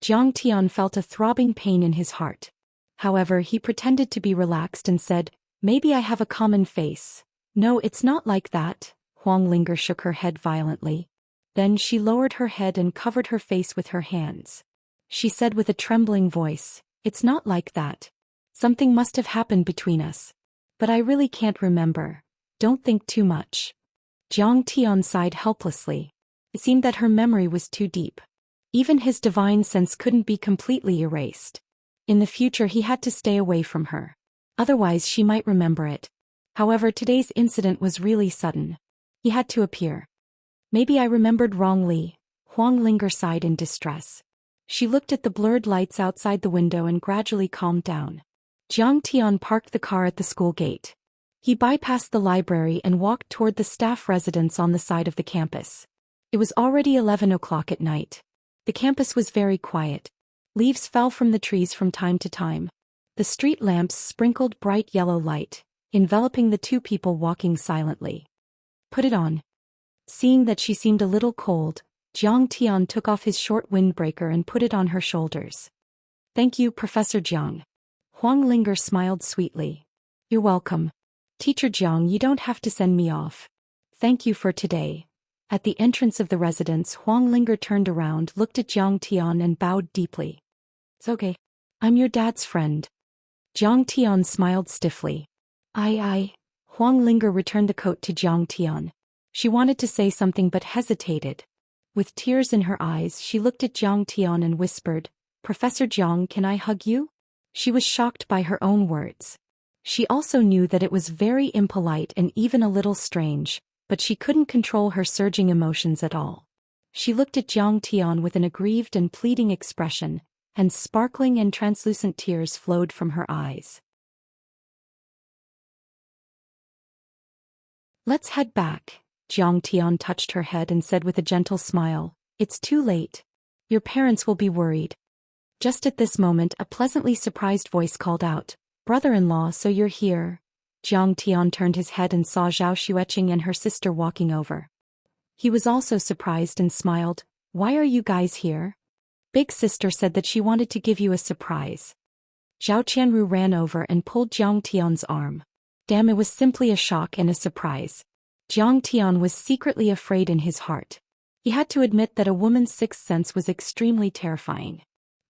Zhang Tian felt a throbbing pain in his heart. However, he pretended to be relaxed and said, Maybe I have a common face. No, it's not like that. Huang Linger shook her head violently. Then she lowered her head and covered her face with her hands. She said with a trembling voice, It's not like that. Something must have happened between us. But I really can't remember. Don't think too much. Zhang Tian sighed helplessly. It seemed that her memory was too deep. Even his divine sense couldn't be completely erased. In the future he had to stay away from her. Otherwise she might remember it. However, today's incident was really sudden. He had to appear. Maybe I remembered wrongly. Huang Linger sighed in distress. She looked at the blurred lights outside the window and gradually calmed down. Zhang Tian parked the car at the school gate. He bypassed the library and walked toward the staff residence on the side of the campus. It was already 11 o'clock at night. The campus was very quiet. Leaves fell from the trees from time to time. The street lamps sprinkled bright yellow light, enveloping the two people walking silently. Put it on. Seeing that she seemed a little cold, Zhang Tian took off his short windbreaker and put it on her shoulders. Thank you, Professor Jiang. Huang Linger smiled sweetly. You're welcome. Teacher Jiang, you don't have to send me off. Thank you for today. At the entrance of the residence, Huang Linger turned around, looked at Zhang Tian and bowed deeply. It's okay. I'm your dad's friend. Zhang Tian smiled stiffly. Huang Linger returned the coat to Zhang Tian. She wanted to say something but hesitated. With tears in her eyes, she looked at Zhang Tian and whispered, Professor Jiang, can I hug you? She was shocked by her own words. She also knew that it was very impolite and even a little strange, but she couldn't control her surging emotions at all. She looked at Zhang Tian with an aggrieved and pleading expression, and sparkling and translucent tears flowed from her eyes. Let's head back. Zhang Tian touched her head and said with a gentle smile, It's too late. Your parents will be worried. Just at this moment, a pleasantly surprised voice called out, Brother-in-law, so you're here. Zhang Tian turned his head and saw Zhou Xian and her sister walking over. He was also surprised and smiled. Why are you guys here? Big sister said that she wanted to give you a surprise. Zhao Qianru ran over and pulled Zhang Tian's arm. Damn, it was simply a shock and a surprise. Zhang Tian was secretly afraid in his heart. He had to admit that a woman's sixth sense was extremely terrifying.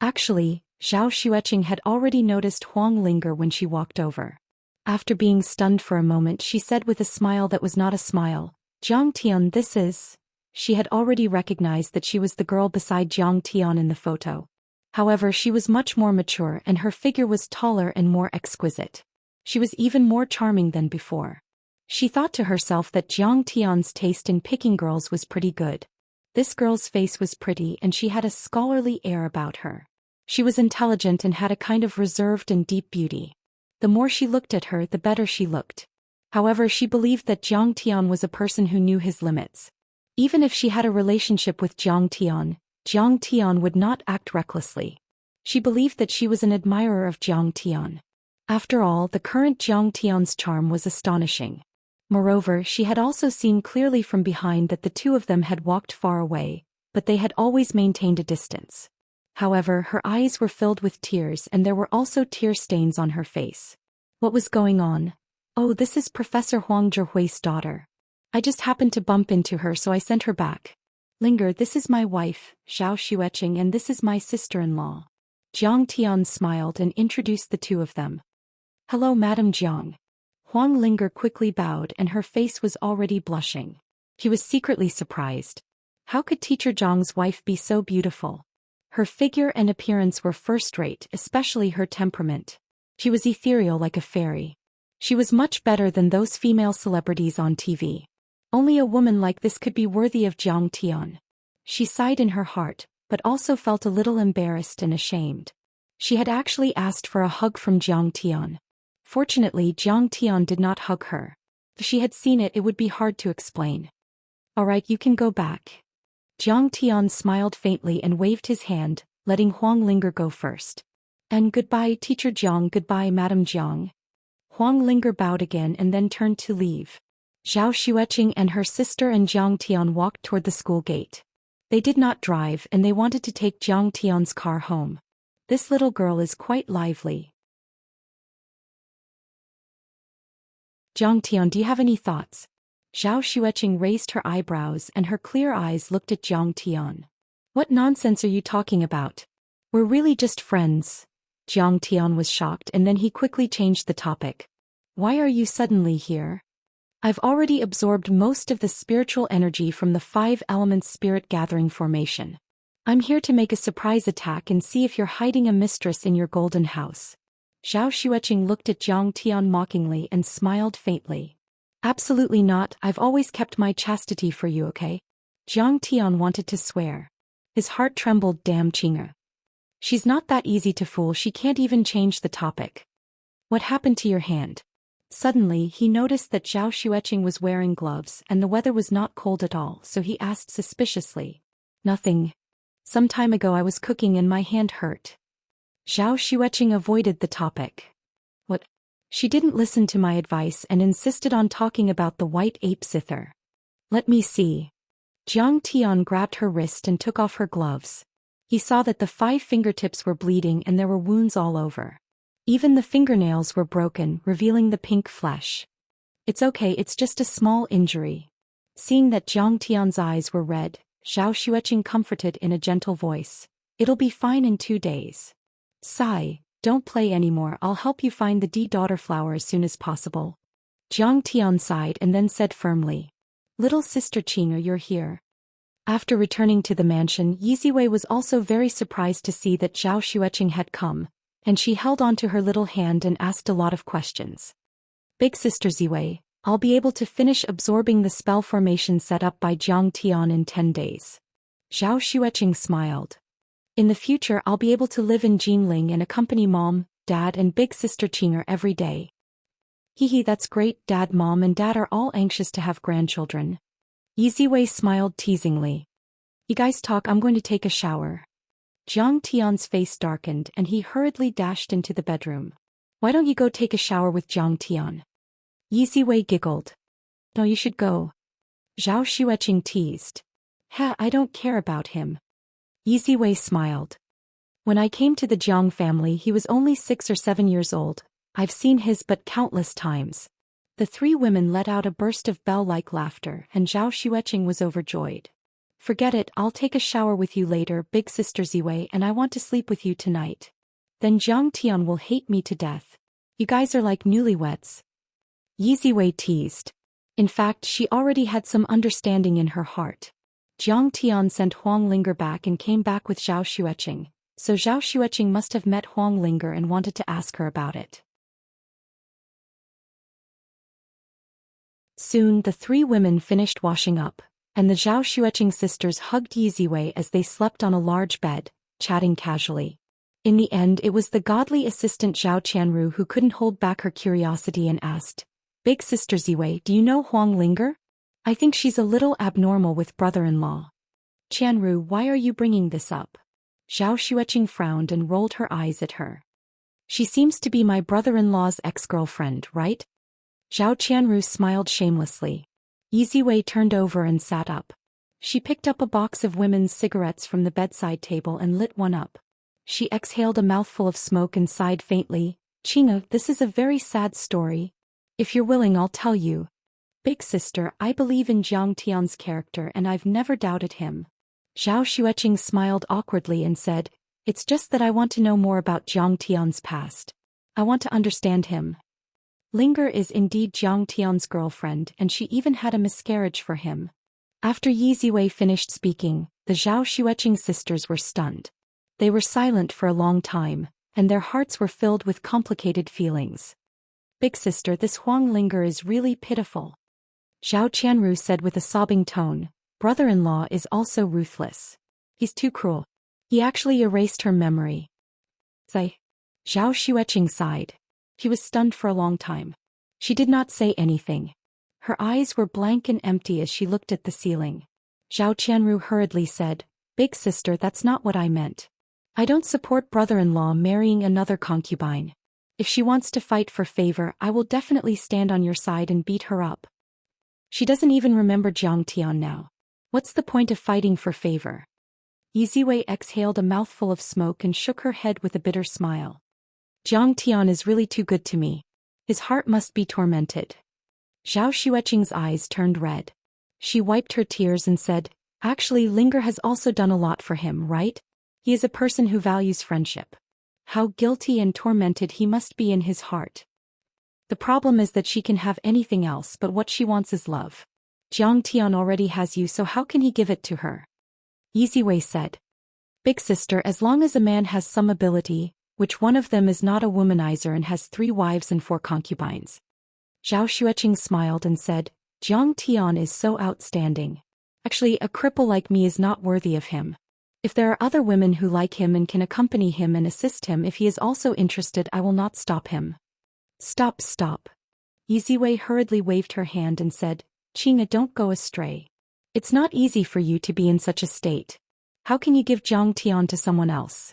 Actually, Zhao Xian had already noticed Huang Linger when she walked over. After being stunned for a moment, she said with a smile that was not a smile, Zhang Tian, this is... She had already recognized that she was the girl beside Zhang Tian in the photo. However, she was much more mature and her figure was taller and more exquisite. She was even more charming than before. She thought to herself that Zhang Tian's taste in picking girls was pretty good. This girl's face was pretty and she had a scholarly air about her. She was intelligent and had a kind of reserved and deep beauty. The more she looked at her, the better she looked. However, she believed that Zhang Tian was a person who knew his limits. Even if she had a relationship with Zhang Tian would not act recklessly. She believed that she was an admirer of Zhang Tian. After all, the current Zhang Tian's charm was astonishing. Moreover, she had also seen clearly from behind that the two of them had walked far away, but they had always maintained a distance. However, her eyes were filled with tears and there were also tear stains on her face. What was going on? Oh, this is Professor Huang Zhihui's daughter. I just happened to bump into her, so I sent her back. Linger, this is my wife, Zhao Xian, and this is my sister-in-law. Zhang Tian smiled and introduced the two of them. Hello, Madam Jiang. Huang Linger quickly bowed and her face was already blushing. He was secretly surprised. How could Teacher Zhang's wife be so beautiful? Her figure and appearance were first-rate, especially her temperament. She was ethereal like a fairy. She was much better than those female celebrities on TV. Only a woman like this could be worthy of Zhang Tian. She sighed in her heart, but also felt a little embarrassed and ashamed. She had actually asked for a hug from Zhang Tian. Fortunately, Zhang Tian did not hug her. If she had seen it, it would be hard to explain. "All right, you can go back." Zhang Tian smiled faintly and waved his hand, letting Huang Linger go first. "And goodbye, Teacher Jiang." "Goodbye, Madam Jiang." Huang Linger bowed again and then turned to leave. Zhao Xueqing and her sister and Zhang Tian walked toward the school gate. They did not drive and they wanted to take Zhang Tian's car home. This little girl is quite lively. "Zhang Tian, do you have any thoughts?" Zhao Xueqing raised her eyebrows and her clear eyes looked at Zhang Tian. "What nonsense are you talking about? We're really just friends." Zhang Tian was shocked and then he quickly changed the topic. "Why are you suddenly here?" "I've already absorbed most of the spiritual energy from the 5 elements spirit gathering formation. I'm here to make a surprise attack and see if you're hiding a mistress in your golden house." Zhao Xueqing looked at Zhang Tian mockingly and smiled faintly. "Absolutely not, I've always kept my chastity for you, okay?" Zhang Tian wanted to swear. His heart trembled. Damn Qing'e. She's not that easy to fool, she can't even change the topic. "What happened to your hand?" Suddenly, he noticed that Zhao Xueqing was wearing gloves and the weather was not cold at all, so he asked suspiciously. "Nothing. Some time ago I was cooking and my hand hurt." Zhao Xueqing avoided the topic. "What?" She didn't listen to my advice and insisted on talking about the white ape zither. "Let me see." Zhang Tian grabbed her wrist and took off her gloves. He saw that the 5 fingertips were bleeding and there were wounds all over. Even the fingernails were broken, revealing the pink flesh. "It's okay, it's just a small injury." Seeing that Zhang Tian's eyes were red, Zhao Xueqing comforted in a gentle voice. "It'll be fine in 2 days. Sigh, don't play anymore, I'll help you find the daughter flower as soon as possible." Zhang Tian sighed and then said firmly. "Little sister Qing'e, you're here." After returning to the mansion, Yiziwei was also very surprised to see that Zhao Xueqing had come, and she held onto her little hand and asked a lot of questions. "Big sister Ziwei, I'll be able to finish absorbing the spell formation set up by Zhang Tian in 10 days. Zhao Xueqing smiled. "In the future I'll be able to live in Jinling and accompany Mom, Dad and Big Sister Qing'e every day." "Hee, that's great, Dad, Mom and Dad are all anxious to have grandchildren." Yiziwei smiled teasingly. "You guys talk, I'm going to take a shower." Zhang Tian's face darkened and he hurriedly dashed into the bedroom. "Why don't you go take a shower with Zhang Tian?" Yiziwei giggled. "No, you should go." Zhao Xueqing teased. I don't care about him." Yiziwei smiled. "When I came to the Jiang family he was only 6 or 7 years old. I've seen his but countless times." The 3 women let out a burst of bell-like laughter and Zhao Xueqing was overjoyed. "Forget it, I'll take a shower with you later, Big Sister Ziwei, and I want to sleep with you tonight. Then Zhang Tian will hate me to death. You guys are like newlyweds." Yiziwei teased. In fact, she already had some understanding in her heart. Zhang Tian sent Huang Linger back and came back with Zhao Xueqing, so Zhao Xueqing must have met Huang Linger and wanted to ask her about it. Soon the 3 women finished washing up, and the Zhao Xueqing sisters hugged Yiziwei as they slept on a large bed, chatting casually. In the end it was the godly assistant Zhao Qianru who couldn't hold back her curiosity and asked, "Big Sister Ziwei, do you know Huang Linger? I think she's a little abnormal with brother-in-law." "Qianru, why are you bringing this up?" Zhao Xueqing frowned and rolled her eyes at her. "She seems to be my brother-in-law's ex-girlfriend, right?" Zhao Qianru smiled shamelessly. Yiziwei turned over and sat up. She picked up a box of women's cigarettes from the bedside table and lit one up. She exhaled a mouthful of smoke and sighed faintly. "Qing'e, this is a very sad story. If you're willing I'll tell you. Big sister, I believe in Zhang Tian's character and I've never doubted him." Zhao Xueqing smiled awkwardly and said, "It's just that I want to know more about Zhang Tian's past. I want to understand him. Linger is indeed Zhang Tian's girlfriend and she even had a miscarriage for him." After Yiziwei finished speaking, the Zhao Xueqing sisters were stunned. They were silent for a long time, and their hearts were filled with complicated feelings. Big sister, this Huang Linger is really pitiful. Zhao Qianru said with a sobbing tone, brother-in-law is also ruthless. He's too cruel. He actually erased her memory. Zai. Zhao Xueqing sighed. She was stunned for a long time. She did not say anything. Her eyes were blank and empty as she looked at the ceiling. Zhao Qianru hurriedly said, Big sister, that's not what I meant. I don't support brother-in-law marrying another concubine. If she wants to fight for favor, I will definitely stand on your side and beat her up. She doesn't even remember Jiang Tian now. What's the point of fighting for favor? Yiziwei exhaled a mouthful of smoke and shook her head with a bitter smile. Jiang Tian is really too good to me. His heart must be tormented. Zhao Xueqing's eyes turned red. She wiped her tears and said, Actually, Linger has also done a lot for him, right? He is a person who values friendship. How guilty and tormented he must be in his heart. The problem is that she can have anything else, but what she wants is love. Jiang Tian already has you, so how can he give it to her? Yiziwei said. Big sister, as long as a man has some ability, which one of them is not a womanizer and has 3 wives and 4 concubines. Zhao Xueqing smiled and said, Jiang Tian is so outstanding. Actually, a cripple like me is not worthy of him. If there are other women who like him and can accompany him and assist him if he is also interested, I will not stop him. Stop. Yiziwei hurriedly waved her hand and said, Qing'a, don't go astray. It's not easy for you to be in such a state. How can you give Jiang Tian to someone else?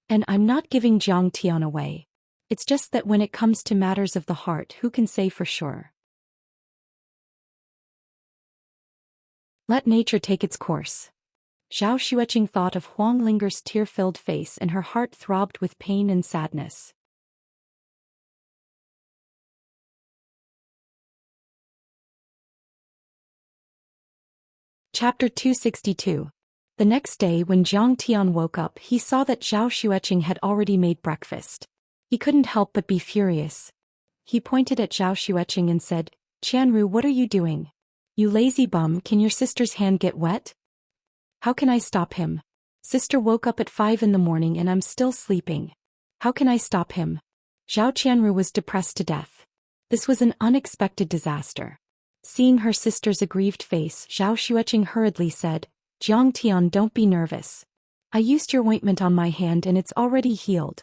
And I'm not giving Jiang Tian away. It's just that when it comes to matters of the heart, who can say for sure? Let nature take its course. Zhao Xueqing thought of Huang Linger's tear-filled face and her heart throbbed with pain and sadness. Chapter 262. The next day when Jiang Tian woke up, he saw that Zhao Xueqing had already made breakfast. He couldn't help but be furious. He pointed at Zhao Xueqing and said, Qianru, what are you doing? You lazy bum, can your sister's hand get wet? How can I stop him? Sister woke up at 5 in the morning and I'm still sleeping. How can I stop him? Zhao Qianru was depressed to death. This was an unexpected disaster. Seeing her sister's aggrieved face, Zhao Xueqing hurriedly said, Jiang Tian, don't be nervous. I used your ointment on my hand and it's already healed.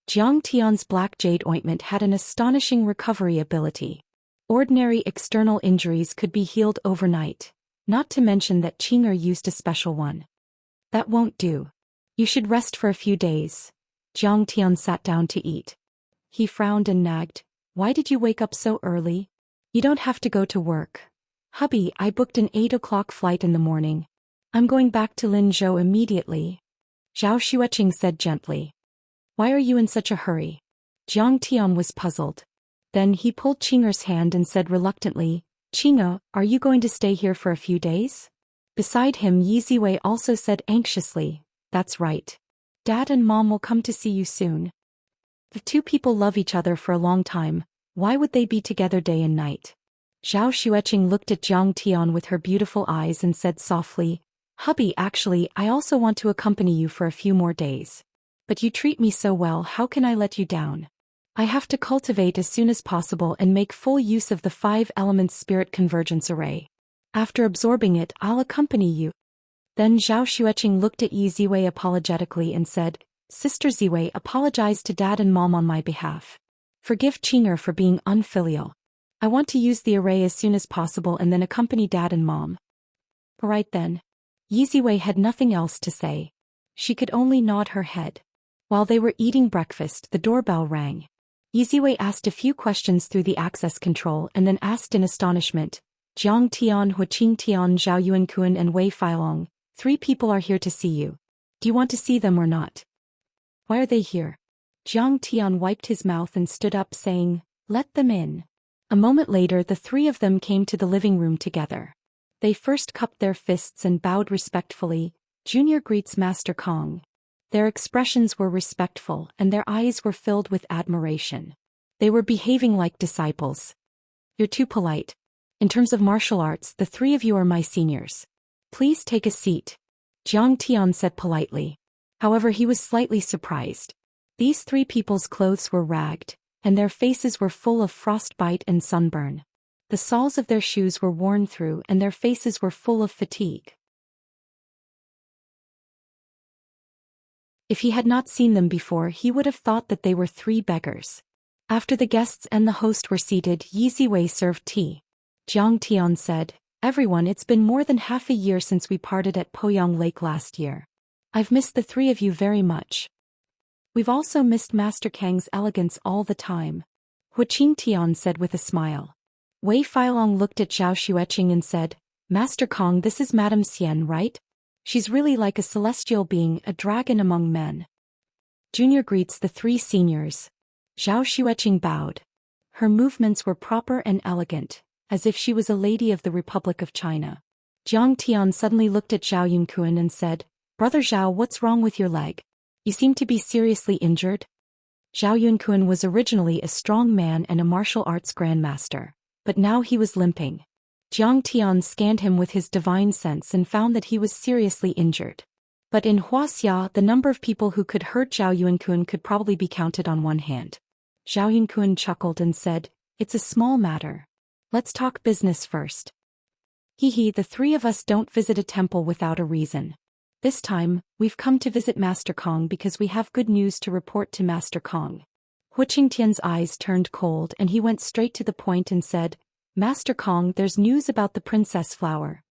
Jiang Tian's black jade ointment had an astonishing recovery ability. Ordinary external injuries could be healed overnight. Not to mention that Qing'er used a special one. That won't do. You should rest for a few days. Jiang Tian sat down to eat. He frowned and nagged, Why did you wake up so early? You don't have to go to work. Hubby, I booked an 8 o'clock flight in the morning. I'm going back to Linzhou immediately. Zhao Xueqing said gently. Why are you in such a hurry? Jiang Tian was puzzled. Then he pulled Qing'er's hand and said reluctantly, Qing'e, are you going to stay here for a few days? Beside him, Yiziwei also said anxiously, That's right. Dad and Mom will come to see you soon. If 2 people love each other for a long time, why would they be together day and night? Zhao Xueqing looked at Jiang Tian with her beautiful eyes and said softly, Hubby, actually, I also want to accompany you for a few more days. But you treat me so well, how can I let you down? I have to cultivate as soon as possible and make full use of the 5 elements spirit convergence array. After absorbing it, I'll accompany you. Then Zhao Xueqing looked at Yi Ziwei apologetically and said, Sister Ziwei, apologize to Dad and Mom on my behalf. Forgive Qing'er for being unfilial. I want to use the array as soon as possible and then accompany Dad and Mom. Right then. Yi Ziwei had nothing else to say. She could only nod her head. While they were eating breakfast, the doorbell rang. Yiziwei asked a few questions through the access control and then asked in astonishment, Jiang Tian, Huqing Tian, Zhao Yuankun and Wei Feilong, 3 people are here to see you. Do you want to see them or not? Why are they here? Jiang Tian wiped his mouth and stood up saying, Let them in. A moment later the 3 of them came to the living room together. They first cupped their fists and bowed respectfully, Junior greets Master Kong. Their expressions were respectful and their eyes were filled with admiration. They were behaving like disciples. You're too polite. In terms of martial arts, the 3 of you are my seniors. Please take a seat. Jiang Tian said politely. However, he was slightly surprised. These three people's clothes were ragged, and their faces were full of frostbite and sunburn. The soles of their shoes were worn through and their faces were full of fatigue. If he had not seen them before, he would have thought that they were three beggars. After the guests and the host were seated, Yi Ziwei served tea. Jiang Tian said, "Everyone, it's been more than half a year since we parted at Poyang Lake last year. I've missed the three of you very much. We've also missed Master Kang's elegance all the time," Hu Qingtian said with a smile. Wei Feilong looked at Zhao Xueqing and said, "Master Kong, this is Madame Xian, right? She's really like a celestial being, a dragon among men." Junior greets the three seniors. Zhao Xueqing bowed. Her movements were proper and elegant, as if she was a lady of the Republic of China. Jiang Tian suddenly looked at Zhao Yunkuan and said, "Brother Zhao, what's wrong with your leg? You seem to be seriously injured." Zhao Yunkuan was originally a strong man and a martial arts grandmaster, but now he was limping. Jiang Tian scanned him with his divine sense and found that he was seriously injured. But in Wuxia, the number of people who could hurt Zhao Yunkuan could probably be counted on one hand. Zhao Yunkuan chuckled and said, "It's a small matter. Let's talk business first. Hee, the three of us don't visit a temple without a reason. This time, we've come to visit Master Kong because we have good news to report to Master Kong." Hu Qingtian's eyes turned cold and he went straight to the point and said, "Master Kong, there's news about the princess flower."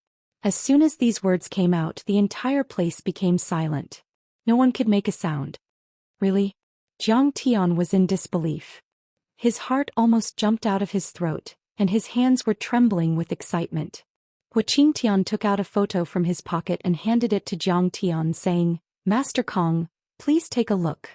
As soon as these words came out, the entire place became silent. No one could make a sound. "Really?" Jiang Tian was in disbelief. His heart almost jumped out of his throat, and his hands were trembling with excitement. Hu Qingtian took out a photo from his pocket and handed it to Jiang Tian, saying, "Master Kong, please take a look.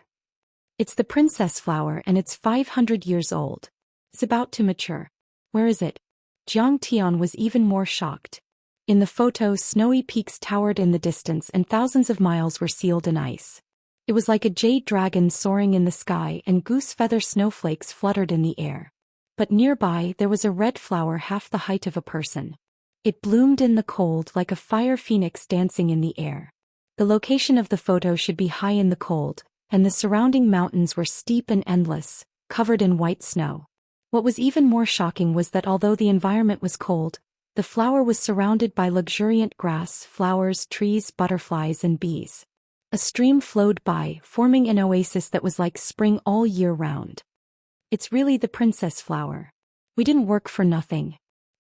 It's the princess flower and it's 500 years old. It's about to mature." "Where is it?" Jiang Tian was even more shocked. In the photo, snowy peaks towered in the distance and thousands of miles were sealed in ice. It was like a jade dragon soaring in the sky and goose feather snowflakes fluttered in the air. But nearby there was a red flower half the height of a person. It bloomed in the cold like a fire phoenix dancing in the air. The location of the photo should be high in the cold, and the surrounding mountains were steep and endless, covered in white snow. What was even more shocking was that although the environment was cold, the flower was surrounded by luxuriant grass, flowers, trees, butterflies, and bees. A stream flowed by, forming an oasis that was like spring all year round. "It's really the princess flower. We didn't work for nothing."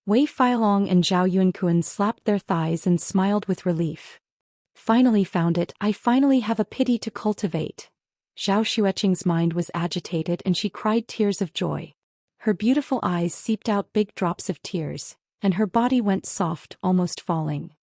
Wei Feilong and Zhao Yunkuan slapped their thighs and smiled with relief. "Finally found it, I finally have a pity to cultivate." Zhao Xueqing's mind was agitated and she cried tears of joy. Her beautiful eyes seeped out big drops of tears, and her body went soft, almost falling.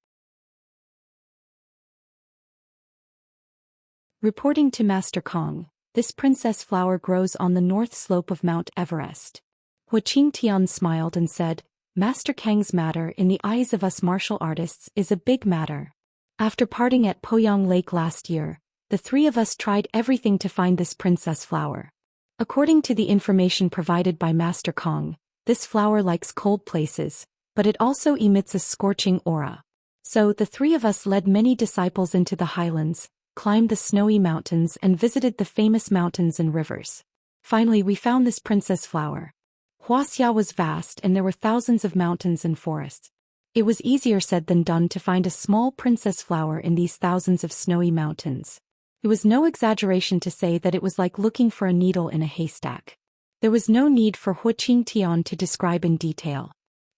Reporting to Master Kong, this princess flower grows on the north slope of Mount Everest. Hu Qingtian smiled and said, "Master Kang's matter in the eyes of us martial artists is a big matter. After parting at Poyang Lake last year, the three of us tried everything to find this princess flower. According to the information provided by Master Kong, this flower likes cold places, but it also emits a scorching aura. So the three of us led many disciples into the highlands, climbed the snowy mountains and visited the famous mountains and rivers. Finally we found this princess flower. Wuxia was vast and there were thousands of mountains and forests. It was easier said than done to find a small princess flower in these thousands of snowy mountains. It was no exaggeration to say that it was like looking for a needle in a haystack. There was no need for Hu Qingtian to describe in detail.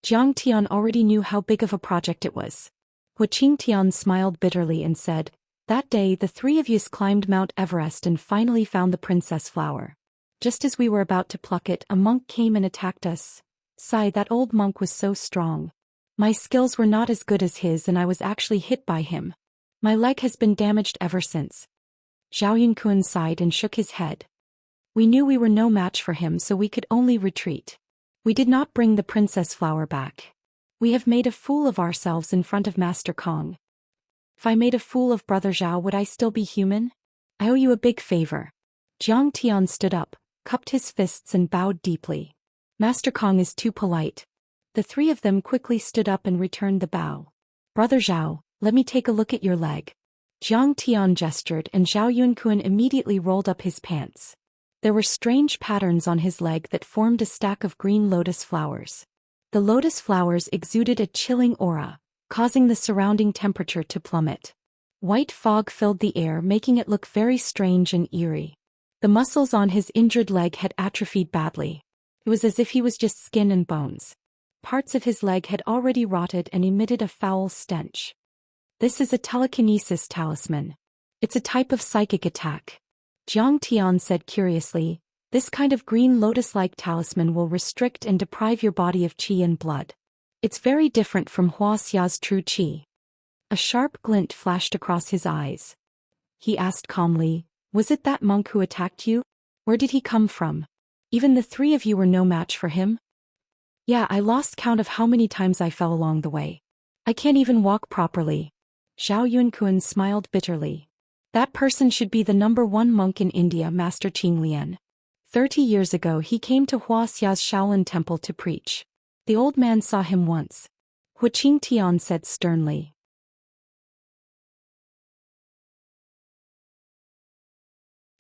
Jiang Tian already knew how big of a project it was. Hu Qingtian smiled bitterly and said, "That day the three of yous climbed Mount Everest and finally found the princess flower. Just as we were about to pluck it, a monk came and attacked us. Sigh, that old monk was so strong. My skills were not as good as his and I was actually hit by him. My leg has been damaged ever since." Zhao Yunkuan sighed and shook his head. "We knew we were no match for him, so we could only retreat. We did not bring the princess flower back. We have made a fool of ourselves in front of Master Kong. If I made a fool of Brother Zhao, would I still be human? I owe you a big favor." Jiang Tian stood up, cupped his fists and bowed deeply. "Master Kong is too polite." The three of them quickly stood up and returned the bow. "Brother Zhao, let me take a look at your leg." Jiang Tian gestured and Zhao Yunkun immediately rolled up his pants. There were strange patterns on his leg that formed a stack of green lotus flowers. The lotus flowers exuded a chilling aura, causing the surrounding temperature to plummet. White fog filled the air, making it look very strange and eerie. The muscles on his injured leg had atrophied badly. It was as if he was just skin and bones. Parts of his leg had already rotted and emitted a foul stench. This is a telekinesis talisman. It's a type of psychic attack. Jiang Tian said curiously, this kind of green lotus-like talisman will restrict and deprive your body of qi and blood. It's very different from Wuxia's true qi. A sharp glint flashed across his eyes. He asked calmly, was it that monk who attacked you? Where did he come from? Even the three of you were no match for him? Yeah, I lost count of how many times I fell along the way. I can't even walk properly. Zhao Yunkun smiled bitterly. That person should be the #1 monk in India, Master Qinglian. 30 years ago he came to Wuxia's Shaolin temple to preach. The old man saw him once. Hu Qingtian said sternly.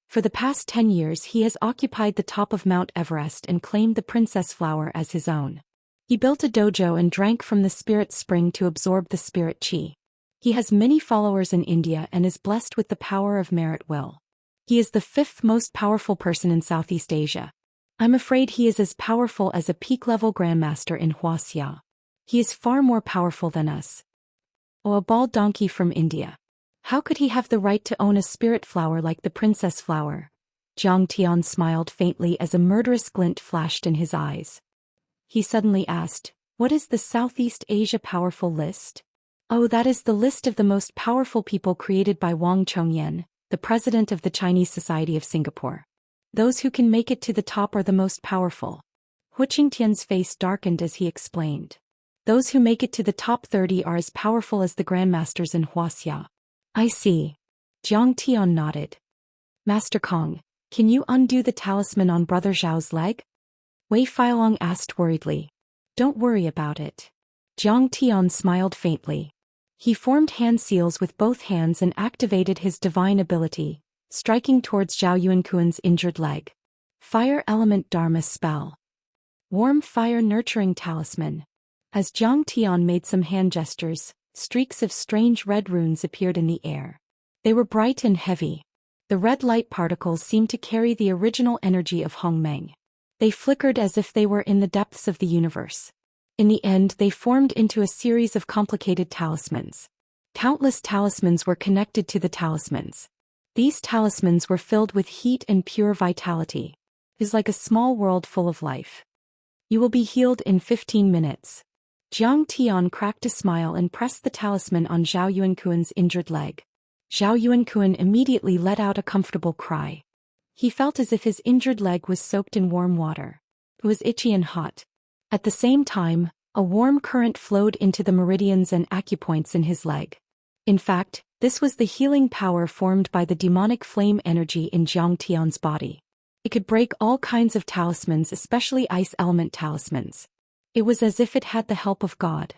For the past 10 years he has occupied the top of Mount Everest and claimed the princess flower as his own. He built a dojo and drank from the spirit spring to absorb the spirit qi. He has many followers in India and is blessed with the power of merit will. He is the 5th most powerful person in Southeast Asia. I'm afraid he is as powerful as a peak-level grandmaster in Wuxia. He is far more powerful than us. Oh, a bald donkey from India. How could he have the right to own a spirit flower like the princess flower? Jiang Tian smiled faintly as a murderous glint flashed in his eyes. He suddenly asked, what is the Southeast Asia powerful list? Oh, that is the list of the most powerful people created by Wang Chongyan, the president of the Chinese Society of Singapore. Those who can make it to the top are the most powerful. Hu Qingtian's face darkened as he explained. Those who make it to the top 30 are as powerful as the grandmasters in Wuxia. I see. Jiang Tian nodded. Master Kong, can you undo the talisman on Brother Zhao's leg? Wei Feilong asked worriedly. Don't worry about it. Jiang Tian smiled faintly. He formed hand seals with both hands and activated his divine ability, striking towards Zhao Yunkun's injured leg. Fire Element Dharma Spell. Warm Fire Nurturing Talisman. As Jiang Tian made some hand gestures, streaks of strange red runes appeared in the air. They were bright and heavy. The red light particles seemed to carry the original energy of Hongmeng. They flickered as if they were in the depths of the universe. In the end they formed into a series of complicated talismans. Countless talismans were connected to the talismans. These talismans were filled with heat and pure vitality. It is like a small world full of life. You will be healed in 15 minutes. Jiang Tian cracked a smile and pressed the talisman on Zhao Yunkun's injured leg. Zhao Yunkun immediately let out a comfortable cry. He felt as if his injured leg was soaked in warm water. It was itchy and hot. At the same time, a warm current flowed into the meridians and acupoints in his leg. In fact, this was the healing power formed by the demonic flame energy in Jiang Tian's body. It could break all kinds of talismans, especially ice element talismans. It was as if it had the help of God.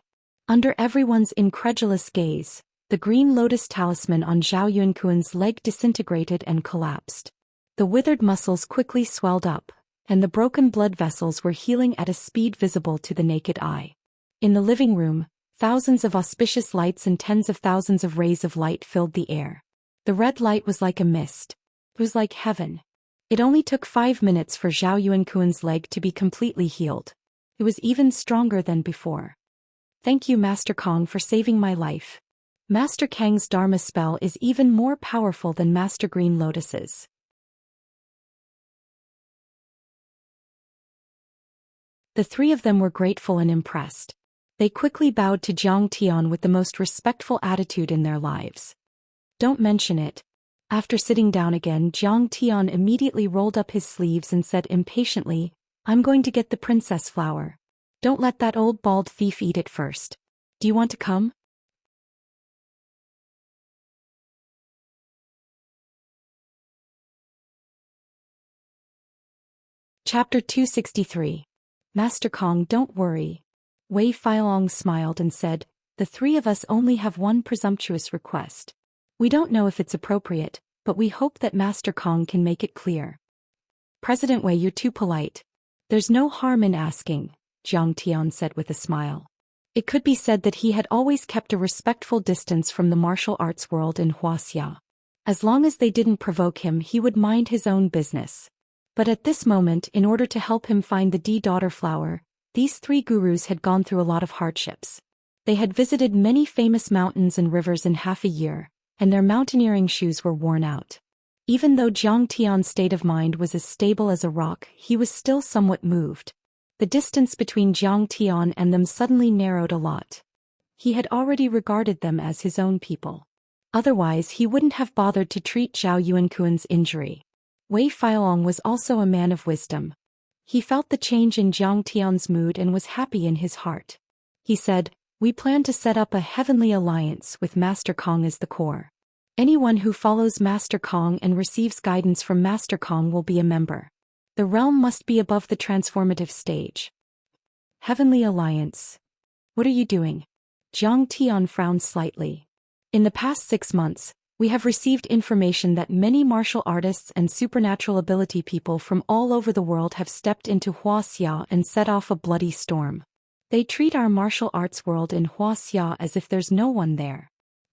Under everyone's incredulous gaze, the green lotus talisman on Zhao Yunkun's leg disintegrated and collapsed. The withered muscles quickly swelled up, and the broken blood vessels were healing at a speed visible to the naked eye. In the living room, thousands of auspicious lights and tens of thousands of rays of light filled the air. The red light was like a mist. It was like heaven. It only took 5 minutes for Zhao Yunkun's leg to be completely healed. It was even stronger than before. Thank you, Master Kong, for saving my life. Master Kang's Dharma spell is even more powerful than Master Green Lotus's. The three of them were grateful and impressed. They quickly bowed to Jiang Tian with the most respectful attitude in their lives. Don't mention it. After sitting down again, Jiang Tian immediately rolled up his sleeves and said impatiently, I'm going to get the princess flower. Don't let that old bald thief eat it first. Do you want to come? Chapter 263. Master Kong, don't worry. Wei Feilong smiled and said, the three of us only have one presumptuous request. We don't know if it's appropriate, but we hope that Master Kong can make it clear. President Wei, you're too polite. There's no harm in asking, Zhang Tian said with a smile. It could be said that he had always kept a respectful distance from the martial arts world in Wuxia. As long as they didn't provoke him, he would mind his own business. But at this moment, in order to help him find the D-Daughter flower, these three gurus had gone through a lot of hardships. They had visited many famous mountains and rivers in half a year, and their mountaineering shoes were worn out. Even though Zhang Tian's state of mind was as stable as a rock, he was still somewhat moved. The distance between Zhang Tian and them suddenly narrowed a lot. He had already regarded them as his own people. Otherwise he wouldn't have bothered to treat Zhao Yuankuan's injury. Wei Fialong was also a man of wisdom. He felt the change in Zhang Tian's mood and was happy in his heart. He said, "We plan to set up a heavenly alliance with Master Kong as the core. Anyone who follows Master Kong and receives guidance from Master Kong will be a member. The realm must be above the transformative stage." Heavenly alliance. What are you doing? Zhang Tian frowned slightly. In the past 6 months, we have received information that many martial artists and supernatural ability people from all over the world have stepped into Wuxia and set off a bloody storm. They treat our martial arts world in Wuxia as if there's no one there.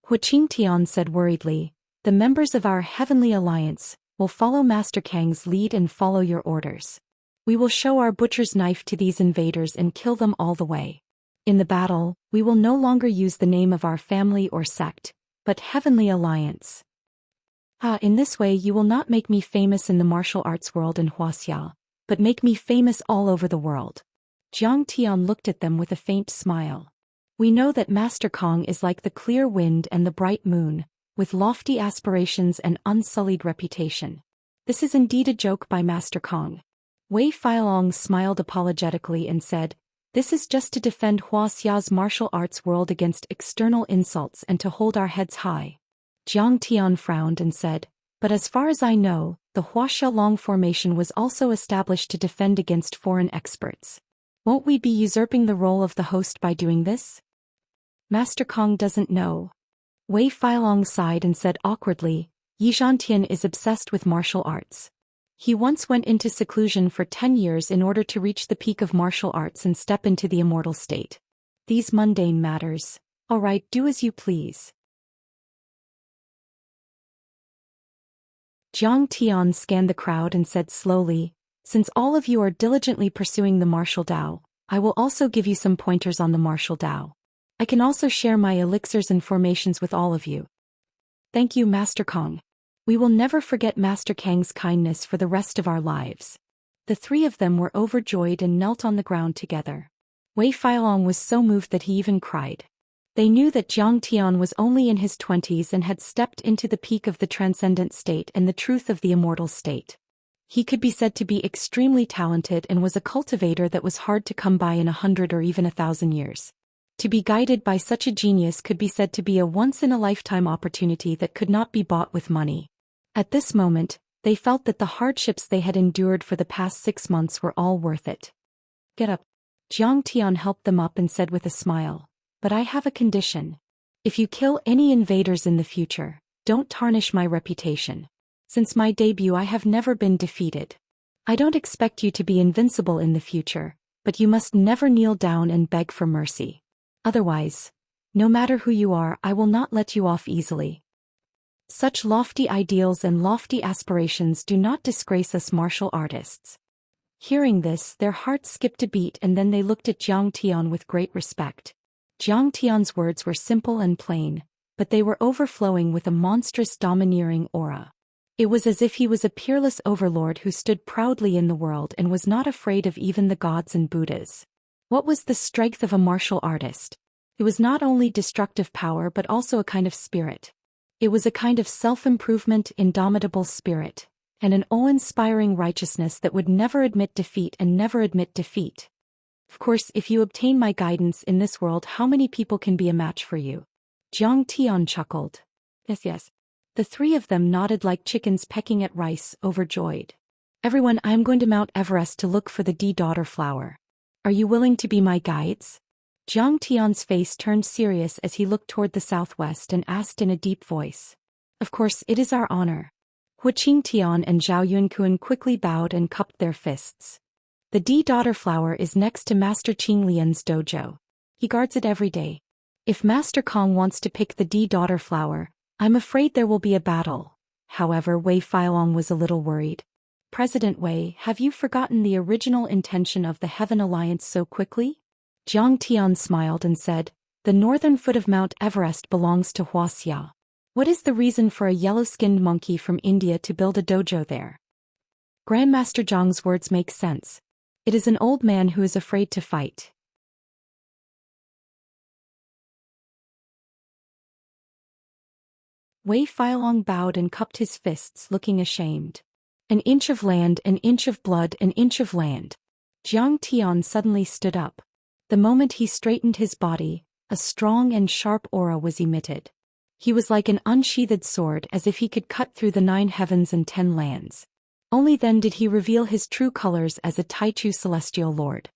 Hu Qingtian said worriedly, "The members of our Heavenly Alliance will follow Master Kang's lead and follow your orders. We will show our butcher's knife to these invaders and kill them all the way. In the battle, we will no longer use the name of our family or sect, but Heavenly Alliance. In this way you will not make me famous in the martial arts world in Wuxia, but make me famous all over the world." Zhang Tian looked at them with a faint smile. "We know that Master Kong is like the clear wind and the bright moon, with lofty aspirations and unsullied reputation. This is indeed a joke by Master Kong." Wei Fialong smiled apologetically and said, "This is just to defend Wuxia's martial arts world against external insults and to hold our heads high." Zhang Tian frowned and said, "But as far as I know, the Wuxia Long Formation was also established to defend against foreign experts. Won't we be usurping the role of the host by doing this?" Master Kong doesn't know. Wei Fialong sighed and said awkwardly, "Yi Zhantian is obsessed with martial arts. He once went into seclusion for 10 years in order to reach the peak of martial arts and step into the immortal state. These mundane matters. All right, do as you please." Zhang Tian scanned the crowd and said slowly, "Since all of you are diligently pursuing the martial Dao, I will also give you some pointers on the martial Dao. I can also share my elixirs and formations with all of you." "Thank you, Master Kong. We will never forget Master Kang's kindness for the rest of our lives." The three of them were overjoyed and knelt on the ground together. Wei Fialong was so moved that he even cried. They knew that Zhang Tian was only in his 20s and had stepped into the peak of the transcendent state and the truth of the immortal state. He could be said to be extremely talented and was a cultivator that was hard to come by in 100 or even 1,000 years. To be guided by such a genius could be said to be a once-in-a-lifetime opportunity that could not be bought with money. At this moment, they felt that the hardships they had endured for the past 6 months were all worth it. "Get up." Zhang Tian helped them up and said with a smile, "But I have a condition. If you kill any invaders in the future, don't tarnish my reputation. Since my debut I have never been defeated. I don't expect you to be invincible in the future, but you must never kneel down and beg for mercy. Otherwise, no matter who you are, I will not let you off easily." Such lofty ideals and lofty aspirations do not disgrace us martial artists. Hearing this, their hearts skipped a beat and then they looked at Zhang Tian with great respect. Zhang Tian's words were simple and plain, but they were overflowing with a monstrous domineering aura. It was as if he was a peerless overlord who stood proudly in the world and was not afraid of even the gods and Buddhas. What was the strength of a martial artist? It was not only destructive power but also a kind of spirit. It was a kind of self-improvement, indomitable spirit, and an awe-inspiring righteousness that would never admit defeat and never admit defeat. Of course, if you obtain my guidance in this world, how many people can be a match for you? Zhang Tian chuckled. Yes. The three of them nodded like chickens pecking at rice, overjoyed. "Everyone, I am going to Mount Everest to look for the D-Daughter flower. Are you willing to be my guides?" Zhang Tian's face turned serious as he looked toward the southwest and asked in a deep voice. Of course, it is our honor. Hu Qingtian and Zhao Yunkuan quickly bowed and cupped their fists. The D-Daughter flower is next to Master Qing Lian's dojo. He guards it every day. If Master Kong wants to pick the D-Daughter flower, I'm afraid there will be a battle. However, Wei Feilong was a little worried. President Wei, have you forgotten the original intention of the Heaven Alliance so quickly? Jiang Tian smiled and said, the northern foot of Mount Everest belongs to Wuxia. What is the reason for a yellow-skinned monkey from India to build a dojo there? Grandmaster Zhang's words make sense. It is an old man who is afraid to fight. Wei Feilong bowed and cupped his fists, looking ashamed. An inch of land, an inch of blood, an inch of land. Jiang Tian suddenly stood up. The moment he straightened his body, a strong and sharp aura was emitted. He was like an unsheathed sword, as if he could cut through the 9 heavens and 10 lands. Only then did he reveal his true colors as a Taichu celestial lord.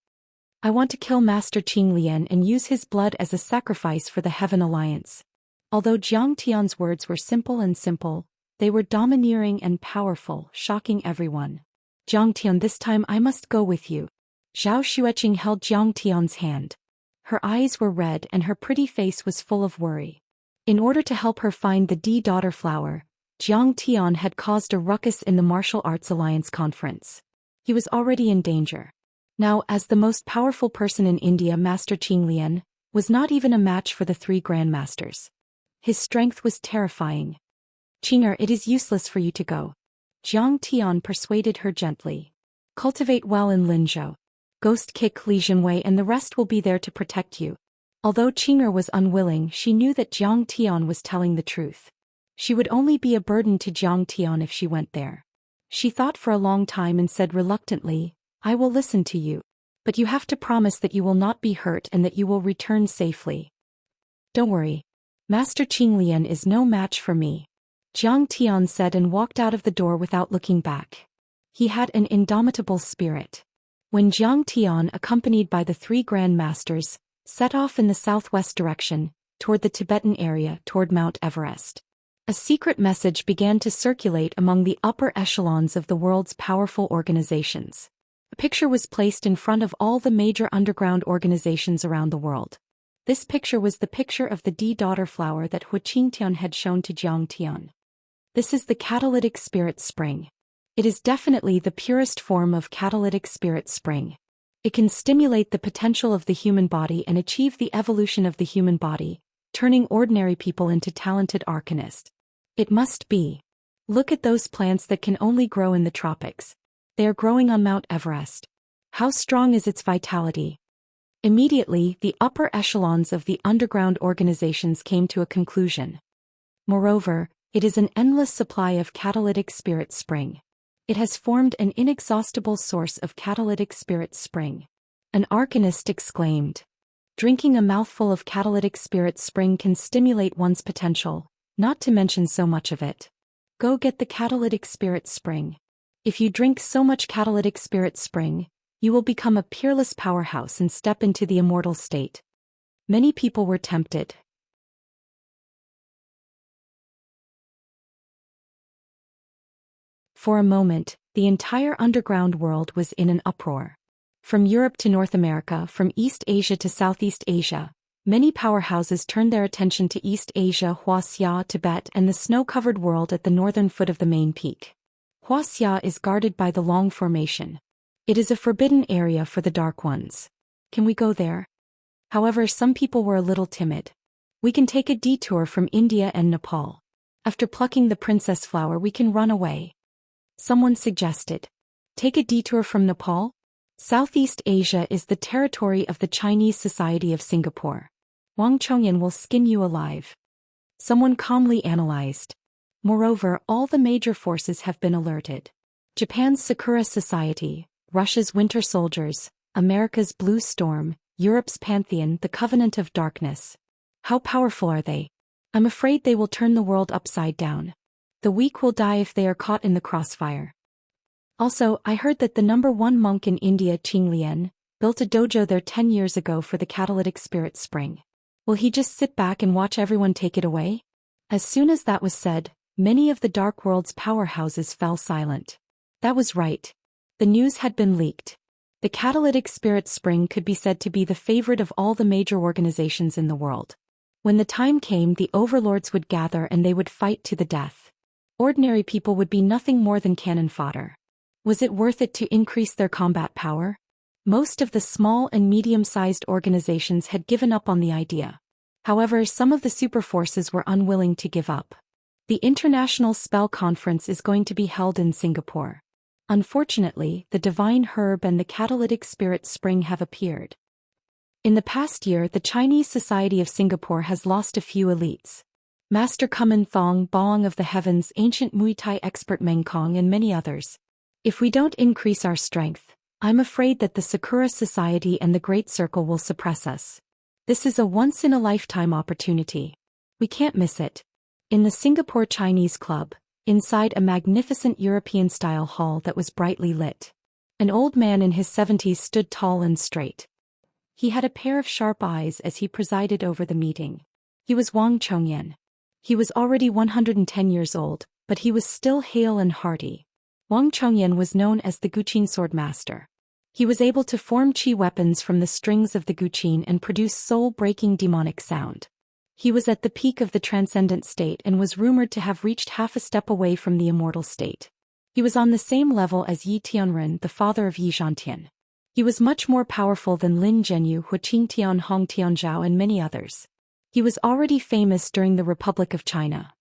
I want to kill Master Qing Lian and use his blood as a sacrifice for the Heaven Alliance. Although Jiang Tian's words were simple, they were domineering and powerful, shocking everyone. Jiang Tian, this time I must go with you. Zhao Xueqing held Jiang Tian's hand. Her eyes were red and her pretty face was full of worry. In order to help her find the D-Daughter flower, Jiang Tian had caused a ruckus in the Martial Arts Alliance conference. He was already in danger. Now, as the most powerful person in India, Master Qing Lian was not even a match for the 3 grandmasters. His strength was terrifying. Qing'er, it is useless for you to go. Jiang Tian persuaded her gently. Cultivate well in Linzhou. Ghost kick Li Jinwei and the rest will be there to protect you. Although Qing'er was unwilling, she knew that Jiang Tian was telling the truth. She would only be a burden to Jiang Tian if she went there. She thought for a long time and said reluctantly, I will listen to you. But you have to promise that you will not be hurt and that you will return safely. Don't worry. Master Qing Lian is no match for me. Jiang Tian said and walked out of the door without looking back. He had an indomitable spirit. When Jiang Tian, accompanied by the 3 grandmasters, set off in the southwest direction, toward the Tibetan area, toward Mount Everest, a secret message began to circulate among the upper echelons of the world's powerful organizations. A picture was placed in front of all the major underground organizations around the world. This picture was the picture of the D-Daughter flower that Hu Qingtian had shown to Jiang Tian. This is the catalytic spirit spring. It is definitely the purest form of catalytic spirit spring. It can stimulate the potential of the human body and achieve the evolution of the human body, turning ordinary people into talented arcanists. It must be. Look at those plants that can only grow in the tropics. They are growing on Mount Everest. How strong is its vitality? Immediately, the upper echelons of the underground organizations came to a conclusion. Moreover, it is an endless supply of catalytic spirit spring. It has formed an inexhaustible source of catalytic spirit spring. An arcanist exclaimed. Drinking a mouthful of catalytic spirit spring can stimulate one's potential, not to mention so much of it. Go get the catalytic spirit spring. If you drink so much catalytic spirit spring, you will become a peerless powerhouse and step into the immortal state. Many people were tempted. For a moment, the entire underground world was in an uproar. From Europe to North America, from East Asia to Southeast Asia, many powerhouses turned their attention to East Asia, Wuxia, Tibet, and the snow-covered world at the northern foot of the main peak. Wuxia is guarded by the Long Formation. It is a forbidden area for the Dark Ones. Can we go there? However, some people were a little timid. We can take a detour from India and Nepal. After plucking the princess flower, we can run away. Someone suggested. Take a detour from Nepal? Southeast Asia is the territory of the Chinese Society of Singapore. Wang Chongyan will skin you alive. Someone calmly analyzed. Moreover, all the major forces have been alerted. Japan's Sakura Society, Russia's Winter Soldiers, America's Blue Storm, Europe's Pantheon, the Covenant of Darkness. How powerful are they? I'm afraid they will turn the world upside down. The weak will die if they are caught in the crossfire. Also, I heard that the #1 monk in India, Qing Lian, built a dojo there 10 years ago for the catalytic spirit spring. Will he just sit back and watch everyone take it away? As soon as that was said, many of the Dark World's powerhouses fell silent. That was right. The news had been leaked. The catalytic spirit spring could be said to be the favorite of all the major organizations in the world. When the time came, the overlords would gather and they would fight to the death. Ordinary people would be nothing more than cannon fodder. Was it worth it to increase their combat power? Most of the small and medium-sized organizations had given up on the idea. However, some of the superforces were unwilling to give up. The International Spell Conference is going to be held in Singapore. Unfortunately, the Divine Herb and the Catalytic Spirit Spring have appeared. In the past year, the Chinese Society of Singapore has lost a few elites. Master Kuman Thong Baong of the Heavens, ancient Muay Thai expert Meng Kong, and many others. If we don't increase our strength, I'm afraid that the Sakura Society and the Great Circle will suppress us. This is a once-in-a-lifetime opportunity. We can't miss it. In the Singapore Chinese Club, inside a magnificent European-style hall that was brightly lit, an old man in his 70s stood tall and straight. He had a pair of sharp eyes as he presided over the meeting. He was Wang Chongyan. He was already 110 years old, but he was still hale and hearty. Wang Chongyan was known as the Guqin sword master. He was able to form qi weapons from the strings of the Guqin and produce soul-breaking demonic sound. He was at the peak of the transcendent state and was rumored to have reached half a step away from the immortal state. He was on the same level as Yi Tianren, the father of Yi Zhantian. He was much more powerful than Lin Zhenyu, Hu Qingtian, Hong Tianzhao, and many others. He was already famous during the Republic of China.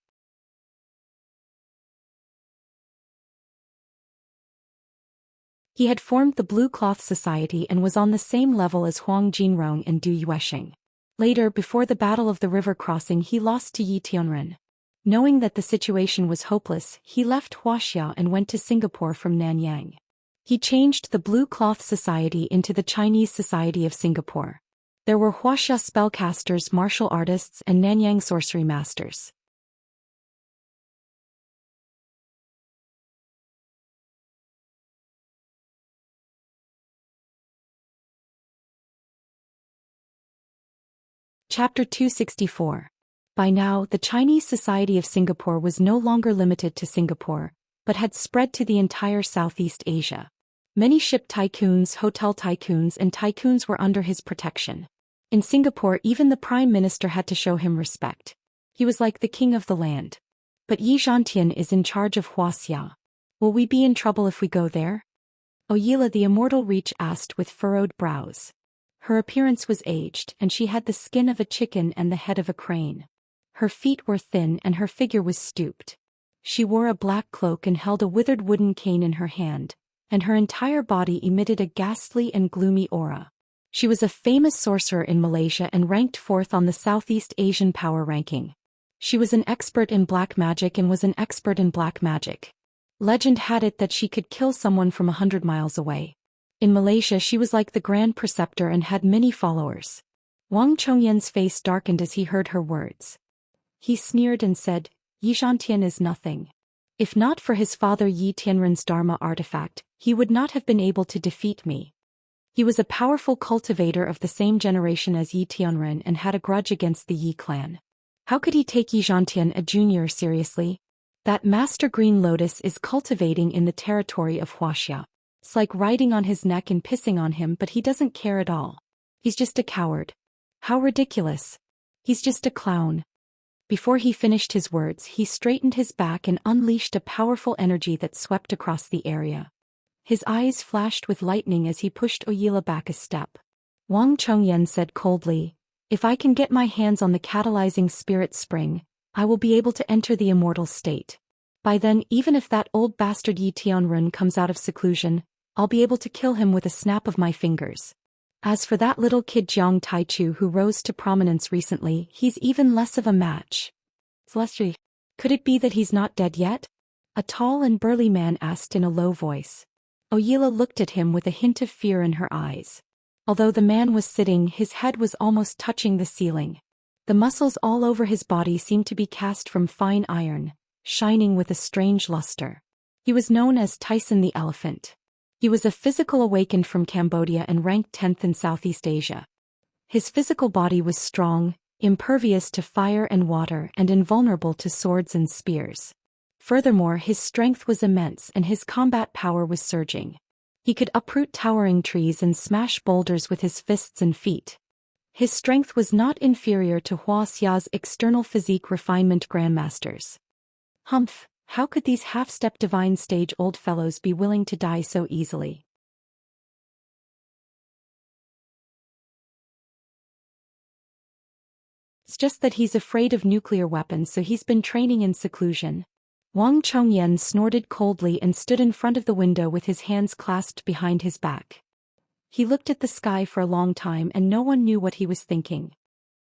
He had formed the Blue Cloth Society and was on the same level as Huang Jinrong and Du Yuexing. Later, before the Battle of the River Crossing, he lost to Yi Tianren. Knowing that the situation was hopeless, he left Wuxia and went to Singapore from Nanyang. He changed the Blue Cloth Society into the Chinese Society of Singapore. There were Wuxia spellcasters, martial artists, and Nanyang sorcery masters. Chapter 264. By now, the Chinese Society of Singapore was no longer limited to Singapore, but had spread to the entire Southeast Asia. Many ship tycoons, hotel tycoons, and tycoons were under his protection. In Singapore, even the Prime Minister had to show him respect. He was like the king of the land. But Yi Zhantian is in charge of Wuxia. Will we be in trouble if we go there? Oyila the Immortal Reach asked with furrowed brows. Her appearance was aged, and she had the skin of a chicken and the head of a crane. Her feet were thin and her figure was stooped. She wore a black cloak and held a withered wooden cane in her hand, and her entire body emitted a ghastly and gloomy aura. She was a famous sorcerer in Malaysia and ranked 4th on the Southeast Asian power ranking. She was an expert in black magic and was an expert in black magic. Legend had it that she could kill someone from 100 miles away. In Malaysia, she was like the Grand Preceptor and had many followers. Wang Chongyan's face darkened as he heard her words. He sneered and said, Yi Zhantian is nothing. If not for his father Yi Tianren's Dharma artifact, he would not have been able to defeat me. He was a powerful cultivator of the same generation as Yi Tianren and had a grudge against the Yi clan. How could he take Yi Zhantian, a junior, seriously? That Master Green Lotus is cultivating in the territory of Wuxia. It's like riding on his neck and pissing on him, but he doesn't care at all. He's just a coward. How ridiculous. He's just a clown. Before he finished his words, he straightened his back and unleashed a powerful energy that swept across the area. His eyes flashed with lightning as he pushed Oyila back a step. Wang Chongyan said coldly, If I can get my hands on the catalyzing spirit spring, I will be able to enter the immortal state. By then, even if that old bastard Yi Tianren comes out of seclusion, I'll be able to kill him with a snap of my fingers. As for that little kid Jiang Taichu who rose to prominence recently, he's even less of a match. Celestri, could it be that he's not dead yet? A tall and burly man asked in a low voice. Oyila looked at him with a hint of fear in her eyes. Although the man was sitting, his head was almost touching the ceiling. The muscles all over his body seemed to be cast from fine iron, shining with a strange luster. He was known as Tyson the Elephant. He was a physical awakened from Cambodia and ranked 10th in Southeast Asia. His physical body was strong, impervious to fire and water, and invulnerable to swords and spears. Furthermore, his strength was immense and his combat power was surging. He could uproot towering trees and smash boulders with his fists and feet. His strength was not inferior to Wuxia's external physique refinement grandmasters. Humph, how could these half-step divine stage old fellows be willing to die so easily? It's just that he's afraid of nuclear weapons, so he's been training in seclusion. Wang Chongyan snorted coldly and stood in front of the window with his hands clasped behind his back. He looked at the sky for a long time and no one knew what he was thinking.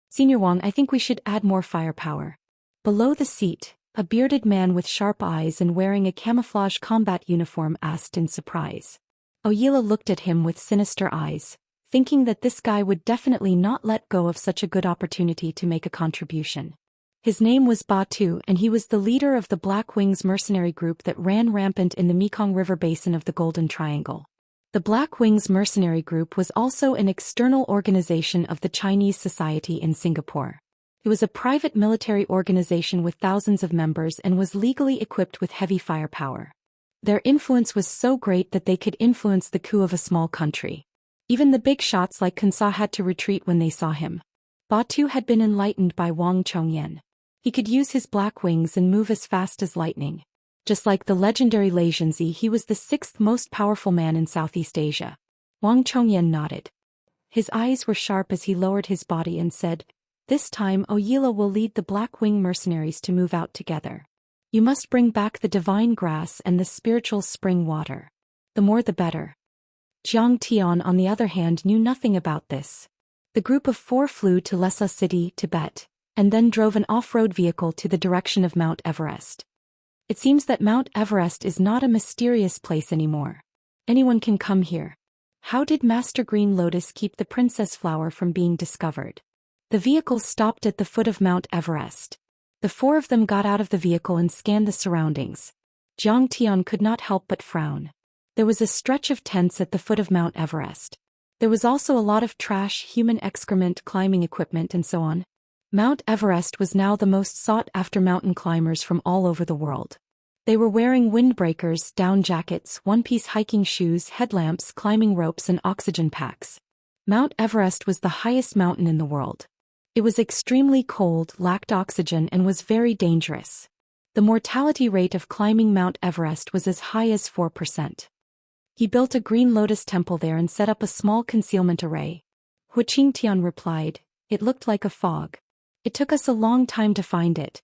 Senior Wang, I think we should add more firepower. Below the seat, a bearded man with sharp eyes and wearing a camouflage combat uniform asked in surprise. Oyila looked at him with sinister eyes, thinking that this guy would definitely not let go of such a good opportunity to make a contribution. His name was Batu and he was the leader of the Black Wings mercenary group that ran rampant in the Mekong River basin of the Golden Triangle. The Black Wings mercenary group was also an external organization of the Chinese society in Singapore. It was a private military organization with thousands of members and was legally equipped with heavy firepower. Their influence was so great that they could influence the coup of a small country. Even the big shots like Kansa had to retreat when they saw him. Batu had been enlightened by Wang Chongyan. He could use his black wings and move as fast as lightning. Just like the legendary Lei Zhenzi, he was the sixth most powerful man in Southeast Asia. Wang Chongyan nodded. His eyes were sharp as he lowered his body and said, "This time Oyila will lead the Black Wing mercenaries to move out together. You must bring back the divine grass and the spiritual spring water. The more the better." Jiang Tian, on the other hand, knew nothing about this. The group of four flew to Lhasa City, Tibet, and then drove an off-road vehicle to the direction of Mount Everest. It seems that Mount Everest is not a mysterious place anymore. Anyone can come here. How did Master Green Lotus keep the Princess Flower from being discovered? The vehicle stopped at the foot of Mount Everest. The four of them got out of the vehicle and scanned the surroundings. Jiang Tian could not help but frown. There was a stretch of tents at the foot of Mount Everest. There was also a lot of trash, human excrement, climbing equipment, and so on. Mount Everest was now the most sought-after mountain climbers from all over the world. They were wearing windbreakers, down jackets, one-piece hiking shoes, headlamps, climbing ropes, and oxygen packs. Mount Everest was the highest mountain in the world. It was extremely cold, lacked oxygen, and was very dangerous. The mortality rate of climbing Mount Everest was as high as 4%. He built a Green Lotus temple there and set up a small concealment array. Hu Qingtian replied, "It looked like a fog. It took us a long time to find it."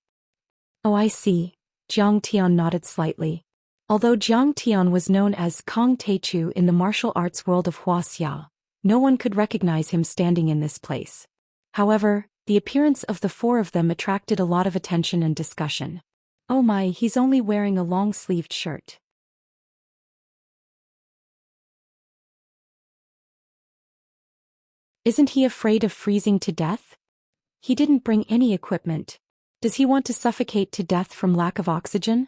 "Oh, I see." Jiang Tian nodded slightly. Although Jiang Tian was known as Kong Teichu in the martial arts world of Wuxia, no one could recognize him standing in this place. However, the appearance of the four of them attracted a lot of attention and discussion. "Oh my, he's only wearing a long-sleeved shirt. Isn't he afraid of freezing to death? He didn't bring any equipment. Does he want to suffocate to death from lack of oxygen?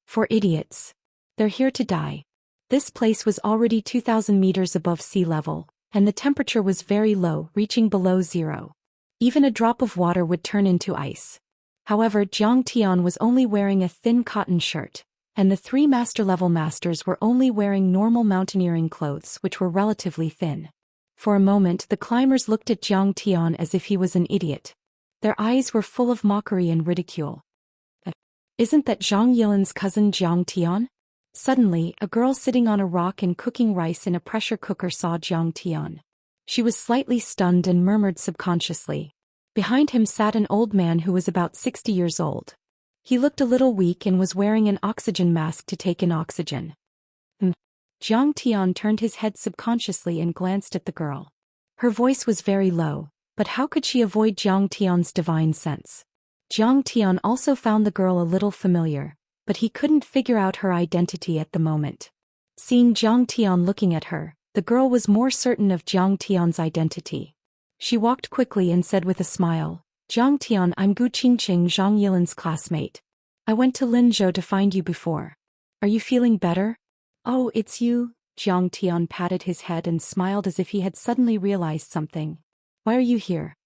For idiots. They're here to die." This place was already 2,000 meters above sea level, and the temperature was very low, reaching below zero. Even a drop of water would turn into ice. However, Jiang Tian was only wearing a thin cotton shirt, and the three master-level masters were only wearing normal mountaineering clothes which were relatively thin. For a moment the climbers looked at Jiang Tian as if he was an idiot. Their eyes were full of mockery and ridicule. "Isn't that Zhang Yilan's cousin Jiang Tian?" Suddenly, a girl sitting on a rock and cooking rice in a pressure cooker saw Jiang Tian. She was slightly stunned and murmured subconsciously. Behind him sat an old man who was about 60 years old. He looked a little weak and was wearing an oxygen mask to take in oxygen. Jiang Tian turned his head subconsciously and glanced at the girl. Her voice was very low, but how could she avoid Jiang Tian's divine sense? Jiang Tian also found the girl a little familiar, but he couldn't figure out her identity at the moment. Seeing Jiang Tian looking at her, the girl was more certain of Jiang Tian's identity. She walked quickly and said with a smile, "Jiang Tian, I'm Gu Qingqing, Zhang Yilan's classmate. I went to Linzhou to find you before. Are you feeling better?" "Oh, it's you." Jiang Tian patted his head and smiled as if he had suddenly realized something. "Why are you here?"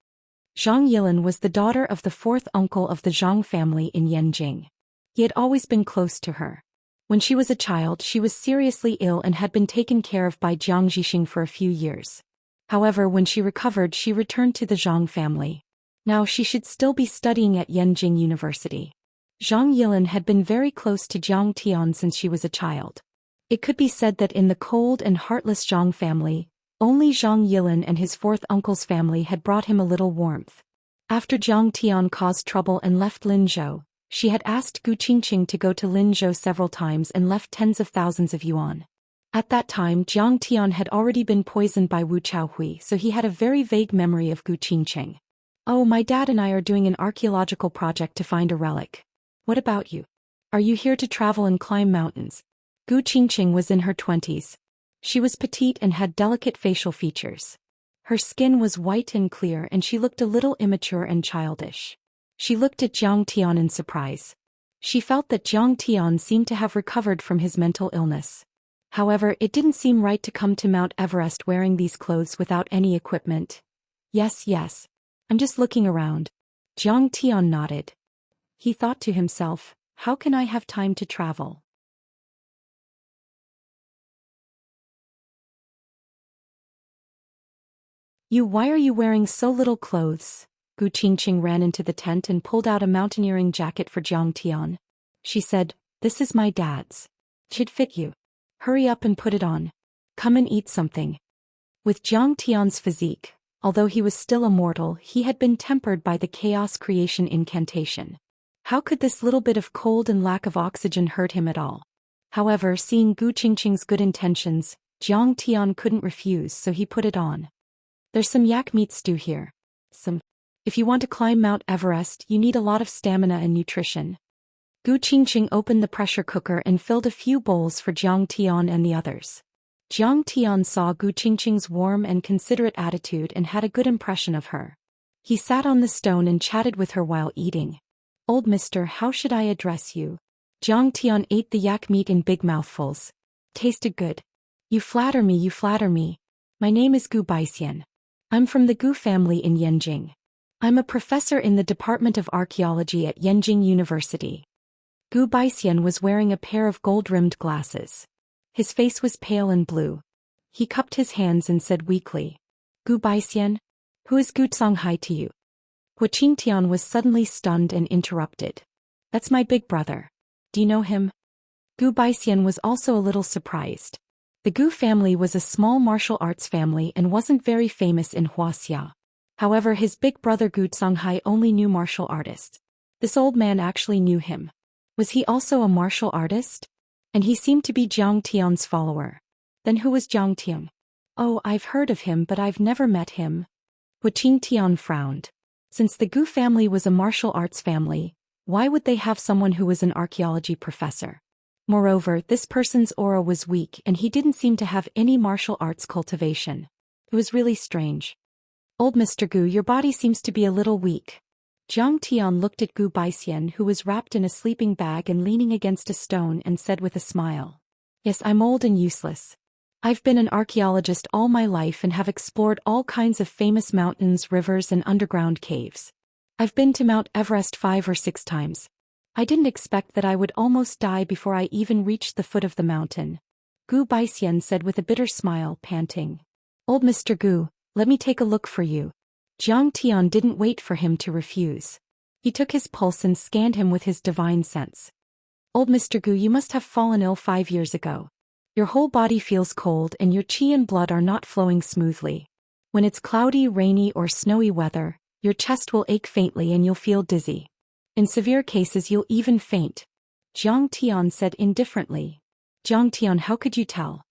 Zhang Yilan was the daughter of the fourth uncle of the Zhang family in Yanjing. He had always been close to her. When she was a child, she was seriously ill and had been taken care of by Jiang Zhixing for a few years. However, when she recovered, she returned to the Zhang family. Now she should still be studying at Yenjing University. Zhang Yilin had been very close to Jiang Tian since she was a child. It could be said that in the cold and heartless Zhang family, only Zhang Yilin and his fourth uncle's family had brought him a little warmth. After Jiang Tian caused trouble and left Linzhou, she had asked Gu Qingqing to go to Linzhou several times and left tens of thousands of yuan. At that time, Jiang Tian had already been poisoned by Wu Chaohui, so he had a very vague memory of Gu Qingqing. Oh, my dad and I are doing an archaeological project to find a relic. What about you? Are you here to travel and climb mountains? Gu Qingqing was in her 20s. She was petite and had delicate facial features. Her skin was white and clear and she looked a little immature and childish. She looked at Jiang Tian in surprise. She felt that Jiang Tian seemed to have recovered from his mental illness. However, it didn't seem right to come to Mount Everest wearing these clothes without any equipment. Yes. I'm just looking around. Jiang Tian nodded. He thought to himself, how can I have time to travel? Why are you wearing so little clothes? Gu Qingqing ran into the tent and pulled out a mountaineering jacket for Jiang Tian. She said, this is my dad's. Should fit you. Hurry up and put it on. Come and eat something. With Jiang Tian's physique, although he was still immortal, he had been tempered by the chaos creation incantation. How could this little bit of cold and lack of oxygen hurt him at all? However, seeing Gu Qingqing's good intentions, Jiang Tian couldn't refuse, so he put it on. There's some yak meat stew here. If you want to climb Mount Everest, you need a lot of stamina and nutrition. Gu Qingqing opened the pressure cooker and filled a few bowls for Jiang Tian and the others. Jiang Tian saw Gu Qingqing's warm and considerate attitude and had a good impression of her. He sat on the stone and chatted with her while eating. Old mister, how should I address you? Jiang Tian ate the yak meat in big mouthfuls. Tasted good. You flatter me. My name is Gu Baixian. I'm from the Gu family in Yenjing. I'm a professor in the Department of Archaeology at Yenjing University. Gu Baixian was wearing a pair of gold-rimmed glasses. His face was pale and blue. He cupped his hands and said weakly, Gu Baixian? Who is Gu Songhai to you? Hu Qingtian was suddenly stunned and interrupted. That's my big brother. Do you know him? Gu Baixian was also a little surprised. The Gu family was a small martial arts family and wasn't very famous in Wuxia. However, his big brother Gu Songhai only knew martial artists. This old man actually knew him. Was he also a martial artist? And he seemed to be Jiang Tian's follower. Then who was Jiang Tian? Oh, I've heard of him but I've never met him. Hu Qingtian frowned. Since the Gu family was a martial arts family, why would they have someone who was an archaeology professor? Moreover, this person's aura was weak and he didn't seem to have any martial arts cultivation. It was really strange. Old Mr. Gu, your body seems to be a little weak. Jiang Tian looked at Gu Baixian, who was wrapped in a sleeping bag and leaning against a stone, and said with a smile. Yes, I'm old and useless. I've been an archaeologist all my life and have explored all kinds of famous mountains, rivers and underground caves. I've been to Mount Everest 5 or 6 times. I didn't expect that I would almost die before I even reached the foot of the mountain. Gu Baixian said with a bitter smile, panting. Old Mr. Gu, let me take a look for you. Jiang Tian didn't wait for him to refuse. He took his pulse and scanned him with his divine sense. Old Mr. Gu, you must have fallen ill 5 years ago. Your whole body feels cold and your qi and blood are not flowing smoothly. When it's cloudy, rainy or snowy weather, your chest will ache faintly and you'll feel dizzy. In severe cases you'll even faint. Jiang Tian said indifferently. Jiang Tian, how could you tell?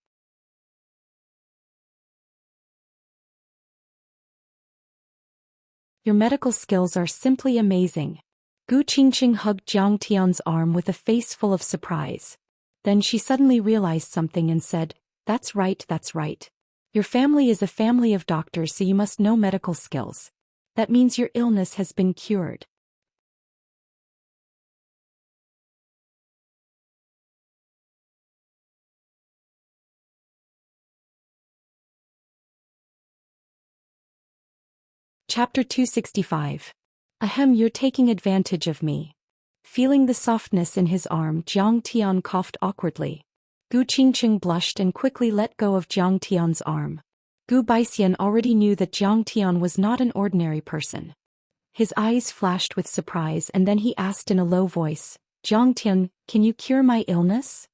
Your medical skills are simply amazing. Gu Qingqing hugged Jiang Tian's arm with a face full of surprise. Then she suddenly realized something and said, That's right. Your family is a family of doctors, so you must know medical skills. That means your illness has been cured. Chapter 265. Ahem, you're taking advantage of me. Feeling the softness in his arm, Zhang Tian coughed awkwardly. Gu Qingqing blushed and quickly let go of Zhang Tian's arm. Gu Baixian already knew that Zhang Tian was not an ordinary person. His eyes flashed with surprise and then he asked in a low voice, Zhang Tian, can you cure my illness?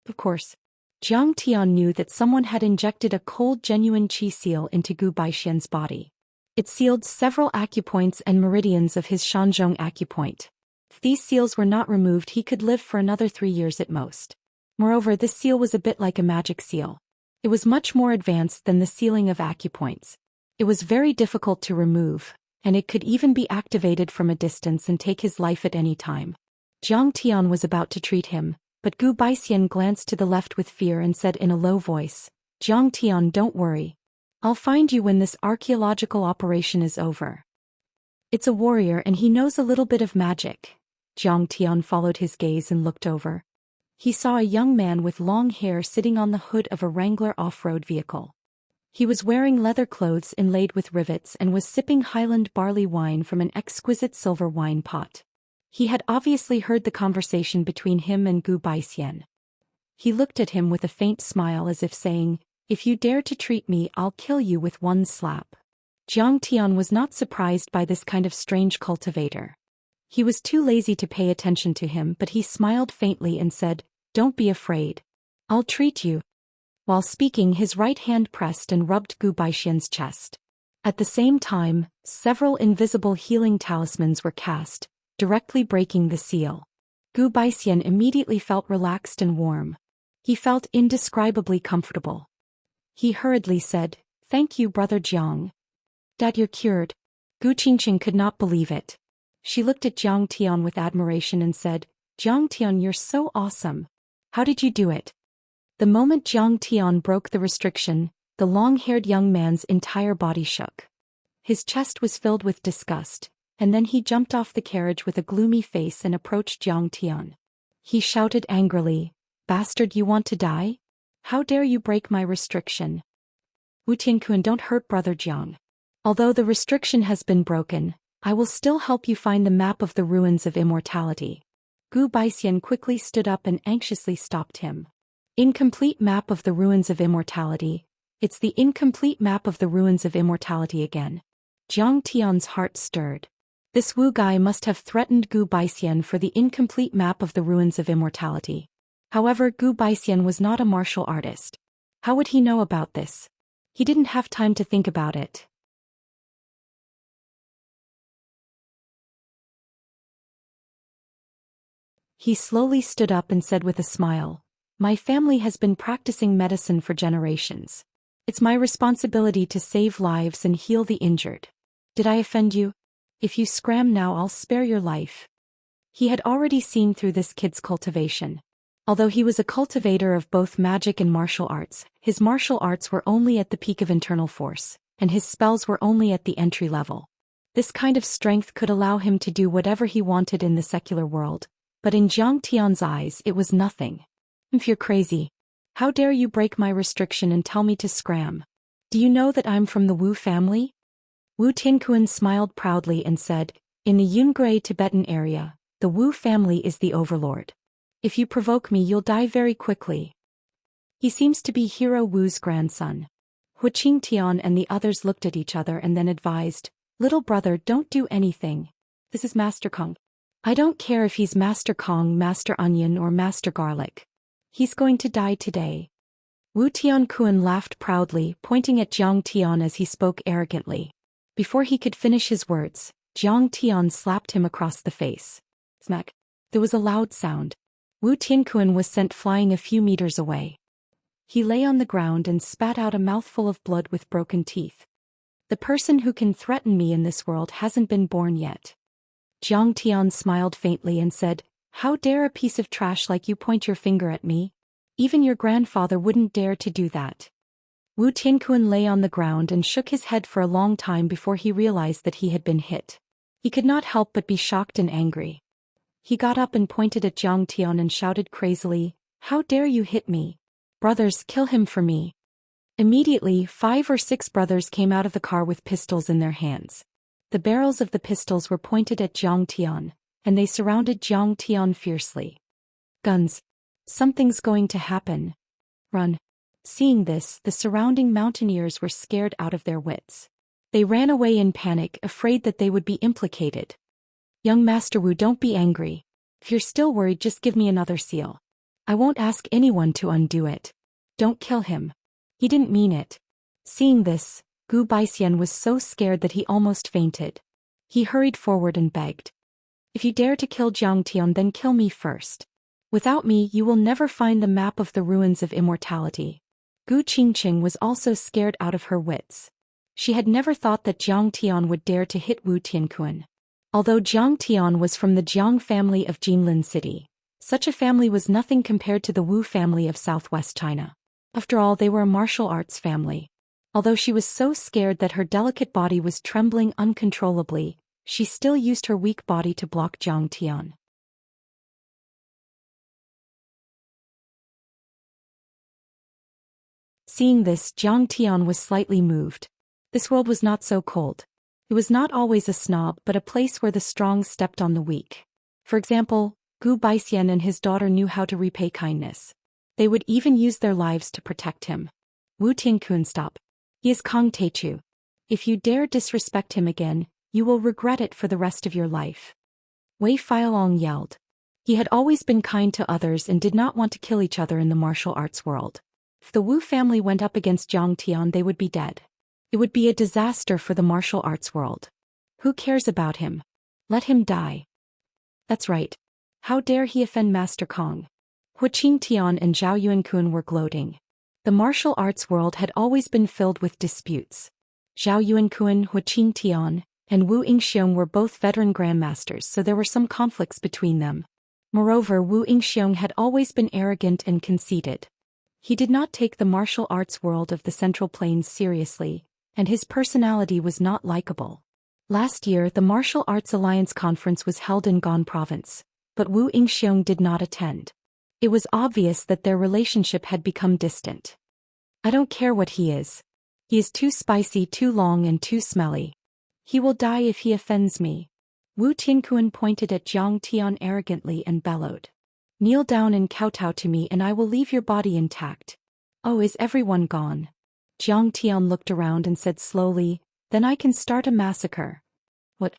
Of course. Zhang Tian knew that someone had injected a cold genuine qi seal into Gu Baixian's body. It sealed several acupoints and meridians of his Shanzhong acupoint. If these seals were not removed, he could live for another 3 years at most. Moreover, this seal was a bit like a magic seal. It was much more advanced than the sealing of acupoints. It was very difficult to remove, and it could even be activated from a distance and take his life at any time. Zhang Tian was about to treat him, but Gu Baixian glanced to the left with fear and said in a low voice, Zhang Tian, don't worry. I'll find you when this archaeological operation is over. It's a warrior and he knows a little bit of magic. Zhang Tian followed his gaze and looked over. He saw a young man with long hair sitting on the hood of a Wrangler off-road vehicle. He was wearing leather clothes inlaid with rivets and was sipping Highland barley wine from an exquisite silver wine pot. He had obviously heard the conversation between him and Gu Baixian. He looked at him with a faint smile as if saying, if you dare to treat me, I'll kill you with one slap. Zhang Tian was not surprised by this kind of strange cultivator. He was too lazy to pay attention to him, but he smiled faintly and said, don't be afraid. I'll treat you. While speaking, his right hand pressed and rubbed Gu Baixian's chest. At the same time, several invisible healing talismans were cast, directly breaking the seal. Gu Baixian immediately felt relaxed and warm. He felt indescribably comfortable. He hurriedly said, thank you, Brother Jiang. Dad, you're cured. Gu Qingqing could not believe it. She looked at Zhang Tian with admiration and said, Zhang Tian, you're so awesome. How did you do it? The moment Zhang Tian broke the restriction, the long-haired young man's entire body shook. His chest was filled with disgust, and then he jumped off the carriage with a gloomy face and approached Zhang Tian. He shouted angrily, bastard, you want to die? How dare you break my restriction? Wu Tiankuan, don't hurt Brother Jiang. Although the restriction has been broken, I will still help you find the map of the ruins of immortality. Gu Baixian quickly stood up and anxiously stopped him. Incomplete map of the ruins of immortality. It's the incomplete map of the ruins of immortality again. Zhang Tian's heart stirred. This Wu guy must have threatened Gu Baixian for the incomplete map of the ruins of immortality. However, Gu Baixian was not a martial artist. How would he know about this? He didn't have time to think about it. He slowly stood up and said with a smile, my family has been practicing medicine for generations. It's my responsibility to save lives and heal the injured. Did I offend you? If you scram now, I'll spare your life. He had already seen through this kid's cultivation. Although he was a cultivator of both magic and martial arts, his martial arts were only at the peak of internal force, and his spells were only at the entry level. This kind of strength could allow him to do whatever he wanted in the secular world. But in Zhang Tian's eyes it was nothing. If you're crazy. How dare you break my restriction and tell me to scram? Do you know that I'm from the Wu family? Wu Tiankuan smiled proudly and said, in the Yungrei Tibetan area, the Wu family is the overlord. If you provoke me, you'll die very quickly. He seems to be Hero Wu's grandson. Hu Qingtian and the others looked at each other and then advised, little brother, don't do anything. This is Master Kong. I don't care if he's Master Kong, Master Onion or Master Garlic. He's going to die today. Wu Tiankuan laughed proudly, pointing at Zhang Tian as he spoke arrogantly. Before he could finish his words, Zhang Tian slapped him across the face. Smack. There was a loud sound. Wu Tiankuan was sent flying a few meters away. He lay on the ground and spat out a mouthful of blood with broken teeth. The person who can threaten me in this world hasn't been born yet. Zhang Tian smiled faintly and said, how dare a piece of trash like you point your finger at me? Even your grandfather wouldn't dare to do that. Wu Tiankuan lay on the ground and shook his head for a long time before he realized that he had been hit. He could not help but be shocked and angry. He got up and pointed at Zhang Tian and shouted crazily, how dare you hit me? Brothers, kill him for me. Immediately, 5 or 6 brothers came out of the car with pistols in their hands. The barrels of the pistols were pointed at Zhang Tian, and they surrounded Zhang Tian fiercely. Guns. Something's going to happen. Run. Seeing this, the surrounding mountaineers were scared out of their wits. They ran away in panic, afraid that they would be implicated. Young Master Wu, don't be angry. If you're still worried, just give me another seal. I won't ask anyone to undo it. Don't kill him. He didn't mean it. Seeing this, Gu Baixian was so scared that he almost fainted. He hurried forward and begged. If you dare to kill Zhang Tian, then kill me first. Without me, you will never find the map of the ruins of immortality. Gu Qingqing was also scared out of her wits. She had never thought that Zhang Tian would dare to hit Wu Tianquan. Although Zhang Tian was from the Jiang family of Jinlin City, such a family was nothing compared to the Wu family of southwest China. After all, they were a martial arts family. Although she was so scared that her delicate body was trembling uncontrollably, she still used her weak body to block Zhang Tian. Seeing this, Zhang Tian was slightly moved. This world was not so cold. It was not always a snob, but a place where the strong stepped on the weak. For example, Gu Baixian and his daughter knew how to repay kindness. They would even use their lives to protect him. Wu Tianquan, stop. He is Kong Teichu. If you dare disrespect him again, you will regret it for the rest of your life. Wei Fialong yelled. He had always been kind to others and did not want to kill each other in the martial arts world. If the Wu family went up against Zhang Tian, they would be dead. It would be a disaster for the martial arts world. Who cares about him? Let him die. That's right. How dare he offend Master Kong? Hu Qingtian and Zhao Yuankun were gloating. The martial arts world had always been filled with disputes. Zhao Yuankun, Hu Qingtian, and Wu Yingxiong were both veteran grandmasters, so there were some conflicts between them. Moreover, Wu Yingxiong had always been arrogant and conceited. He did not take the martial arts world of the Central Plains seriously, and his personality was not likable. Last year, the Martial Arts Alliance conference was held in Gan Province, but Wu Yingxiong did not attend. It was obvious that their relationship had become distant. I don't care what he is. He is too spicy, too long, and too smelly. He will die if he offends me. Wu Tianquan pointed at Zhang Tian arrogantly and bellowed. Kneel down and kowtow to me and I will leave your body intact. Oh, is everyone gone? Zhang Tian looked around and said slowly, then I can start a massacre. What?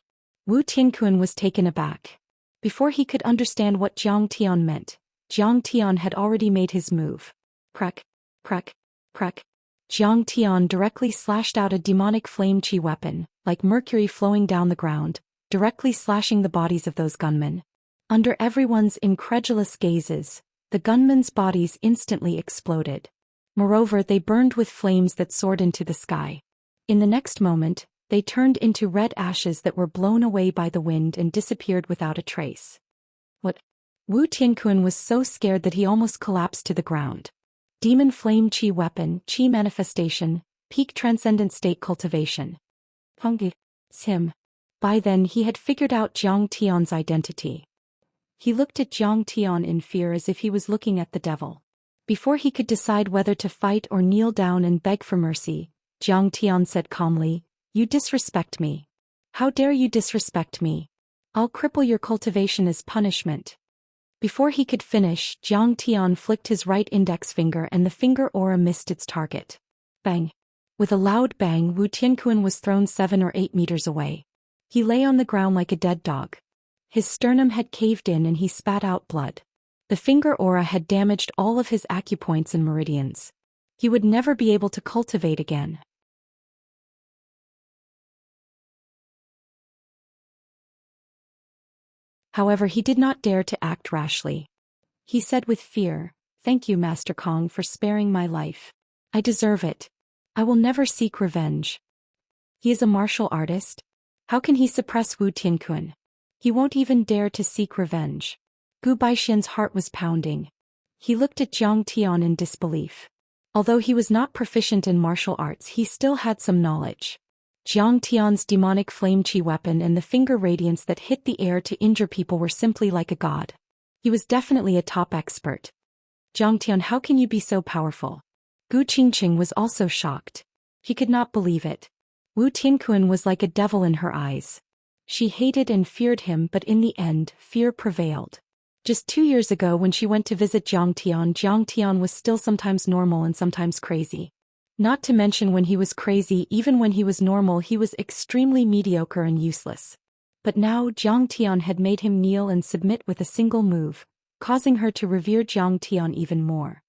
Wu Tianquan was taken aback. Before he could understand what Zhang Tian meant, Zhang Tian had already made his move. Crack, crack, crack. Zhang Tian directly slashed out a demonic flame chi weapon, like mercury flowing down the ground, directly slashing the bodies of those gunmen. Under everyone's incredulous gazes, the gunmen's bodies instantly exploded. Moreover, they burned with flames that soared into the sky. In the next moment, they turned into red ashes that were blown away by the wind and disappeared without a trace. What? Wu Tianquan was so scared that he almost collapsed to the ground. Demon Flame Chi Weapon, Chi Manifestation, Peak Transcendent State Cultivation. It's him. By then he had figured out Zhang Tian's identity. He looked at Zhang Tian in fear as if he was looking at the devil. Before he could decide whether to fight or kneel down and beg for mercy, Zhang Tian said calmly, "You disrespect me. How dare you disrespect me? I'll cripple your cultivation as punishment." Before he could finish, Zhang Tian flicked his right index finger and the finger aura missed its target. Bang! With a loud bang, Wu Tianquan was thrown 7 or 8 meters away. He lay on the ground like a dead dog. His sternum had caved in and he spat out blood. The finger aura had damaged all of his acupoints and meridians. He would never be able to cultivate again. However, he did not dare to act rashly. He said with fear, "Thank you, Master Kong, for sparing my life. I deserve it. I will never seek revenge." He is a martial artist? How can he suppress Wu Tianquan? He won't even dare to seek revenge. Gu Baixian's heart was pounding. He looked at Zhang Tian in disbelief. Although he was not proficient in martial arts, he still had some knowledge. Zhang Tian's demonic flame chi weapon and the finger radiance that hit the air to injure people were simply like a god. He was definitely a top expert. Zhang Tian, how can you be so powerful? Gu Qingqing was also shocked. He could not believe it. Wu Tianquan was like a devil in her eyes. She hated and feared him, but in the end, fear prevailed. Just 2 years ago when she went to visit Zhang Tian was still sometimes normal and sometimes crazy. Not to mention when he was crazy, even when he was normal, he was extremely mediocre and useless. But now Zhang Tian had made him kneel and submit with a single move, causing her to revere Zhang Tian even more.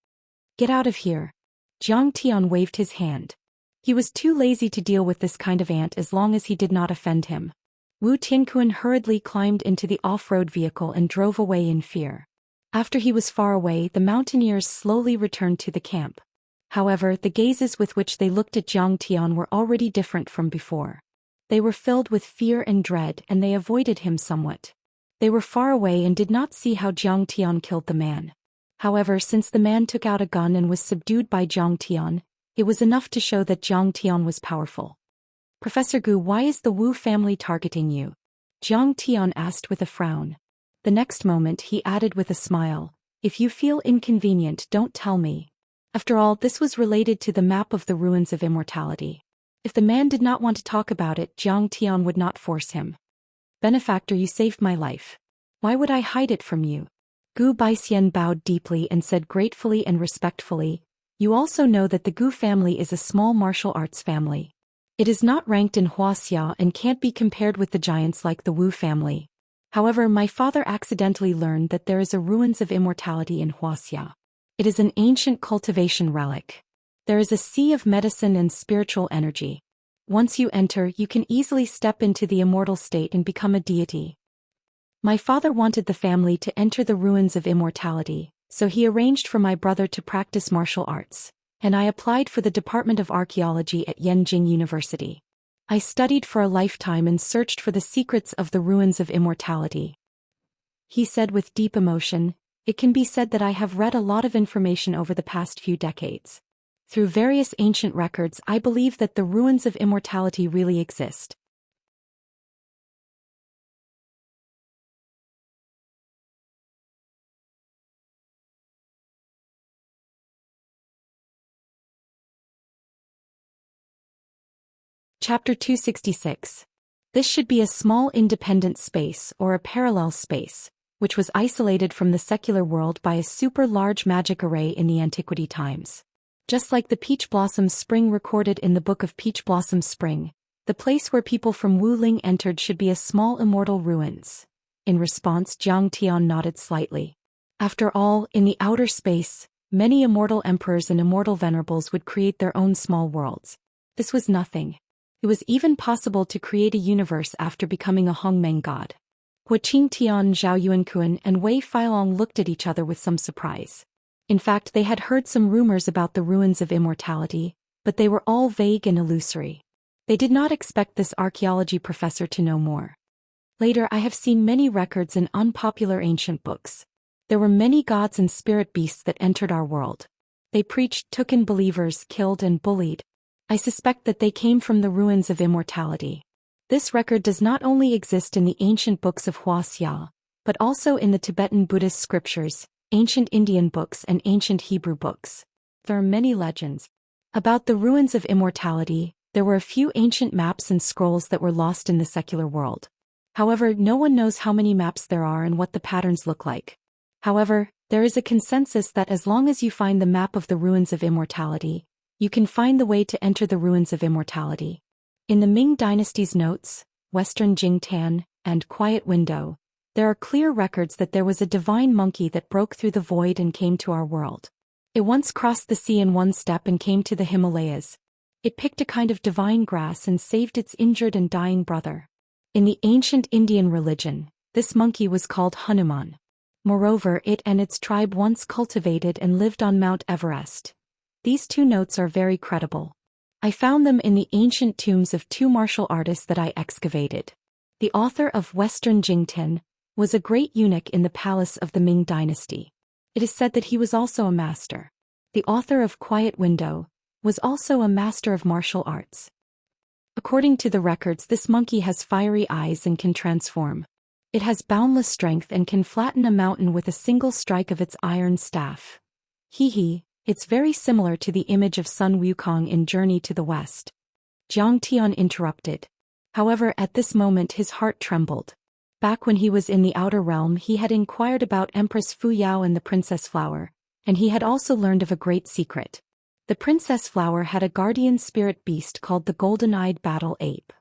Get out of here. Zhang Tian waved his hand. He was too lazy to deal with this kind of ant as long as he did not offend him. Wu Tianquan hurriedly climbed into the off-road vehicle and drove away in fear. After he was far away, the mountaineers slowly returned to the camp. However, the gazes with which they looked at Zhang Tian were already different from before. They were filled with fear and dread, and they avoided him somewhat. They were far away and did not see how Zhang Tian killed the man. However, since the man took out a gun and was subdued by Zhang Tian, it was enough to show that Zhang Tian was powerful. Professor Gu, why is the Wu family targeting you? Zhang Tian asked with a frown. The next moment he added with a smile, if you feel inconvenient, don't tell me. After all, this was related to the map of the ruins of immortality. If the man did not want to talk about it, Zhang Tian would not force him. Benefactor, you saved my life. Why would I hide it from you? Gu Baixian bowed deeply and said gratefully and respectfully, you also know that the Gu family is a small martial arts family. It is not ranked in Wuxia and can't be compared with the giants like the Wu family. However, my father accidentally learned that there is a ruins of immortality in Wuxia. It is an ancient cultivation relic. There is a sea of medicine and spiritual energy. Once you enter, you can easily step into the immortal state and become a deity. My father wanted the family to enter the ruins of immortality, so he arranged for my brother to practice martial arts, and I applied for the Department of Archaeology at Yanjing University. I studied for a lifetime and searched for the secrets of the ruins of immortality. He said with deep emotion, it can be said that I have read a lot of information over the past few decades. Through various ancient records, I believe that the ruins of immortality really exist. Chapter 266. This should be a small independent space or a parallel space, which was isolated from the secular world by a super large magic array in the antiquity times. Just like the Peach Blossom Spring recorded in the Book of Peach Blossom Spring, the place where people from Wu Ling entered should be a small immortal ruins. In response, Zhang Tian nodded slightly. After all, in the outer space, many immortal emperors and immortal venerables would create their own small worlds. This was nothing. It was even possible to create a universe after becoming a Hongmeng god. Hua Qingtian, Zhao Yuankuan, and Wei Feilong looked at each other with some surprise. In fact, they had heard some rumors about the ruins of immortality, but they were all vague and illusory. They did not expect this archaeology professor to know more. Later, I have seen many records in unpopular ancient books. There were many gods and spirit beasts that entered our world. They preached, took in believers, killed and bullied. I suspect that they came from the ruins of immortality. This record does not only exist in the ancient books of Wuxia, but also in the Tibetan Buddhist scriptures, ancient Indian books and ancient Hebrew books. There are many legends. About the ruins of immortality, there were a few ancient maps and scrolls that were lost in the secular world. However, no one knows how many maps there are and what the patterns look like. However, there is a consensus that as long as you find the map of the ruins of immortality, you can find the way to enter the ruins of immortality. In the Ming Dynasty's notes, Western Jingtan, and Quiet Window, there are clear records that there was a divine monkey that broke through the void and came to our world. It once crossed the sea in one step and came to the Himalayas. It picked a kind of divine grass and saved its injured and dying brother. In the ancient Indian religion, this monkey was called Hanuman. Moreover, it and its tribe once cultivated and lived on Mount Everest. These two notes are very credible. I found them in the ancient tombs of two martial artists that I excavated. The author of Western Jingtan was a great eunuch in the palace of the Ming Dynasty. It is said that he was also a master. The author of Quiet Window was also a master of martial arts. According to the records, this monkey has fiery eyes and can transform. It has boundless strength and can flatten a mountain with a single strike of its iron staff. It's very similar to the image of Sun Wukong in Journey to the West. Zhang Tian interrupted. However, at this moment his heart trembled. Back when he was in the outer realm, he had inquired about Empress Fu Yao and the Princess Flower, and he had also learned of a great secret. The Princess Flower had a guardian spirit beast called the Golden-Eyed Battle Ape.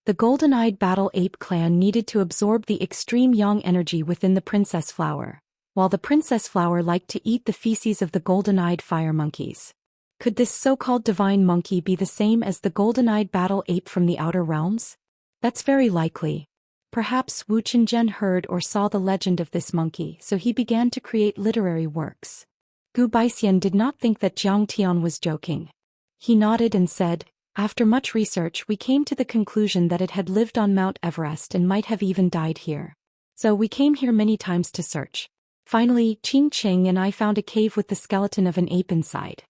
The Golden-Eyed Battle Ape clan needed to absorb the extreme yang energy within the Princess Flower, while the Princess Flower liked to eat the feces of the golden-eyed fire monkeys. Could this so-called divine monkey be the same as the golden-eyed battle ape from the outer realms? That's very likely. Perhaps Wu Qingzhen heard or saw the legend of this monkey, so he began to create literary works. Gu Baixian did not think that Jiang Tian was joking. He nodded and said, "After much research, we came to the conclusion that it had lived on Mount Everest and might have even died here. So we came here many times to search. Finally, Qing Qing and I found a cave with the skeleton of an ape inside.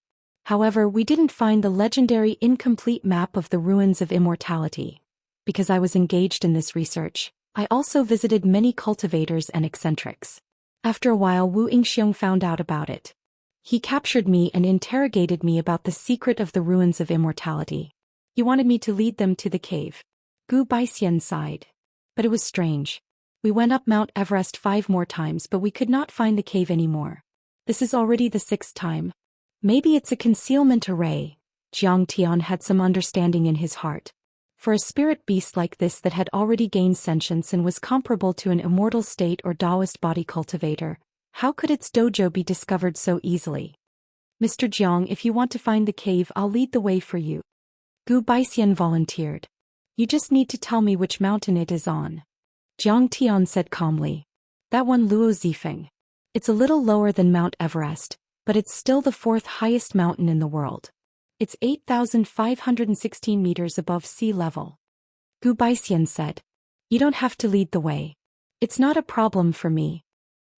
However, we didn't find the legendary incomplete map of the ruins of immortality. Because I was engaged in this research, I also visited many cultivators and eccentrics. After a while, Wu Yingxiong found out about it. He captured me and interrogated me about the secret of the ruins of immortality. He wanted me to lead them to the cave." Gu Baixian sighed. "But it was strange. We went up Mount Everest 5 more times, but we could not find the cave anymore. This is already the 6th time. Maybe it's a concealment array." Jiang Tian had some understanding in his heart. For a spirit beast like this that had already gained sentience and was comparable to an immortal state or Daoist body cultivator, how could its dojo be discovered so easily? "Mr. Jiang, if you want to find the cave, I'll lead the way for you." Gu Baixian volunteered. "You just need to tell me which mountain it is on." Jiang Tian said calmly. "That one, Luo Zifeng. It's a little lower than Mount Everest, but it's still the 4th highest mountain in the world. It's 8,516 meters above sea level." Gu Baixian said. "You don't have to lead the way. It's not a problem for me."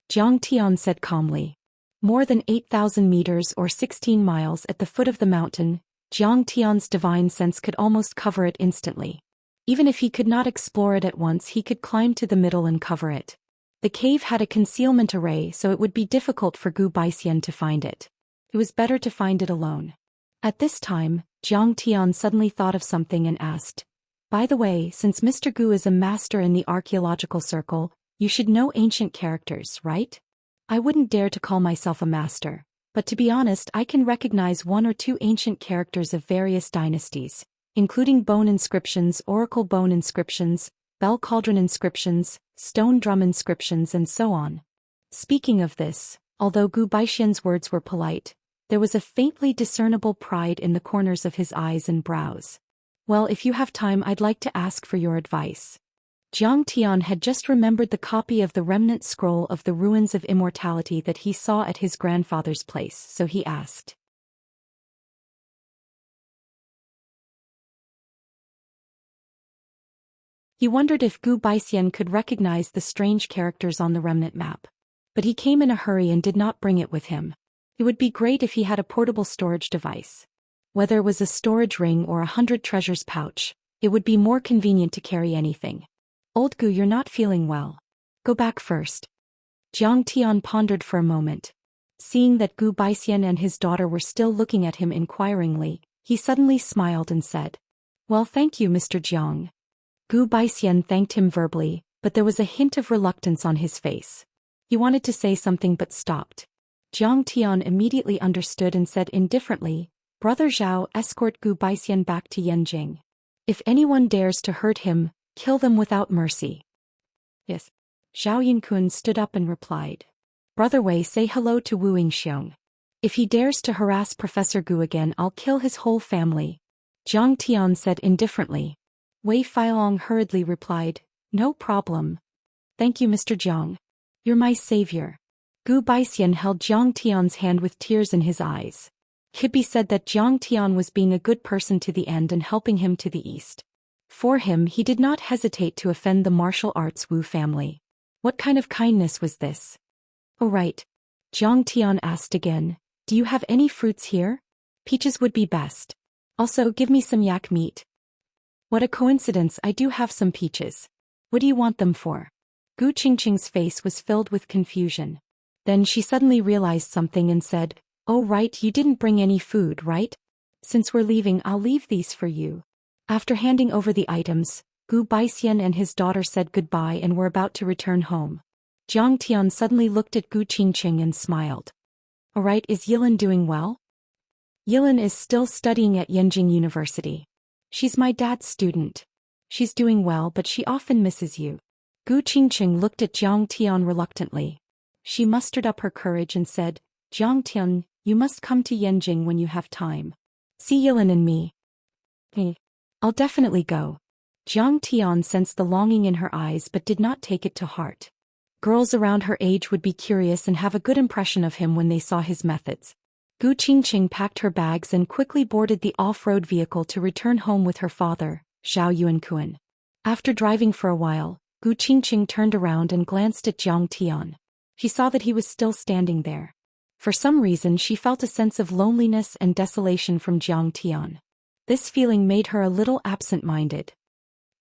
Jiang Tian said calmly. More than 8,000 meters or 16 miles at the foot of the mountain, Jiang Tian's divine sense could almost cover it instantly. Even if he could not explore it at once, he could climb to the middle and cover it. The cave had a concealment array, so it would be difficult for Gu Baixian to find it. It was better to find it alone. At this time, Jiang Tian suddenly thought of something and asked, "By the way, since Mr. Gu is a master in the archaeological circle, you should know ancient characters, right?" "I wouldn't dare to call myself a master, but to be honest, I can recognize 1 or 2 ancient characters of various dynasties, including bone inscriptions, oracle bone inscriptions, bell cauldron inscriptions, stone drum inscriptions, and so on." Speaking of this, although Gu Baixian's words were polite, there was a faintly discernible pride in the corners of his eyes and brows. "Well, if you have time, I'd like to ask for your advice." Jiang Tian had just remembered the copy of the remnant scroll of the ruins of immortality that he saw at his grandfather's place, so he asked. He wondered if Gu Baixian could recognize the strange characters on the remnant map. But he came in a hurry and did not bring it with him. It would be great if he had a portable storage device. Whether it was a storage ring or a 100 treasures pouch, it would be more convenient to carry anything. "Old Gu, you're not feeling well. Go back first." Jiang Tian pondered for a moment. Seeing that Gu Baixian and his daughter were still looking at him inquiringly, he suddenly smiled and said, "Well, thank you, Mr. Jiang." Gu Baixian thanked him verbally, but there was a hint of reluctance on his face. He wanted to say something but stopped. Jiang Tian immediately understood and said indifferently, "Brother Zhao, escort Gu Baixian back to Yanjing. If anyone dares to hurt him, kill them without mercy." "Yes." Zhao Yinkun stood up and replied. "Brother Wei, say hello to Wu Yingxiong. If he dares to harass Professor Gu again, I'll kill his whole family." Jiang Tian said indifferently. Wei Feilong hurriedly replied, "No problem. Thank you, Mr. Jiang. You're my savior." Gu Baixian held Jiang Tian's hand with tears in his eyes. It could be said that Jiang Tian was being a good person to the end and helping him to the east. For him, he did not hesitate to offend the martial arts Wu family. What kind of kindness was this? "Oh right." Jiang Tian asked again, "Do you have any fruits here? Peaches would be best. Also, give me some yak meat." "What a coincidence, I do have some peaches. What do you want them for?" Gu Qingqing's face was filled with confusion. Then she suddenly realized something and said, Oh right, you didn't bring any food, right? Since we're leaving, I'll leave these for you. After handing over the items, Gu Baixian and his daughter said goodbye and were about to return home. Jiang Tian suddenly looked at Gu Qingqing and smiled. Alright, is Yilin doing well? Yilin is still studying at Yenjing University. She's my dad's student. She's doing well, but she often misses you. Gu Qingqing looked at Jiang Tian reluctantly. She mustered up her courage and said, Jiang Tian, you must come to Yenjing when you have time. See Yilin and me. I'll definitely go. Jiang Tian sensed the longing in her eyes but did not take it to heart. Girls around her age would be curious and have a good impression of him when they saw his methods. Gu Qingqing packed her bags and quickly boarded the off-road vehicle to return home with her father, Zhao Yuankun. After driving for a while, Gu Qingqing turned around and glanced at Jiang Tian. She saw that he was still standing there. For some reason she felt a sense of loneliness and desolation from Jiang Tian. This feeling made her a little absent-minded.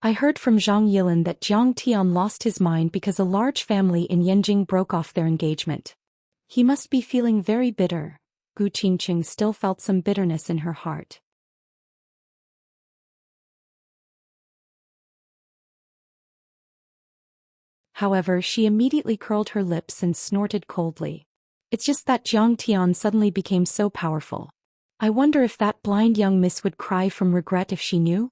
I heard from Zhang Yilin that Jiang Tian lost his mind because a large family in Yenjing broke off their engagement. He must be feeling very bitter. Gu Qingqing still felt some bitterness in her heart. However, she immediately curled her lips and snorted coldly. It's just that Jiang Tian suddenly became so powerful. I wonder if that blind young miss would cry from regret if she knew?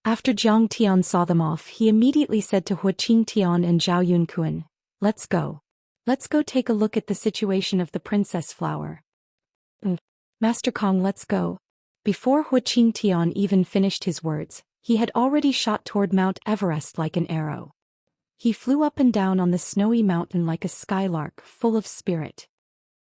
After Jiang Tian saw them off, he immediately said to Hu Qingtian and Zhao Yunkun, Let's go. Let's go take a look at the situation of the princess flower. Master Kong, let's go. Before Hu Qingtian even finished his words, he had already shot toward Mount Everest like an arrow. He flew up and down on the snowy mountain like a skylark, full of spirit.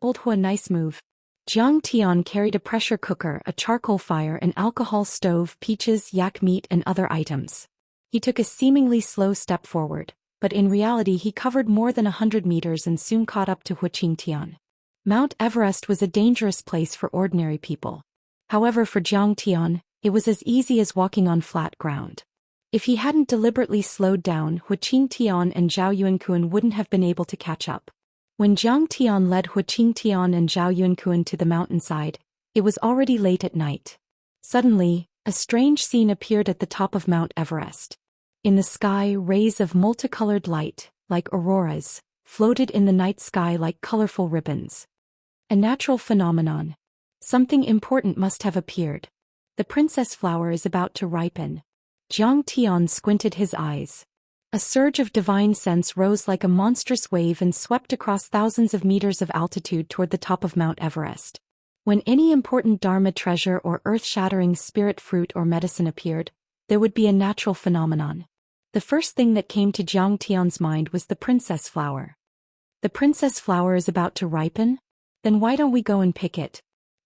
Old Hu, nice move. Jiang Tian carried a pressure cooker, a charcoal fire, an alcohol stove, peaches, yak meat and other items. He took a seemingly slow step forward, but in reality he covered more than 100 meters and soon caught up to Hu Qingtian. Mount Everest was a dangerous place for ordinary people. However, for Jiang Tian, it was as easy as walking on flat ground. If he hadn't deliberately slowed down, Hu Qingtian and Zhao Yuankun wouldn't have been able to catch up. When Jiang Tian led Hu Qingtian and Zhao Yuankun to the mountainside, it was already late at night. Suddenly, a strange scene appeared at the top of Mount Everest. In the sky, rays of multicolored light, like auroras, floated in the night sky like colorful ribbons. A natural phenomenon. Something important must have appeared. The princess flower is about to ripen. Jiang Tian squinted his eyes. A surge of divine sense rose like a monstrous wave and swept across thousands of meters of altitude toward the top of Mount Everest. When any important Dharma treasure or earth-shattering spirit fruit or medicine appeared, there would be a natural phenomenon. The first thing that came to Jiang Tian's mind was the princess flower. The princess flower is about to ripen? Then why don't we go and pick it?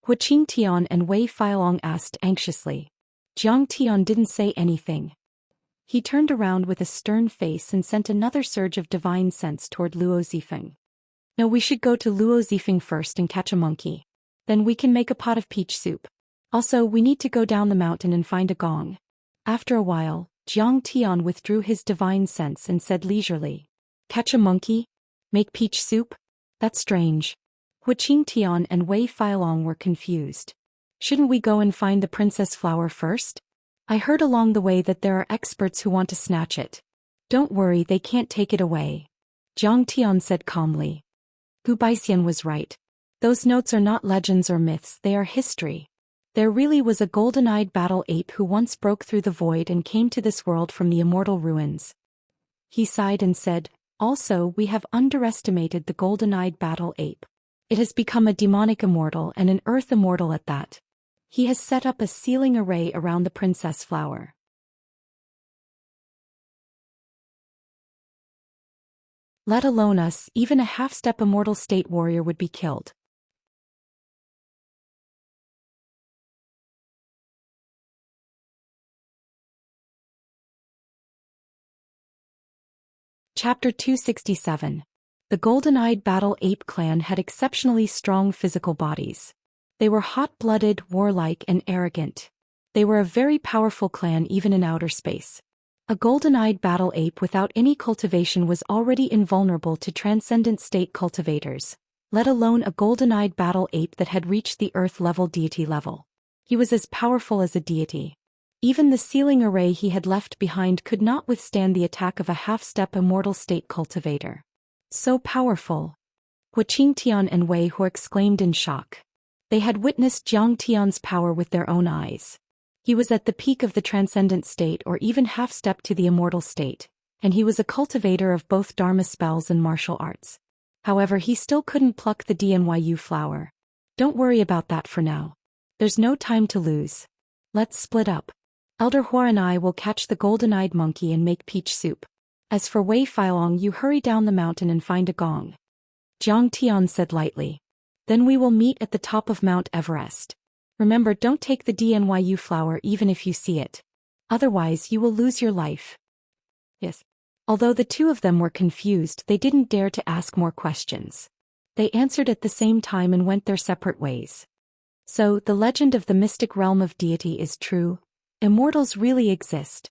Hu Qingtian and Wei Feilong asked anxiously. Jiang Tian didn't say anything. He turned around with a stern face and sent another surge of divine sense toward Luo Zifeng. No, we should go to Luo Zifeng first and catch a monkey. Then we can make a pot of peach soup. Also, we need to go down the mountain and find a gong. After a while, Jiang Tian withdrew his divine sense and said leisurely, Catch a monkey? Make peach soup? That's strange. Hu Qingtian and Wei Feilong were confused. Shouldn't we go and find the princess flower first? I heard along the way that there are experts who want to snatch it. Don't worry, they can't take it away. Jiang Tian said calmly. Gu Baixian was right. Those notes are not legends or myths, they are history. There really was a golden-eyed battle ape who once broke through the void and came to this world from the immortal ruins. He sighed and said, Also, we have underestimated the golden-eyed battle ape. It has become a demonic immortal and an earth immortal at that. He has set up a sealing array around the princess flower. Let alone us, even a half-step immortal state warrior would be killed. Chapter 267. The golden-eyed battle ape clan had exceptionally strong physical bodies. They were hot-blooded, warlike, and arrogant. They were a very powerful clan even in outer space. A golden-eyed battle ape without any cultivation was already invulnerable to transcendent state cultivators, let alone a golden-eyed battle ape that had reached the Earth-level deity level. He was as powerful as a deity. Even the sealing array he had left behind could not withstand the attack of a half-step immortal state cultivator. So powerful. Xianxia and Wei Hu exclaimed in shock. They had witnessed Jiang Tian's power with their own eyes. He was at the peak of the transcendent state or even half-step to the immortal state, and he was a cultivator of both Dharma spells and martial arts. However, he still couldn't pluck the DNYU flower. Don't worry about that for now. There's no time to lose. Let's split up. Elder Hua and I will catch the golden-eyed monkey and make peach soup. As for Wei Feilong, you hurry down the mountain and find a gong. Jiang Tian said lightly. Then we will meet at the top of Mount Everest. Remember, don't take the DNYU flower even if you see it. Otherwise you will lose your life. Yes. Although the two of them were confused, they didn't dare to ask more questions. They answered at the same time and went their separate ways. So, the legend of the mystic realm of deity is true. Immortals really exist.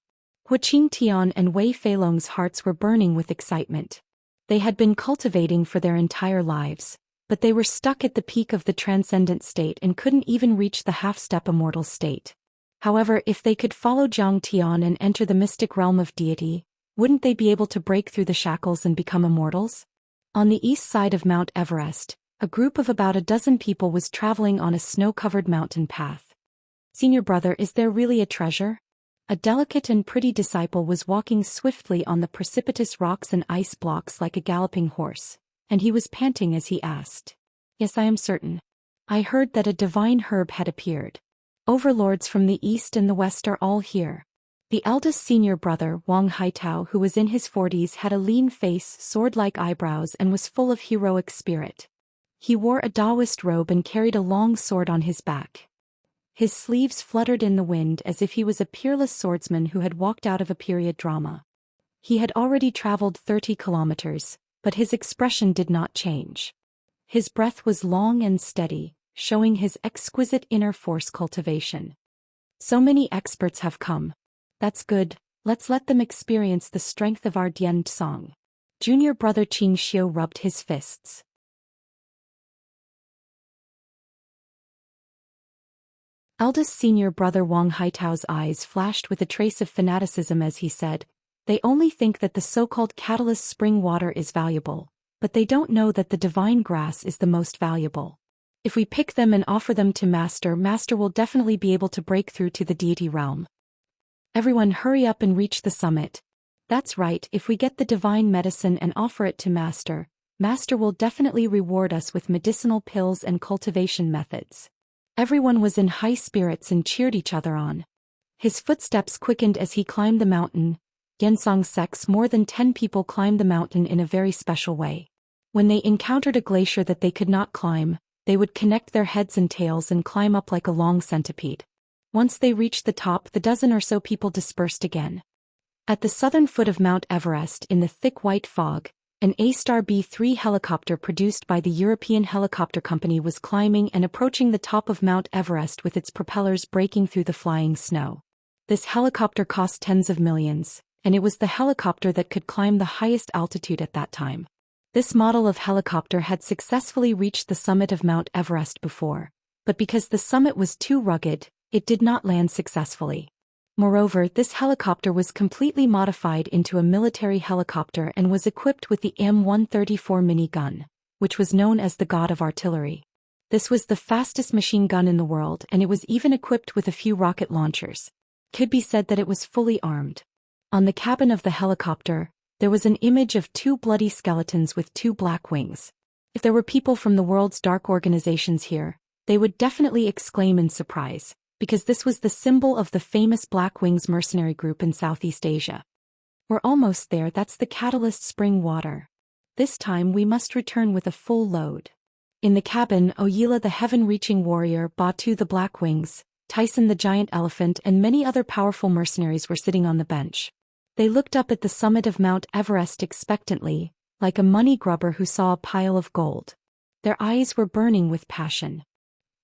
Xianxia and Wei Feilong's hearts were burning with excitement. They had been cultivating for their entire lives, but they were stuck at the peak of the transcendent state and couldn't even reach the half-step immortal state. However, if they could follow Jiang Tian and enter the mystic realm of deity, wouldn't they be able to break through the shackles and become immortals? On the east side of Mount Everest, a group of about a dozen people was traveling on a snow-covered mountain path. Senior brother, is there really a treasure? A delicate and pretty disciple was walking swiftly on the precipitous rocks and ice blocks like a galloping horse, and he was panting as he asked. Yes, I am certain. I heard that a divine herb had appeared. Overlords from the east and the west are all here. The eldest senior brother, Wang Haitao, who was in his 40s, had a lean face, sword-like eyebrows, and was full of heroic spirit. He wore a Daoist robe and carried a long sword on his back. His sleeves fluttered in the wind as if he was a peerless swordsman who had walked out of a period drama. He had already traveled 30 kilometers, but his expression did not change. His breath was long and steady, showing his exquisite inner force cultivation. So many experts have come. That's good, let's let them experience the strength of our Dian Tsang. Junior brother Qing Xiu rubbed his fists. Eldest senior brother Wang Haitao's eyes flashed with a trace of fanaticism as he said, they only think that the so-called catalyst spring water is valuable, but they don't know that the divine grass is the most valuable. If we pick them and offer them to Master will definitely be able to break through to the deity realm. Everyone hurry up and reach the summit. That's right, if we get the divine medicine and offer it to Master will definitely reward us with medicinal pills and cultivation methods. Everyone was in high spirits and cheered each other on. His footsteps quickened as he climbed the mountain. Gensong sects more than 10 people climbed the mountain in a very special way. When they encountered a glacier that they could not climb, they would connect their heads and tails and climb up like a long centipede. Once they reached the top, the dozen or so people dispersed again. At the southern foot of Mount Everest, in the thick white fog, an A-Star B-3 helicopter produced by the European Helicopter Company was climbing and approaching the top of Mount Everest with its propellers breaking through the flying snow. This helicopter cost tens of millions, and it was the helicopter that could climb the highest altitude at that time. This model of helicopter had successfully reached the summit of Mount Everest before, but because the summit was too rugged, it did not land successfully. Moreover, this helicopter was completely modified into a military helicopter and was equipped with the M134 minigun, which was known as the God of Artillery. This was the fastest machine gun in the world, and it was even equipped with a few rocket launchers. Could be said that it was fully armed. On the cabin of the helicopter, there was an image of two bloody skeletons with two black wings. If there were people from the world's dark organizations here, they would definitely exclaim in surprise, because this was the symbol of the famous Black Wings mercenary group in Southeast Asia. We're almost there, that's the catalyst spring water. This time we must return with a full load. In the cabin, Oyila the heaven-reaching warrior, Batu the Black Wings, Tyson the giant elephant and many other powerful mercenaries were sitting on the bench. They looked up at the summit of Mount Everest expectantly, like a money grubber who saw a pile of gold. Their eyes were burning with passion.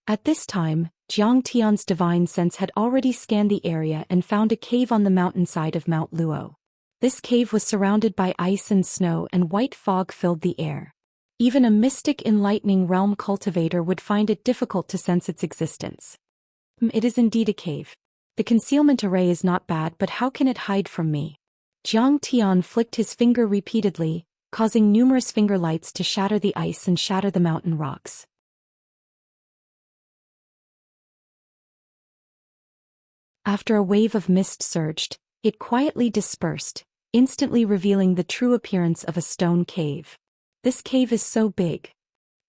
At this time, Jiang Tian's divine sense had already scanned the area and found a cave on the mountainside of Mount Luo. This cave was surrounded by ice and snow, and white fog filled the air. Even a mystic enlightening realm cultivator would find it difficult to sense its existence. It is indeed a cave. The concealment array is not bad, but how can it hide from me? Jiang Tian flicked his finger repeatedly, causing numerous finger lights to shatter the ice and shatter the mountain rocks. After a wave of mist surged, it quietly dispersed, instantly revealing the true appearance of a stone cave. This cave is so big.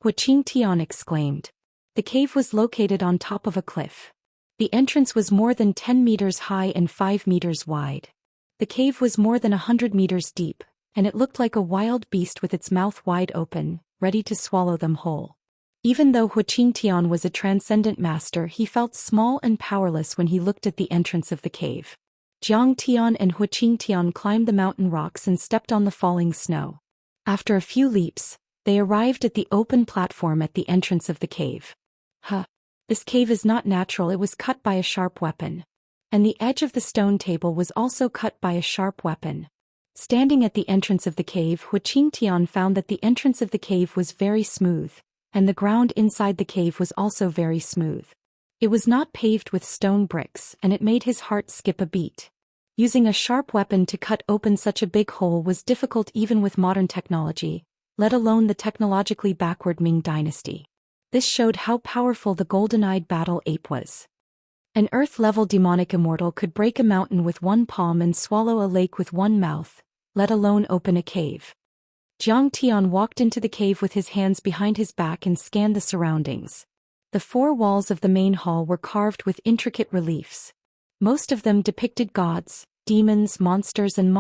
Huaqing Tian exclaimed. The cave was located on top of a cliff. The entrance was more than 10 meters high and 5 meters wide. The cave was more than 100 meters deep, and it looked like a wild beast with its mouth wide open, ready to swallow them whole. Even though Huaqing Tian was a transcendent master, he felt small and powerless when he looked at the entrance of the cave. Jiang Tian and Huaqing Tian climbed the mountain rocks and stepped on the falling snow. After a few leaps, they arrived at the open platform at the entrance of the cave. This cave is not natural, it was cut by a sharp weapon. And the edge of the stone table was also cut by a sharp weapon. Standing at the entrance of the cave, Huaqing Tian found that the entrance of the cave was very smooth, and the ground inside the cave was also very smooth. It was not paved with stone bricks, and it made his heart skip a beat. Using a sharp weapon to cut open such a big hole was difficult even with modern technology, let alone the technologically backward Ming dynasty. This showed how powerful the golden-eyed battle ape was. An earth-level demonic immortal could break a mountain with one palm and swallow a lake with one mouth, let alone open a cave. Jiang Tian walked into the cave with his hands behind his back and scanned the surroundings. The four walls of the main hall were carved with intricate reliefs. Most of them depicted gods, demons, monsters in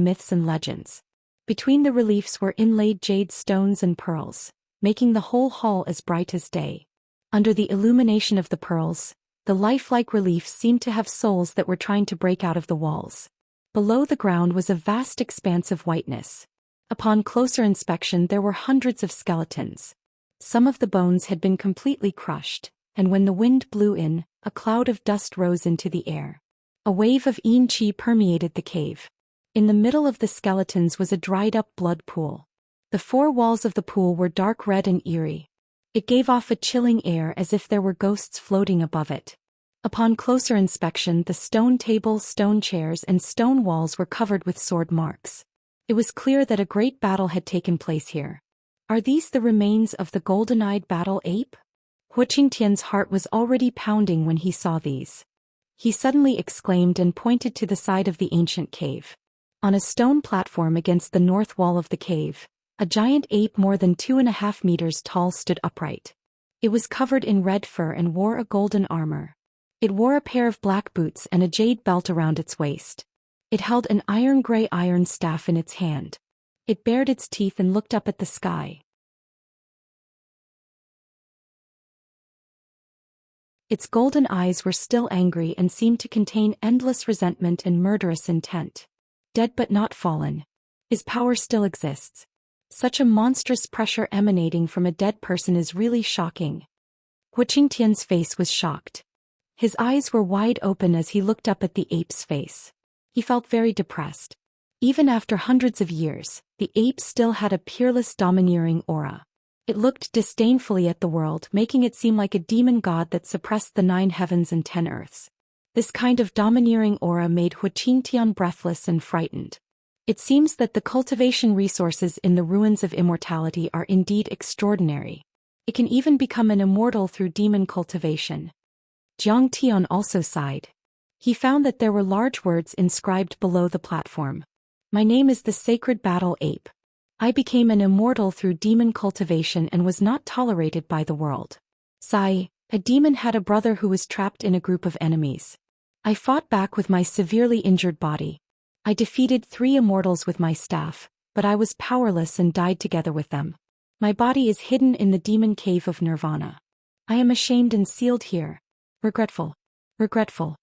myths and legends. Between the reliefs were inlaid jade stones and pearls, making the whole hall as bright as day. Under the illumination of the pearls, the lifelike reliefs seemed to have souls that were trying to break out of the walls. Below the ground was a vast expanse of whiteness. Upon closer inspection there were hundreds of skeletons. Some of the bones had been completely crushed, and when the wind blew in, a cloud of dust rose into the air. A wave of yin qi permeated the cave. In the middle of the skeletons was a dried-up blood pool. The four walls of the pool were dark red and eerie. It gave off a chilling air as if there were ghosts floating above it. Upon closer inspection, the stone tables, stone chairs, and stone walls were covered with sword marks. It was clear that a great battle had taken place here. Are these the remains of the golden-eyed battle ape? Huaqing Tian's heart was already pounding when he saw these. He suddenly exclaimed and pointed to the side of the ancient cave. On a stone platform against the north wall of the cave, a giant ape more than 2.5 meters tall stood upright. It was covered in red fur and wore a golden armor. It wore a pair of black boots and a jade belt around its waist. It held an iron-gray iron staff in its hand. It bared its teeth and looked up at the sky. Its golden eyes were still angry and seemed to contain endless resentment and murderous intent. Dead but not fallen. His power still exists. Such a monstrous pressure emanating from a dead person is really shocking. Huaqing Tian's face was shocked. His eyes were wide open as he looked up at the ape's face. He felt very depressed. Even after hundreds of years, the ape still had a peerless domineering aura. It looked disdainfully at the world, making it seem like a demon god that suppressed the 9 heavens and 10 earths. This kind of domineering aura made Huaqing Tian breathless and frightened. It seems that the cultivation resources in the ruins of immortality are indeed extraordinary. It can even become an immortal through demon cultivation. Jiang Tian also sighed. He found that there were large words inscribed below the platform. My name is the Sacred Battle Ape. I became an immortal through demon cultivation and was not tolerated by the world. Sai, a demon had a brother who was trapped in a group of enemies. I fought back with my severely injured body. I defeated 3 immortals with my staff, but I was powerless and died together with them. My body is hidden in the demon cave of Nirvana. I am ashamed and sealed here. Regretful. Regretful.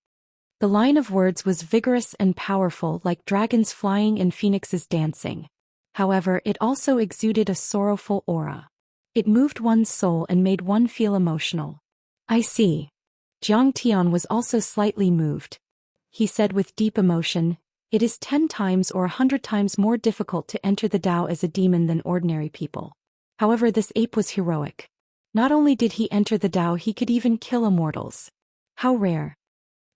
The line of words was vigorous and powerful, like dragons flying and phoenixes dancing. However, it also exuded a sorrowful aura. It moved one's soul and made one feel emotional. I see. Jiang Tian was also slightly moved. He said with deep emotion, it is 10 times or 100 times more difficult to enter the Tao as a demon than ordinary people. However, this ape was heroic. Not only did he enter the Dao, he could even kill immortals. How rare.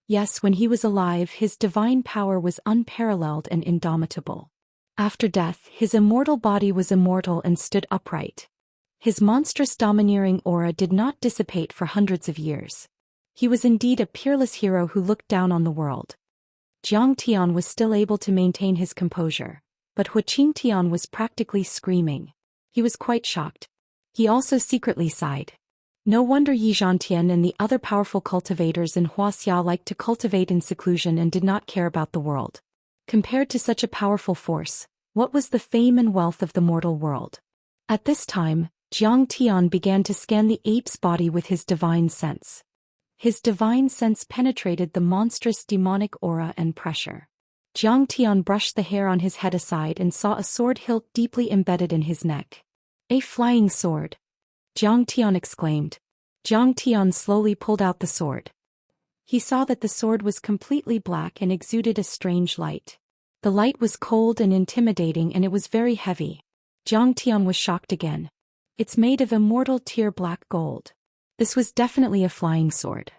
Yes, when he was alive, his divine power was unparalleled and indomitable. After death, his immortal body was immortal and stood upright. His monstrous domineering aura did not dissipate for hundreds of years. He was indeed a peerless hero who looked down on the world. Jiang Tian was still able to maintain his composure, but Huqing Tian was practically screaming. He was quite shocked. He also secretly sighed. No wonder Yi Zhantian and the other powerful cultivators in Wuxia liked to cultivate in seclusion and did not care about the world. Compared to such a powerful force, what was the fame and wealth of the mortal world? At this time, Jiang Tian began to scan the ape's body with his divine sense. His divine sense penetrated the monstrous demonic aura and pressure. Jiang Tian brushed the hair on his head aside and saw a sword hilt deeply embedded in his neck. A flying sword. Jiang Tian exclaimed. Jiang Tian slowly pulled out the sword. He saw that the sword was completely black and exuded a strange light. The light was cold and intimidating, and it was very heavy. Jiang Tian was shocked again. It's made of immortal tear black gold. This was definitely a flying sword.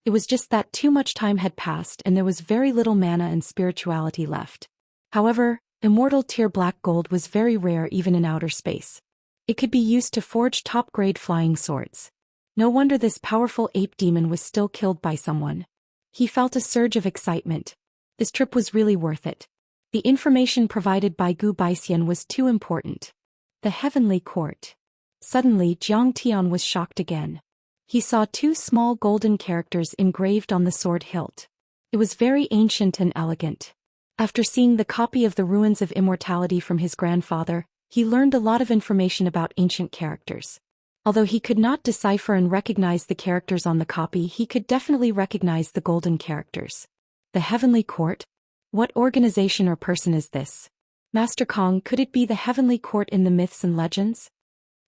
It was just that too much time had passed and there was very little mana and spirituality left. However, immortal tear black gold was very rare even in outer space. It could be used to forge top-grade flying swords. No wonder this powerful ape demon was still killed by someone. He felt a surge of excitement. This trip was really worth it. The information provided by Gu Baixian was too important. The Heavenly Court. Suddenly, Jiang Tian was shocked again. He saw two small golden characters engraved on the sword hilt. It was very ancient and elegant. After seeing the copy of the Ruins of Immortality from his grandfather, he learned a lot of information about ancient characters. Although he could not decipher and recognize the characters on the copy, he could definitely recognize the golden characters. The Heavenly Court? What organization or person is this? Master Kong, could it be the Heavenly Court in the myths and legends?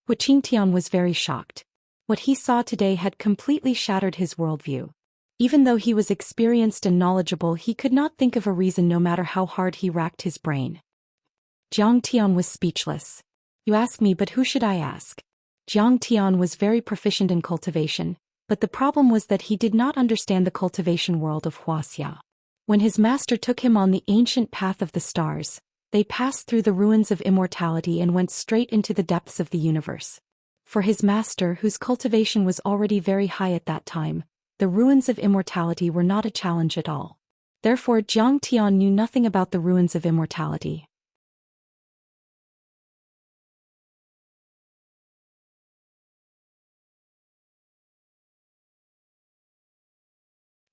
Huqing Tian was very shocked. What he saw today had completely shattered his worldview. Even though he was experienced and knowledgeable, he could not think of a reason no matter how hard he racked his brain. Jiang Tian was speechless. You ask me, but who should I ask? Jiang Tian was very proficient in cultivation, but the problem was that he did not understand the cultivation world of Wuxia. When his master took him on the ancient path of the stars, they passed through the ruins of immortality and went straight into the depths of the universe. For his master, whose cultivation was already very high at that time, the ruins of immortality were not a challenge at all. Therefore, Jiang Tian knew nothing about the ruins of immortality.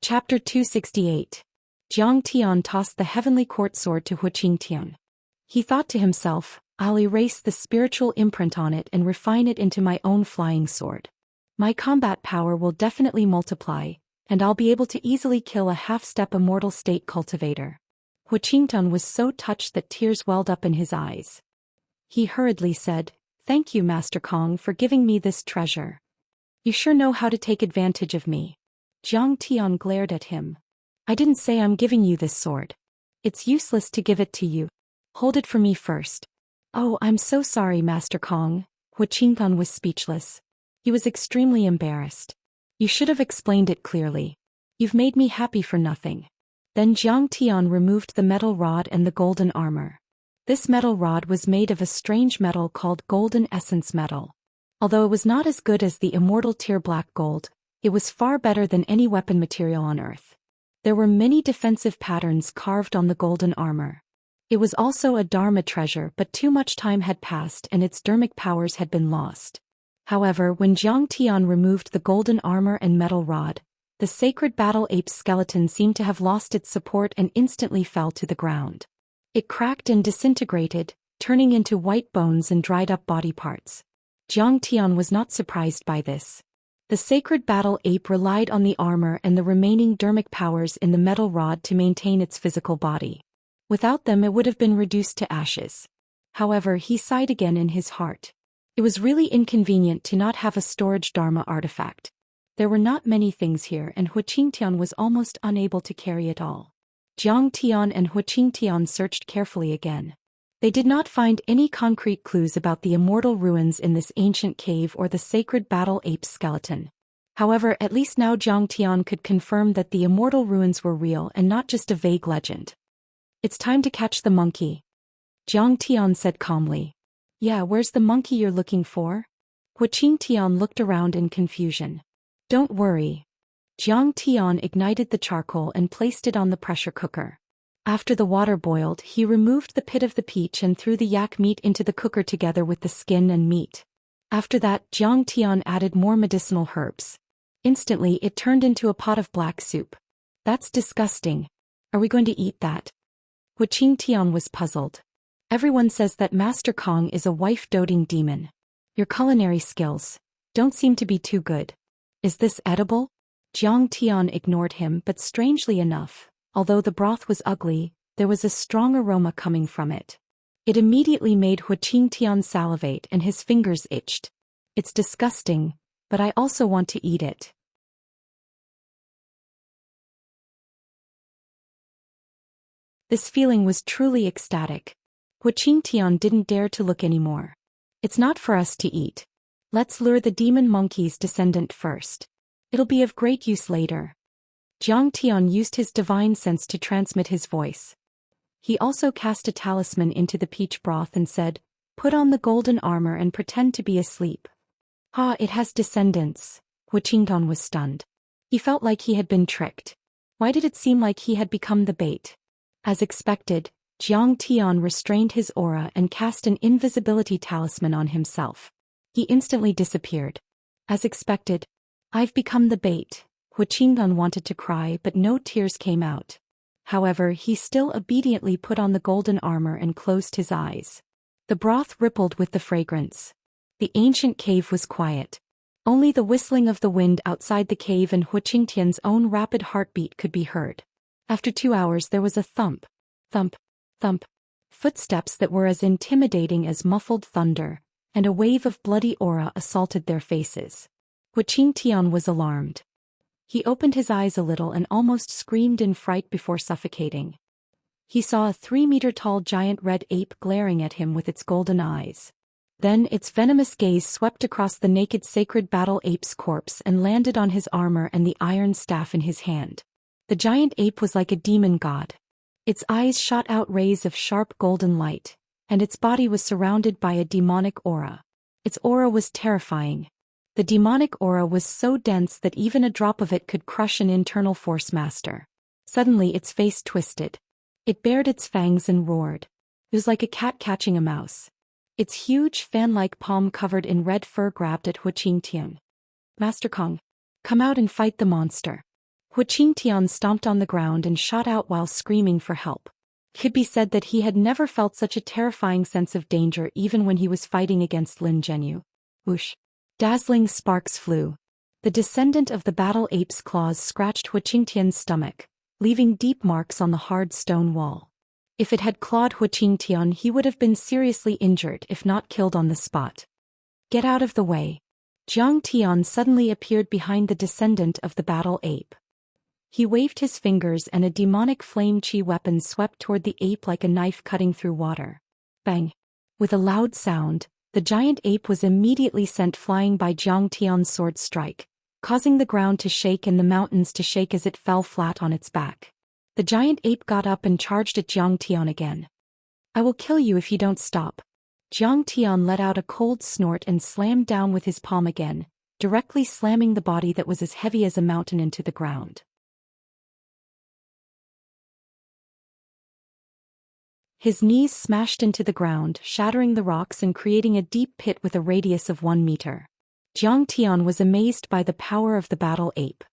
Chapter 268. Jiang Tian tossed the Heavenly Court sword to Huqing Tian. He thought to himself, I'll erase the spiritual imprint on it and refine it into my own flying sword. My combat power will definitely multiply, and I'll be able to easily kill a half-step immortal state cultivator. Huqing Tian was so touched that tears welled up in his eyes. He hurriedly said, Thank you, Master Kong, for giving me this treasure. You sure know how to take advantage of me. Jiang Tian glared at him. I didn't say I'm giving you this sword. It's useless to give it to you. Hold it for me first. Oh, I'm so sorry, Master Kong. Huqing Tian was speechless. He was extremely embarrassed. You should have explained it clearly. You've made me happy for nothing. Then Jiang Tian removed the metal rod and the golden armor. This metal rod was made of a strange metal called golden essence metal. Although it was not as good as the immortal tear black gold, it was far better than any weapon material on earth. There were many defensive patterns carved on the golden armor. It was also a Dharma treasure, but too much time had passed and its dharmic powers had been lost. However, when Jiang Tian removed the golden armor and metal rod, the sacred battle ape's skeleton seemed to have lost its support and instantly fell to the ground. It cracked and disintegrated, turning into white bones and dried up body parts. Jiang Tian was not surprised by this. The sacred battle ape relied on the armor and the remaining dharmic powers in the metal rod to maintain its physical body. Without them, it would have been reduced to ashes. However, he sighed again in his heart. It was really inconvenient to not have a storage Dharma artifact. There were not many things here, and Huqing Tian was almost unable to carry it all. Jiang Tian and Huqing Tian searched carefully again. They did not find any concrete clues about the immortal ruins in this ancient cave or the sacred battle ape skeleton. However, at least now Jiang Tian could confirm that the immortal ruins were real and not just a vague legend. It's time to catch the monkey, Jiang Tian said calmly. Yeah, where's the monkey you're looking for? Huqing Tian looked around in confusion. Don't worry. Jiang Tian ignited the charcoal and placed it on the pressure cooker. After the water boiled, he removed the pit of the peach and threw the yak meat into the cooker together with the skin and meat. After that, Jiang Tian added more medicinal herbs. Instantly, it turned into a pot of black soup. That's disgusting. Are we going to eat that? Huqing Tian was puzzled. Everyone says that Master Kong is a wife-doting demon. Your culinary skills don't seem to be too good. Is this edible? Jiang Tian ignored him, but strangely enough, although the broth was ugly, there was a strong aroma coming from it. It immediately made Huqing Tian salivate and his fingers itched. It's disgusting, but I also want to eat it. This feeling was truly ecstatic. Huqing Tian didn't dare to look anymore. It's not for us to eat. Let's lure the demon monkey's descendant first. It'll be of great use later. Jiang Tian used his divine sense to transmit his voice. He also cast a talisman into the peach broth and said, "Put on the golden armor and pretend to be asleep." Ah, it has descendants. Huqing Tian was stunned. He felt like he had been tricked. Why did it seem like he had become the bait? As expected, Jiang Tian restrained his aura and cast an invisibility talisman on himself. He instantly disappeared. As expected, I've become the bait. Huqing Tian wanted to cry, but no tears came out. However, he still obediently put on the golden armor and closed his eyes. The broth rippled with the fragrance. The ancient cave was quiet. Only the whistling of the wind outside the cave and Huqing Tian's own rapid heartbeat could be heard. After 2 hours there was a thump, thump, thump, footsteps that were as intimidating as muffled thunder, and a wave of bloody aura assaulted their faces. Huqing Tian was alarmed. He opened his eyes a little and almost screamed in fright before suffocating. He saw a 3-meter-tall giant red ape glaring at him with its golden eyes. Then its venomous gaze swept across the naked sacred battle ape's corpse and landed on his armor and the iron staff in his hand. The giant ape was like a demon god. Its eyes shot out rays of sharp golden light, and its body was surrounded by a demonic aura. Its aura was terrifying. The demonic aura was so dense that even a drop of it could crush an internal force master. Suddenly its face twisted. It bared its fangs and roared. It was like a cat catching a mouse. Its huge fan-like palm covered in red fur grabbed at Huqing Tian. Master Kong, come out and fight the monster. Huqing Tian stomped on the ground and shot out while screaming for help. It could be said that he had never felt such a terrifying sense of danger even when he was fighting against Lin Zhenyu. Whoosh! Dazzling sparks flew. The descendant of the battle ape's claws scratched Huqing Tian's stomach, leaving deep marks on the hard stone wall. If it had clawed Huqing Tian, he would have been seriously injured if not killed on the spot. Get out of the way. Jiang Tian suddenly appeared behind the descendant of the battle ape. He waved his fingers and a demonic flame chi weapon swept toward the ape like a knife cutting through water. Bang! With a loud sound, the giant ape was immediately sent flying by Jiang Tian's sword strike, causing the ground to shake and the mountains to shake as it fell flat on its back. The giant ape got up and charged at Jiang Tian again. I will kill you if you don't stop. Jiang Tian let out a cold snort and slammed down with his palm again, directly slamming the body that was as heavy as a mountain into the ground. His knees smashed into the ground, shattering the rocks and creating a deep pit with a radius of 1 meter. Jiang Tian was amazed by the power of the battle ape.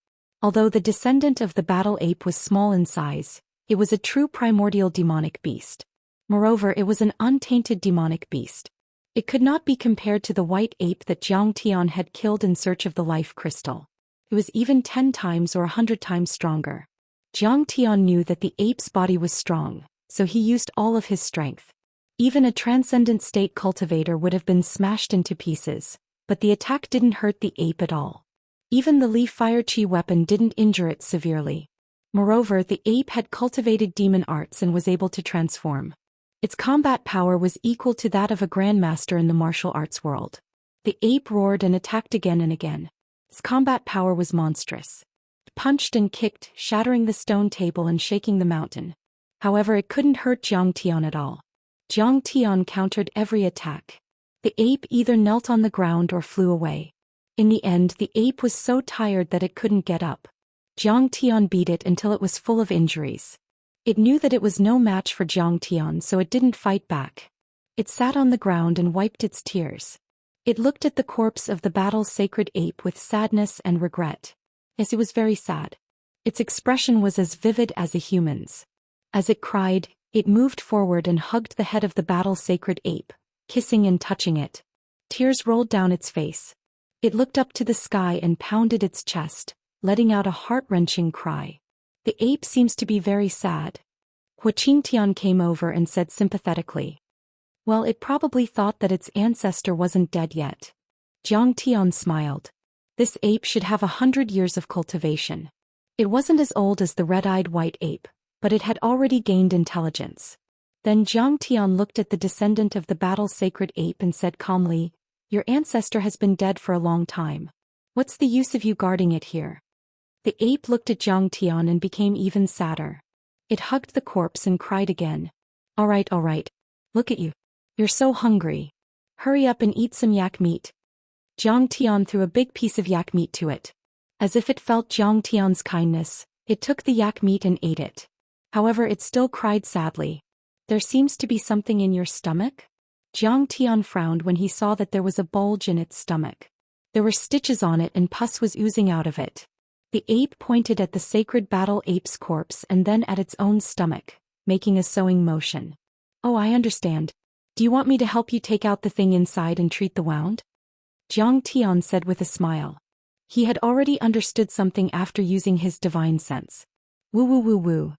Although the descendant of the battle ape was small in size, it was a true primordial demonic beast. Moreover, it was an untainted demonic beast. It could not be compared to the white ape that Jiang Tian had killed in search of the life crystal. It was even 10 times or 100 times stronger. Jiang Tian knew that the ape's body was strong, so he used all of his strength. Even a transcendent state cultivator would have been smashed into pieces, but the attack didn't hurt the ape at all. Even the Li Fire Chi weapon didn't injure it severely. Moreover, the ape had cultivated demon arts and was able to transform. Its combat power was equal to that of a grandmaster in the martial arts world. The ape roared and attacked again and again. Its combat power was monstrous. It punched and kicked, shattering the stone table and shaking the mountain. However, it couldn't hurt Zhang Tian at all. Zhang Tian countered every attack. The ape either knelt on the ground or flew away. In the end, the ape was so tired that it couldn't get up. Zhang Tian beat it until it was full of injuries. It knew that it was no match for Zhang Tian, so it didn't fight back. It sat on the ground and wiped its tears. It looked at the corpse of the battle's sacred ape with sadness and regret. Yes, it was very sad. Its expression was as vivid as a human's. As it cried, it moved forward and hugged the head of the battle's sacred ape, kissing and touching it. Tears rolled down its face. It looked up to the sky and pounded its chest, letting out a heart-wrenching cry. The ape seems to be very sad. Xianxia came over and said sympathetically. Well, it probably thought that its ancestor wasn't dead yet. Zhang Tian smiled. This ape should have 100 years of cultivation. It wasn't as old as the red-eyed white ape, but it had already gained intelligence. Then Zhang Tian looked at the descendant of the battle's sacred ape and said calmly, "Your ancestor has been dead for a long time. What's the use of you guarding it here?" The ape looked at Zhang Tian and became even sadder. It hugged the corpse and cried again. All right. Look at you. You're so hungry. Hurry up and eat some yak meat." Zhang Tian threw a big piece of yak meat to it. As if it felt Zhang Tian's kindness, it took the yak meat and ate it. However, it still cried sadly. "There seems to be something in your stomach?" Zhang Tian frowned when he saw that there was a bulge in its stomach. There were stitches on it and pus was oozing out of it. The ape pointed at the sacred battle ape's corpse and then at its own stomach, making a sewing motion. "Oh, I understand. Do you want me to help you take out the thing inside and treat the wound?" Zhang Tian said with a smile. He had already understood something after using his divine sense. Woo woo woo woo.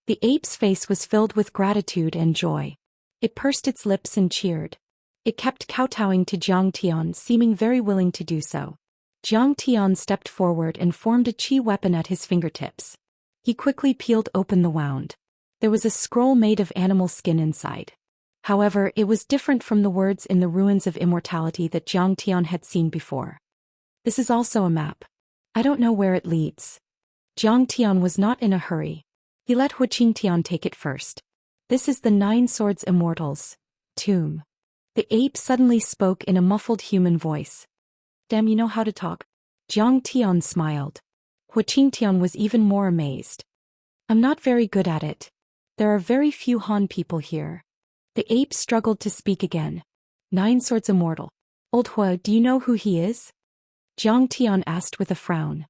The ape's face was filled with gratitude and joy. It pursed its lips and cheered. It kept kowtowing to Zhang Tian, seeming very willing to do so. Zhang Tian stepped forward and formed a chi weapon at his fingertips. He quickly peeled open the wound. There was a scroll made of animal skin inside. However, it was different from the words in the ruins of immortality that Zhang Tian had seen before. This is also a map. I don't know where it leads. Zhang Tian was not in a hurry. He let Xianxia take it first. This is the 9 Swords Immortals tomb. The ape suddenly spoke in a muffled human voice. Damn, you know how to talk. Zhang Tian smiled. Xianxia was even more amazed. I'm not very good at it. There are very few Han people here. The ape struggled to speak again. 9 Swords Immortal. Old Hua, do you know who he is? Zhang Tian asked with a frown.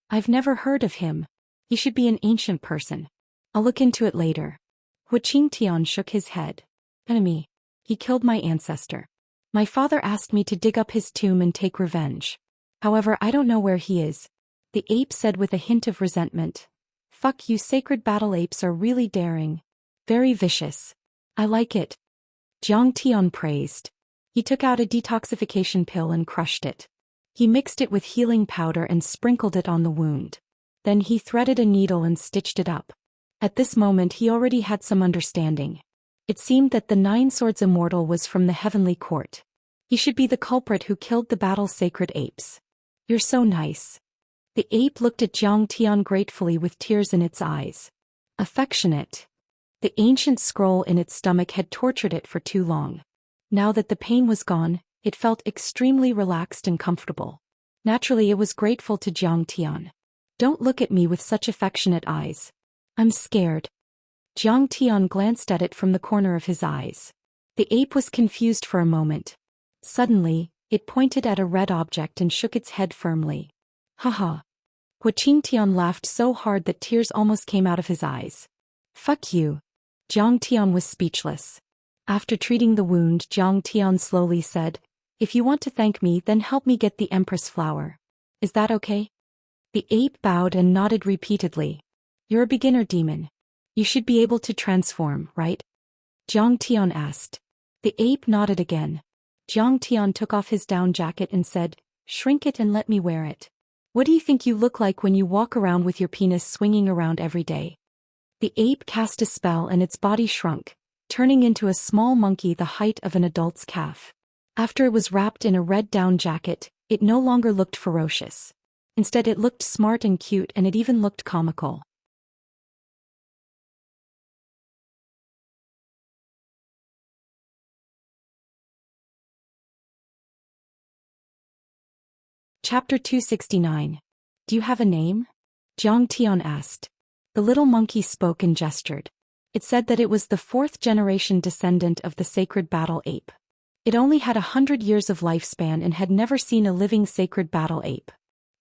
I've never heard of him. He should be an ancient person. I'll look into it later. Xianxia shook his head. Enemy. He killed my ancestor. My father asked me to dig up his tomb and take revenge. However, I don't know where he is. The ape said with a hint of resentment. Fuck you, sacred battle apes are really daring. Very vicious. I like it. Zhang Tian praised. He took out a detoxification pill and crushed it. He mixed it with healing powder and sprinkled it on the wound. Then he threaded a needle and stitched it up. At this moment he already had some understanding. It seemed that the 9 Swords Immortal was from the heavenly court. He should be the culprit who killed the battle's sacred apes. You're so nice. The ape looked at Zhang Tian gratefully with tears in its eyes. Affectionate. The ancient scroll in its stomach had tortured it for too long. Now that the pain was gone, it felt extremely relaxed and comfortable. Naturally, it was grateful to Zhang Tian. Don't look at me with such affectionate eyes. I'm scared. Zhang Tian glanced at it from the corner of his eyes. The ape was confused for a moment. Suddenly, it pointed at a red object and shook its head firmly. Haha. Xianxia laughed so hard that tears almost came out of his eyes. Fuck you. Zhang Tian was speechless. After treating the wound, Zhang Tian slowly said, If you want to thank me, then help me get the Empress flower. Is that okay? The ape bowed and nodded repeatedly. You're a beginner demon. You should be able to transform, right? Zhang Tian asked. The ape nodded again. Zhang Tian took off his down jacket and said, Shrink it and let me wear it. What do you think you look like when you walk around with your penis swinging around every day? The ape cast a spell and its body shrunk, turning into a small monkey the height of an adult's calf. After it was wrapped in a red down jacket, it no longer looked ferocious. Instead, it looked smart and cute, and it even looked comical. Chapter 269. Do you have a name? Zhang Tian asked. The little monkey spoke and gestured. It said that it was the 4th-generation descendant of the sacred battle ape. It only had 100 years of lifespan and had never seen a living sacred battle ape.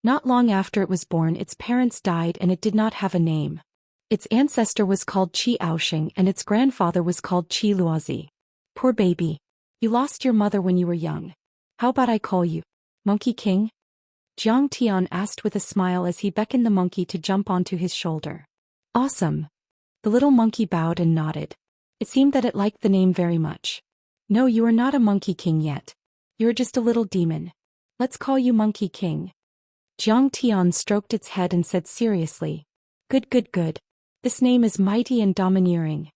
Not long after it was born, its parents died and it did not have a name. Its ancestor was called Qi Aoxing and its grandfather was called Qi Luozi. Poor baby. You lost your mother when you were young. How about I call you Monkey King? Zhang Tian asked with a smile as he beckoned the monkey to jump onto his shoulder. Awesome. The little monkey bowed and nodded. It seemed that it liked the name very much. No, you are not a Monkey King yet. You're just a little demon. Let's call you Monkey King. Zhang Tian stroked its head and said seriously. Good, good, good. This name is mighty and domineering.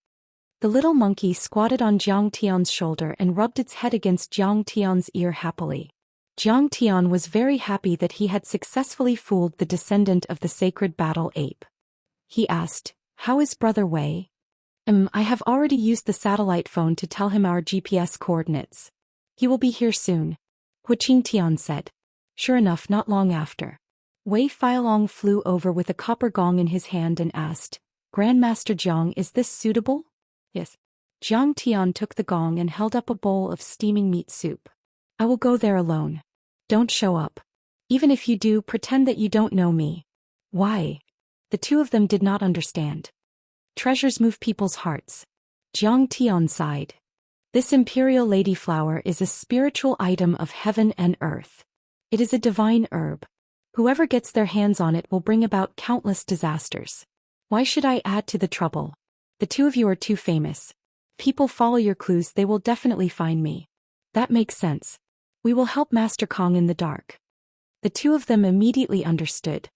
The little monkey squatted on Zhang Tian's shoulder and rubbed its head against Zhang Tian's ear happily. Zhang Tian was very happy that he had successfully fooled the descendant of the sacred battle ape. He asked, How is Brother Wei? I have already used the satellite phone to tell him our GPS coordinates. He will be here soon. Hu Qingtian said. Sure enough, not long after. Wei Feilong flew over with a copper gong in his hand and asked, Grandmaster Jiang, is this suitable? Yes. Zhang Tian took the gong and held up a bowl of steaming meat soup. I will go there alone. Don't show up. Even if you do, pretend that you don't know me. Why? The two of them did not understand. Treasures move people's hearts. Zhang Tian sighed. This imperial lady flower is a spiritual item of heaven and earth. It is a divine herb. Whoever gets their hands on it will bring about countless disasters. Why should I add to the trouble? The two of you are too famous. People follow your clues, they will definitely find me. That makes sense. We will help Master Kong in the dark. The two of them immediately understood.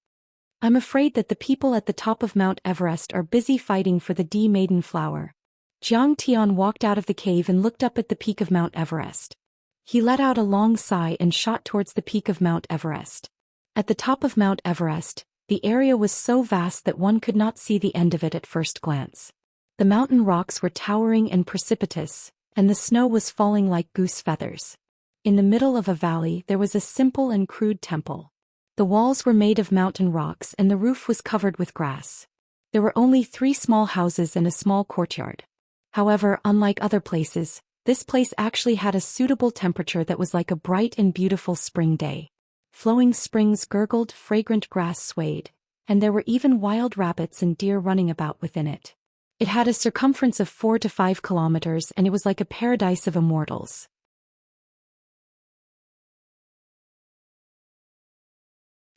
I'm afraid that the people at the top of Mount Everest are busy fighting for the D Maiden Flower. Zhang Tian walked out of the cave and looked up at the peak of Mount Everest. He let out a long sigh and shot towards the peak of Mount Everest. At the top of Mount Everest, the area was so vast that one could not see the end of it at first glance. The mountain rocks were towering and precipitous, and the snow was falling like goose feathers. In the middle of a valley there was a simple and crude temple. The walls were made of mountain rocks and the roof was covered with grass. There were only 3 small houses and a small courtyard. However, unlike other places, this place actually had a suitable temperature that was like a bright and beautiful spring day. Flowing springs gurgled, fragrant grass swayed, and there were even wild rabbits and deer running about within it. It had a circumference of 4 to 5 kilometers and it was like a paradise of immortals.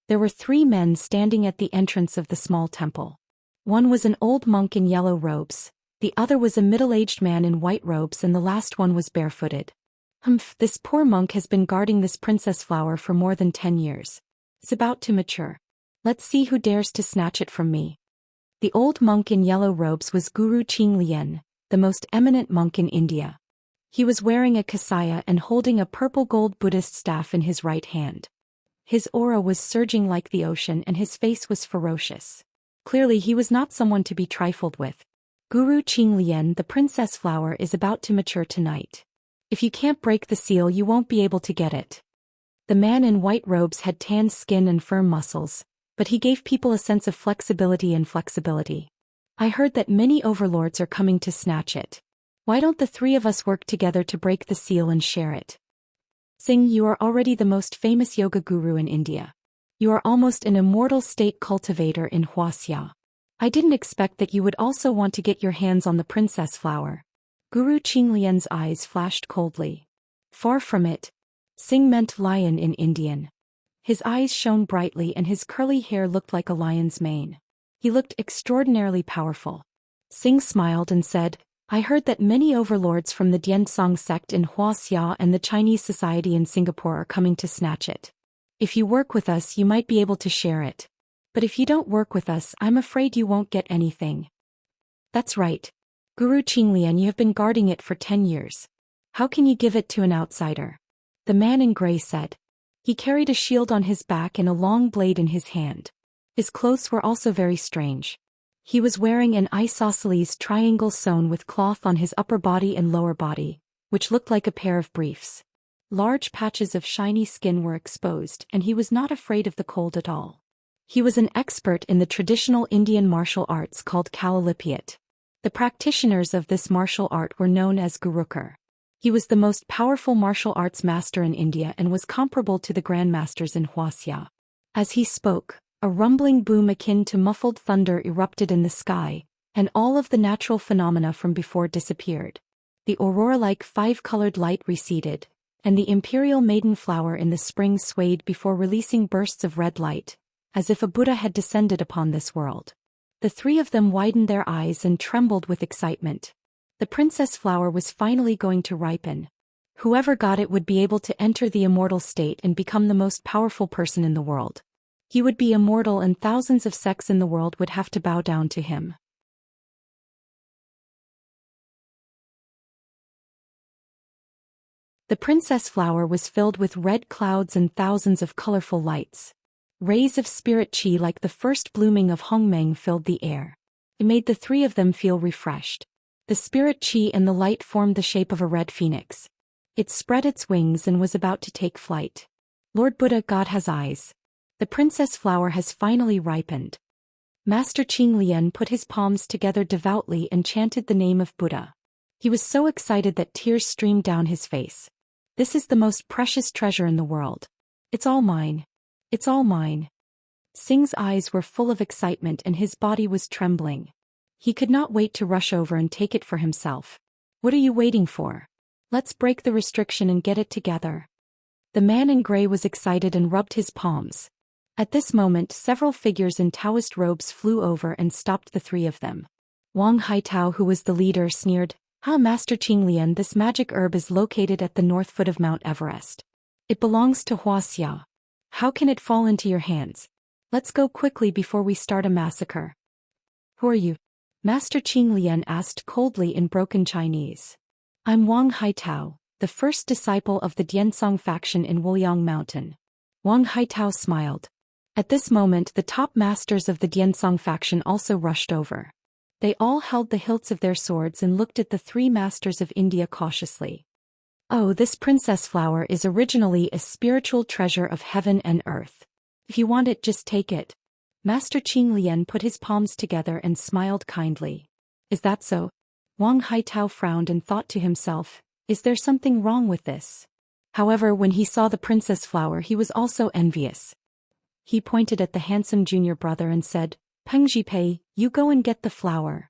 There were 3 men standing at the entrance of the small temple. One was an old monk in yellow robes, the other was a middle-aged man in white robes, and the last one was barefooted. This poor monk has been guarding this princess flower for more than 10 years. It's about to mature. Let's see who dares to snatch it from me. The old monk in yellow robes was Guru Qinglian, the most eminent monk in India. He was wearing a kasaya and holding a purple gold Buddhist staff in his right hand. His aura was surging like the ocean and his face was ferocious. Clearly he was not someone to be trifled with. Guru Qinglian, the princess flower is about to mature tonight. If you can't break the seal, you won't be able to get it. The man in white robes had tanned skin and firm muscles, but he gave people a sense of flexibility. I heard that many overlords are coming to snatch it. Why don't the 3 of us work together to break the seal and share it? Singh, you are already the most famous yoga guru in India. You are almost an immortal state cultivator in Wuxia. I didn't expect that you would also want to get your hands on the princess flower. Guru Qinglian's eyes flashed coldly. Far from it. Singh meant lion in Indian. His eyes shone brightly and his curly hair looked like a lion's mane. He looked extraordinarily powerful. Singh smiled and said, I heard that many overlords from the Diansong sect in Wuxia and the Chinese society in Singapore are coming to snatch it. If you work with us, you might be able to share it. But if you don't work with us, I'm afraid you won't get anything. That's right. Guru Qinglian, you have been guarding it for 10 years. How can you give it to an outsider? The man in gray said. He carried a shield on his back and a long blade in his hand. His clothes were also very strange. He was wearing an isosceles triangle sewn with cloth on his upper body and lower body, which looked like a pair of briefs. Large patches of shiny skin were exposed, and he was not afraid of the cold at all. He was an expert in the traditional Indian martial arts called Kalalipiat. The practitioners of this martial art were known as Gurukar. He was the most powerful martial arts master in India and was comparable to the grandmasters in Wuxia. As he spoke, a rumbling boom akin to muffled thunder erupted in the sky, and all of the natural phenomena from before disappeared. The aurora-like five-colored light receded, and the imperial maiden flower in the spring swayed before releasing bursts of red light, as if a Buddha had descended upon this world. The three of them widened their eyes and trembled with excitement. The princess flower was finally going to ripen. Whoever got it would be able to enter the immortal state and become the most powerful person in the world. He would be immortal, and thousands of sects in the world would have to bow down to him. The princess flower was filled with red clouds and thousands of colorful lights. Rays of spirit chi like the first blooming of Hongmeng filled the air. It made the three of them feel refreshed. The spirit chi and the light formed the shape of a red phoenix. It spread its wings and was about to take flight. Lord Buddha, God has eyes. The princess flower has finally ripened. Master Qinglian put his palms together devoutly and chanted the name of Buddha. He was so excited that tears streamed down his face. This is the most precious treasure in the world. It's all mine. It's all mine. Sing's eyes were full of excitement and his body was trembling. He could not wait to rush over and take it for himself. What are you waiting for? Let's break the restriction and get it together. The man in gray was excited and rubbed his palms. At this moment, several figures in Taoist robes flew over and stopped the three of them. Wang Haitao, who was the leader, sneered, Master Qinglian, this magic herb is located at the north foot of Mount Everest. It belongs to Wuxia. How can it fall into your hands? Let's go quickly before we start a massacre. Who are you? Master Qinglian asked coldly in broken Chinese. I'm Wang Haitao, the first disciple of the Diansong faction in Wuliang Mountain. Wang Haitao smiled. At this moment, the top masters of the Diansong faction also rushed over. They all held the hilts of their swords and looked at the three masters of India cautiously. Oh, this princess flower is originally a spiritual treasure of heaven and earth. If you want it, just take it. Master Qinglian put his palms together and smiled kindly. Is that so? Wang Haitao frowned and thought to himself, is there something wrong with this? However, when he saw the princess flower, he was also envious. He pointed at the handsome junior brother and said, Peng Jipei, you go and get the flower.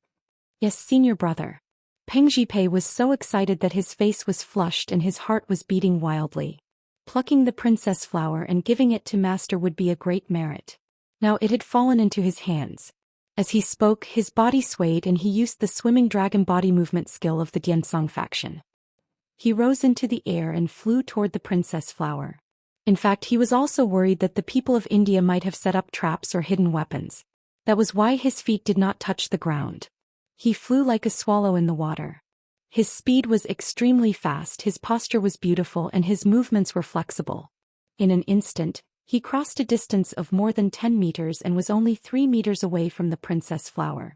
Yes, senior brother. Peng Jipei was so excited that his face was flushed and his heart was beating wildly. Plucking the princess flower and giving it to master would be a great merit. Now it had fallen into his hands. As he spoke, his body swayed and he used the swimming dragon body movement skill of the Diansong faction. He rose into the air and flew toward the princess flower. In fact, he was also worried that the people of India might have set up traps or hidden weapons. That was why his feet did not touch the ground. He flew like a swallow in the water. His speed was extremely fast, his posture was beautiful, and his movements were flexible. In an instant, he crossed a distance of more than 10 meters and was only 3 meters away from the princess flower.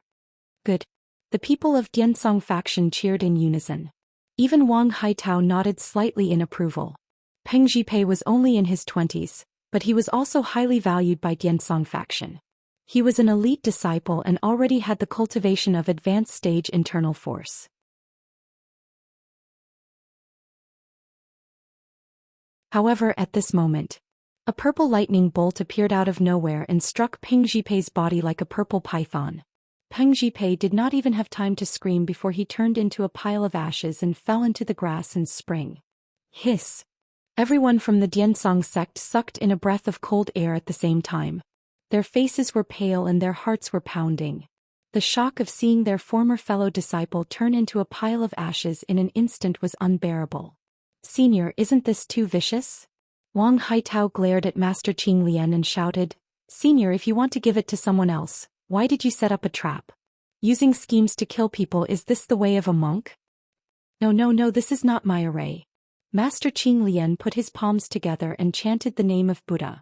Good. The people of Diansong faction cheered in unison. Even Wang Haitao nodded slightly in approval. Peng Jipei was only in his 20s, but he was also highly valued by Diansong faction. He was an elite disciple and already had the cultivation of advanced stage internal force. However, at this moment, a purple lightning bolt appeared out of nowhere and struck Peng Jipei's body like a purple python. Peng Jipei did not even have time to scream before he turned into a pile of ashes and fell into the grass and spring. Hiss! Everyone from the Diansong sect sucked in a breath of cold air at the same time. Their faces were pale and their hearts were pounding. The shock of seeing their former fellow disciple turn into a pile of ashes in an instant was unbearable. Senior, isn't this too vicious? Wang Haitao glared at Master Qing Lian and shouted, Senior, if you want to give it to someone else, why did you set up a trap? Using schemes to kill people, is this the way of a monk? No, this is not my array. Master Qing Lian put his palms together and chanted the name of Buddha.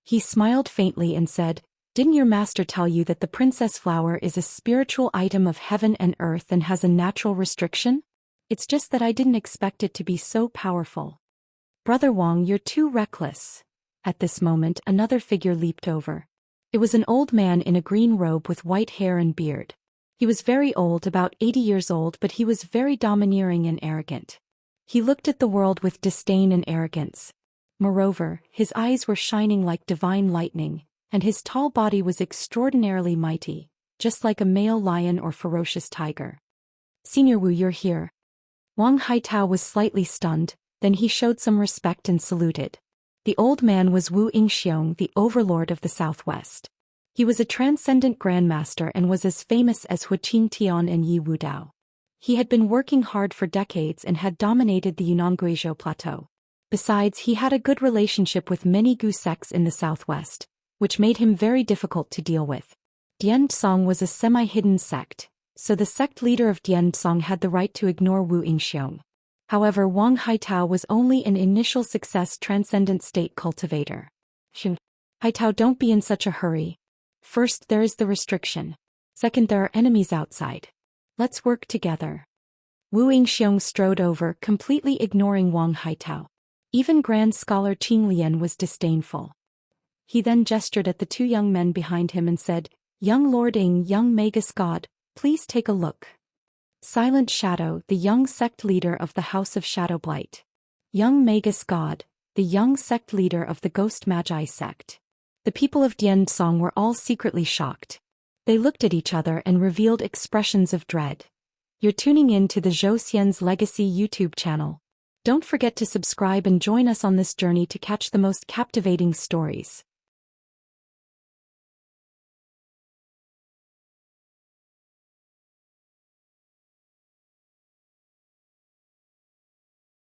He smiled faintly and said, Didn't your master tell you that the princess flower is a spiritual item of heaven and earth and has a natural restriction? It's just that I didn't expect it to be so powerful. Brother Wang, you're too reckless. At this moment, another figure leaped over. It was an old man in a green robe with white hair and beard. He was very old, about 80 years old, but he was very domineering and arrogant. He looked at the world with disdain and arrogance. Moreover, his eyes were shining like divine lightning, and his tall body was extraordinarily mighty, just like a male lion or ferocious tiger. Senior Wu, you're here. Wang Haitao was slightly stunned, then he showed some respect and saluted. The old man was Wu Yingxiong, the overlord of the southwest. He was a transcendent grandmaster and was as famous as Huqing Tian and Yi Wudao. He had been working hard for decades and had dominated the Yunnan-Guizhou plateau. Besides, he had a good relationship with many Gu sects in the southwest, which made him very difficult to deal with. Dianzong was a semi-hidden sect, so the sect leader of Dianzong had the right to ignore Wu Yingxiong. However, Wang Haitao was only an initial success transcendent state cultivator. Haitao, don't be in such a hurry. First, there is the restriction. Second, there are enemies outside. Let's work together. Wu Yingxiong strode over, completely ignoring Wang Haitao. Even Grand Scholar Qing Lian was disdainful. He then gestured at the two young men behind him and said, Young Lord Ying, young Magus God, please take a look. Silent Shadow, the young sect leader of the House of Shadow Blight. Young Magus God, the young sect leader of the Ghost Magi sect. The people of Dianzong were all secretly shocked. They looked at each other and revealed expressions of dread. You're tuning in to the Zhou Xian's Legacy YouTube channel. Don't forget to subscribe and join us on this journey to catch the most captivating stories.